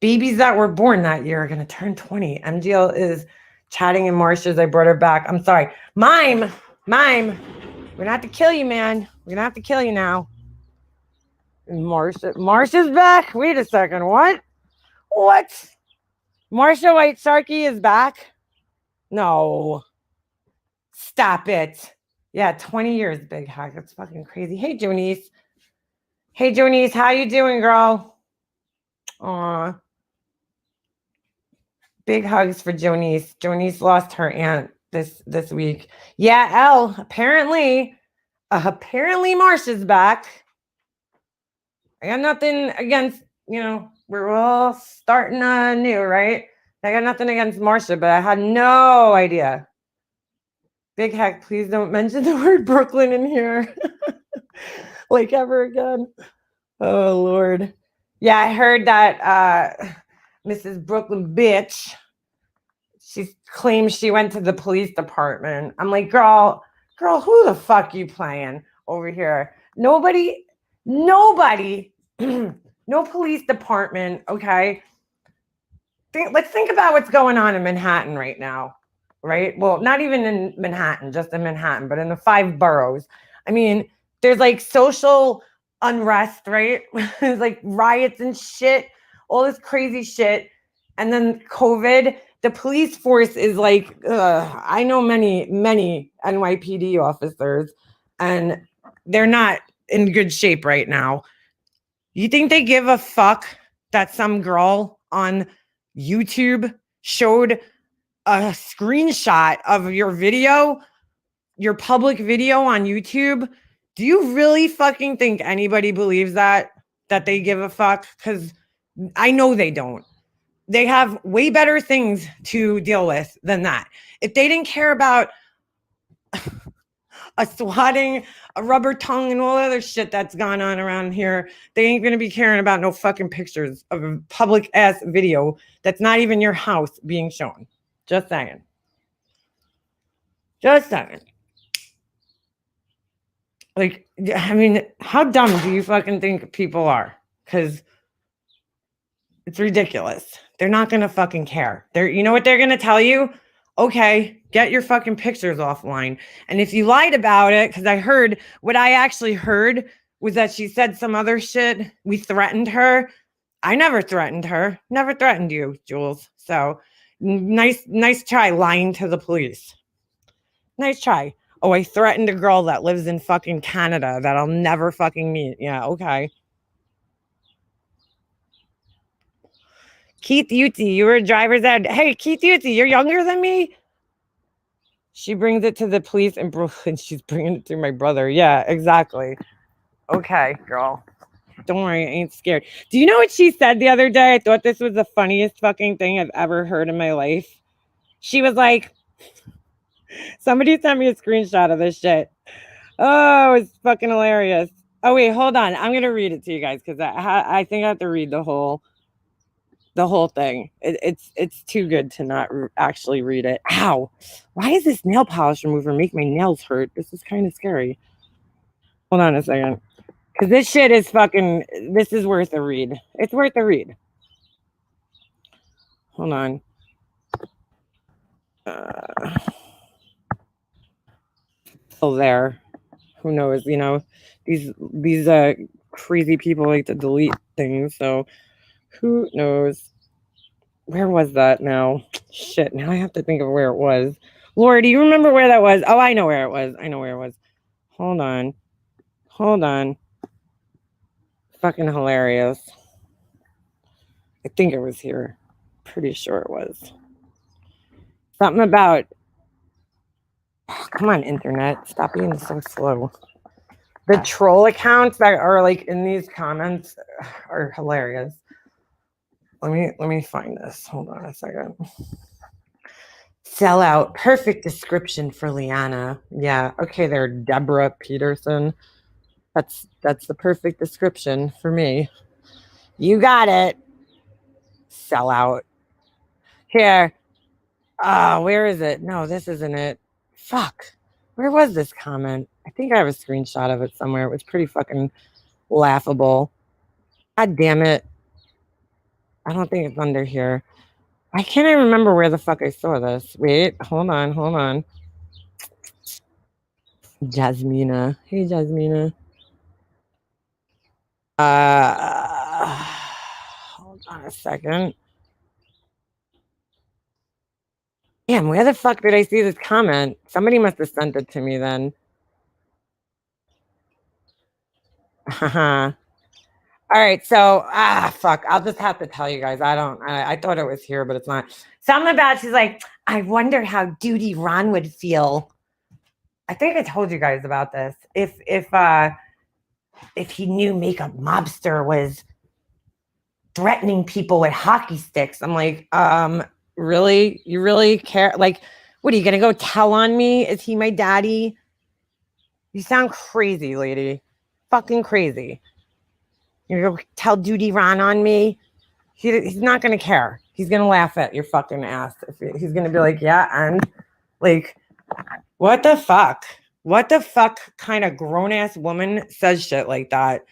Babies that were born that year are going to turn 20. MGL is chatting in Marsha's. I brought her back. I'm sorry. Mime. We're going to have to kill you, man. We're going to have to kill you now. Marsha's back? Wait a second. What? Marsha White Sharkey is back? No. Stop it. Yeah, 20 years, big hack. That's fucking crazy. Hey, Jonice. Hey, Jonice, how you doing, girl? Aw. Big hugs for Jonice. Jonice lost her aunt this week. Yeah, Elle. Apparently Marsha's back. I got nothing against, we're all starting new, right? I got nothing against Marsha, but I had no idea. Big heck, please don't mention the word Brooklyn in here. Like ever again. Oh, Lord. Yeah, I heard that Mrs. Brooklyn bitch, she claims she went to the police department. I'm like, girl, who the fuck you playing over here? Nobody, no police department, okay? Let's think about what's going on in Manhattan right now, right? Well, not even in Manhattan, just in Manhattan, but in the 5 boroughs. I mean, there's like social unrest, right? There's like riots and shit, all this crazy shit. And then COVID, the police force is like, I know many NYPD officers, and they're not in good shape right now. You think they give a fuck that some girl on YouTube showed a screenshot of your video, your public video on YouTube? Do you really fucking think anybody believes that they give a fuck? Because I know they don't. They have way better things to deal with than that. If they didn't care about a swatting, a rubber tongue, and all other shit that's gone on around here, they ain't gonna be caring about no fucking pictures of a public ass video that's not even your house being shown. Just saying. Like, I mean, how dumb do you fucking think people are? Because it's ridiculous. They're not gonna fucking care. You know what they're gonna tell you? Okay, get your fucking pictures offline. And if you lied about it, because what I actually heard was that she said some other shit. We threatened her. I never threatened her. Never threatened you, Jules. So nice try lying to the police. Nice try. Oh, I threatened a girl that lives in fucking Canada that I'll never fucking meet. Yeah, okay. Keith Utzi, you were a driver's ed. Hey, Keith Utzi, you're younger than me? She brings it to the police in Brooklyn. She's bringing it to my brother. Yeah, exactly. Okay, girl. Don't worry, I ain't scared. Do you know what she said the other day? I thought this was the funniest fucking thing I've ever heard in my life. She was like, somebody sent me a screenshot of this shit. Oh, it's fucking hilarious. Oh, wait, hold on. I'm going to read it to you guys because I think I have to read the whole thing. It's too good to not actually read it. Ow. Why is this nail polish remover make my nails hurt? This is kind of scary. Hold on a second. Because this shit is this is worth a read. It's worth a read. Hold on. Still there. Who knows? These crazy people like to delete things. So who knows? Where was that now? Shit, now I have to think of where it was. Laura, do you remember where that was? Oh, I know where it was. Hold on. Fucking hilarious. I think it was here. Pretty sure it was. Something about... Oh, come on, internet. Stop being so slow. The troll accounts that are like in these comments are hilarious. Let me find this. Hold on a second. Sell out. Perfect description for Liana. Yeah. Okay, there, Deborah Peterson. That's the perfect description for me. You got it. Sell out. Here. Where is it? No, this isn't it. Fuck. Where was this comment? I think I have a screenshot of it somewhere. It was pretty fucking laughable. God damn it. I don't think it's under here. I can't even remember where the fuck I saw this. Wait, hold on. Jasmina. Hey, Jasmina. Hold on a second. Damn, where the fuck did I see this comment? Somebody must have sent it to me then. All right, so fuck. I'll just have to tell you guys. I thought it was here, but it's not. Something about she's like, I wonder how Duty Ron would feel. I think I told you guys about this. If he knew Makeup Mobster was threatening people with hockey sticks. I'm like, really? You really care? Like, what are you gonna go tell on me? Is he my daddy? You sound crazy, lady. Fucking crazy. You're gonna go tell Duty Ron on me? He's not gonna care. He's gonna laugh at your fucking ass. He's gonna be like, yeah, and like, what the fuck? What the fuck kind of grown ass woman says shit like that?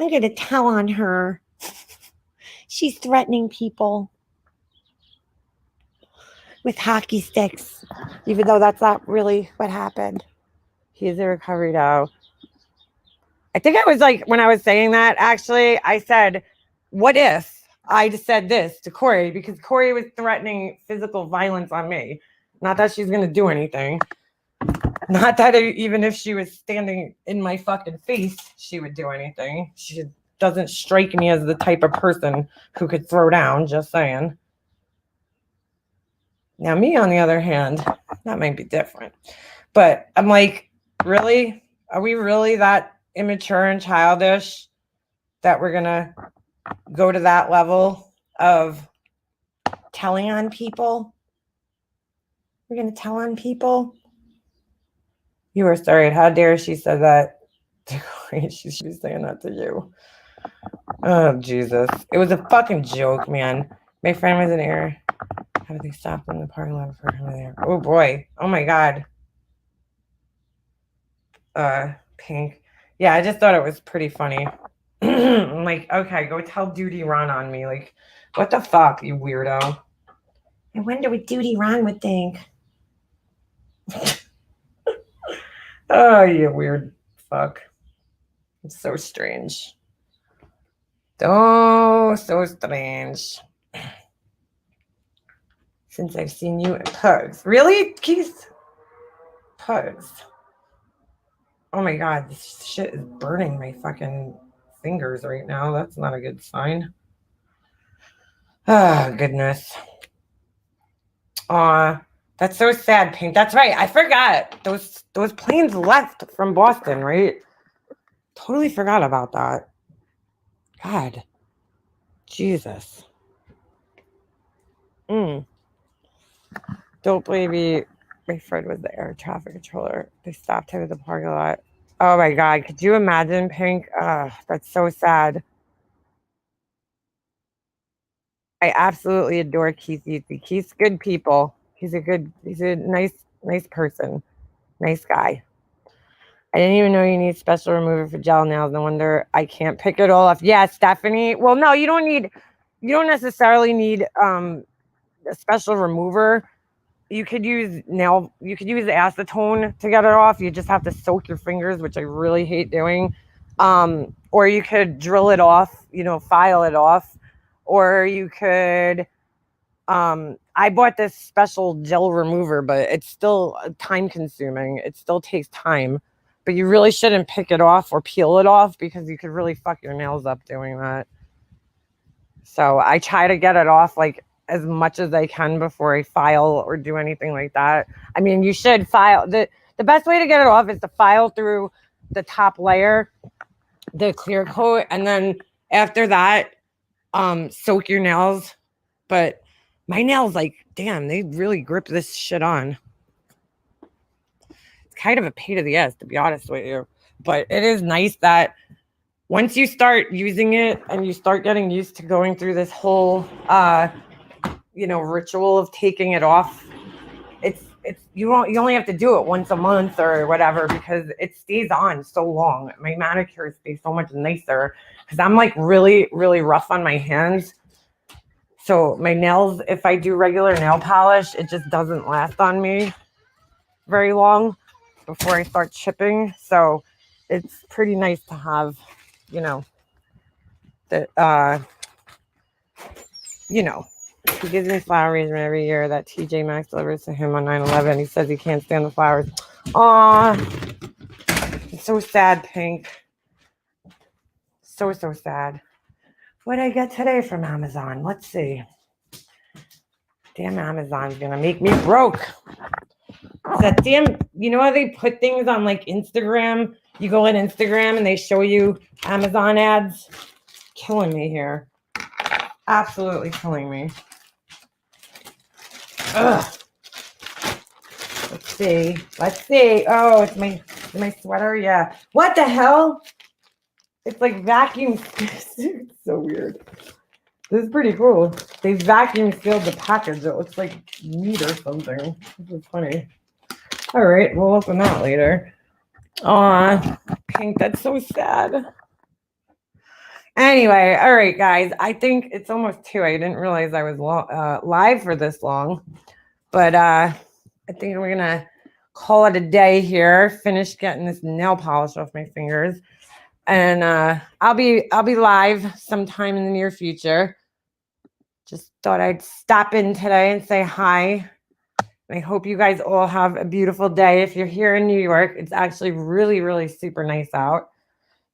I'm gonna tell on her. She's threatening people with hockey sticks, even though that's not really what happened. He's a recovery now. I think I was like, when I was saying that, actually, I said, what if I just said this to Corey? Because Corey was threatening physical violence on me. Not that she's going to do anything. Not that even if she was standing in my fucking face, she would do anything. She doesn't strike me as the type of person who could throw down, just saying. Now, me, on the other hand, that might be different. But I'm like, really? Are we really that immature and childish that we're going to go to that level of telling on people? We're going to tell on people? You were sorry. How dare she say that? She should be saying that to you. Oh, Jesus. It was a fucking joke, man. My friend was in here. How did they stop in the parking lot for him there? Oh, boy. Oh, my God. Pink. Yeah, I just thought it was pretty funny. I'm like, okay, go tell Duty Ron on me. Like, what the fuck, you weirdo? I wonder what Duty Ron would think. Oh, you weird fuck. It's so strange. Oh, so strange. Since I've seen you in Pugs. Really, Keith? Pugs. Oh my God, this shit is burning my fucking fingers right now. That's not a good sign. Oh, goodness. Aw, that's so sad, Pink. That's right. I forgot. Those planes left from Boston, right? Totally forgot about that. God. Jesus. Dope baby. My friend was the air traffic controller. They stopped him at the parking lot. Oh my God. Could you imagine, Pink? That's so sad. I absolutely adore Keith Yeatsy. Keith's good people. He's a nice person. Nice guy. I didn't even know you need special remover for gel nails. No wonder I can't pick it all off. Yeah, Stephanie. Well, no, you don't necessarily need a special remover. You could use acetone to get it off. You just have to soak your fingers, which I really hate doing. Or you could drill it off, file it off. Or you could I bought this special gel remover, but it's still time consuming. It still takes time. But you really shouldn't pick it off or peel it off because you could really fuck your nails up doing that. So I try to get it off like as much as I can before I file or do anything like that. I mean, you should file. The best way to get it off is to file through the top layer, the clear coat, and then after that, soak your nails. But my nails, like, damn, they really grip this shit on. It's kind of a pain in the ass, to be honest with you. But it is nice that once you start using it and you start getting used to going through this whole, ritual of taking it off, you only have to do it once a month or whatever because it stays on so long. My manicure stays so much nicer because I'm like really, really rough on my hands. So my nails, if I do regular nail polish, it just doesn't last on me very long before I start chipping. So it's pretty nice to have, that you know, he gives me flower arrangement every year that TJ Maxx delivers to him on 9/11. He says he can't stand the flowers. Aw, it's so sad, Pink. So sad. What did I get today from Amazon? Let's see. Damn, Amazon's gonna make me broke. That damn, you know how they put things on like Instagram? You go on Instagram and they show you Amazon ads? Killing me here. Absolutely killing me. Ugh. Let's see. Let's see. Oh, it's my sweater. Yeah. What the hell? It's like vacuum. It's so weird. This is pretty cool. They vacuum sealed the package. It looks like meat or something. This is funny. All right, we'll open that later. Aw, Pink, that's so sad. Anyway, all right, guys. I think it's almost 2. I didn't realize I was live for this long. But I think we're going to call it a day here. Finish getting this nail polish off my fingers. And I'll be live sometime in the near future. Just thought I'd stop in today and say hi. I hope you guys all have a beautiful day. If you're here in New York, it's actually really, really super nice out.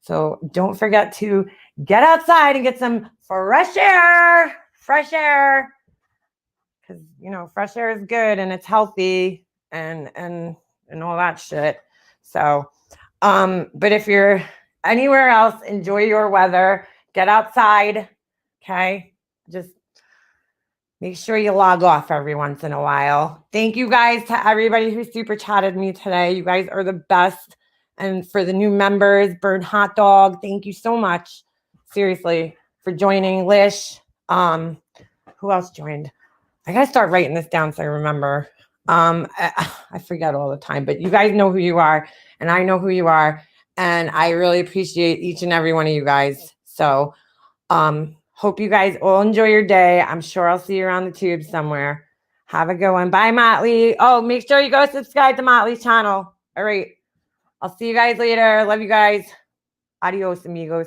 So don't forget to get outside and get some fresh air. Fresh air. Because, you know, fresh air is good and it's healthy and all that shit. So, but if you're anywhere else, enjoy your weather. Get outside. Okay? Just make sure you log off every once in a while. Thank you guys to everybody who super chatted me today. You guys are the best. And for the new members, Bird Hot Dog, thank you so much. Seriously, for joining. Lish. Who else joined? I gotta start writing this down so I remember. I forget all the time, but you guys know who you are, and I know who you are, and I really appreciate each and every one of you guys. So, hope you guys all enjoy your day. I'm sure I'll see you around the tube somewhere. Have a good one. Bye, Motley. Oh, make sure you go subscribe to Motley's channel. All right. I'll see you guys later. Love you guys. Adios, amigos.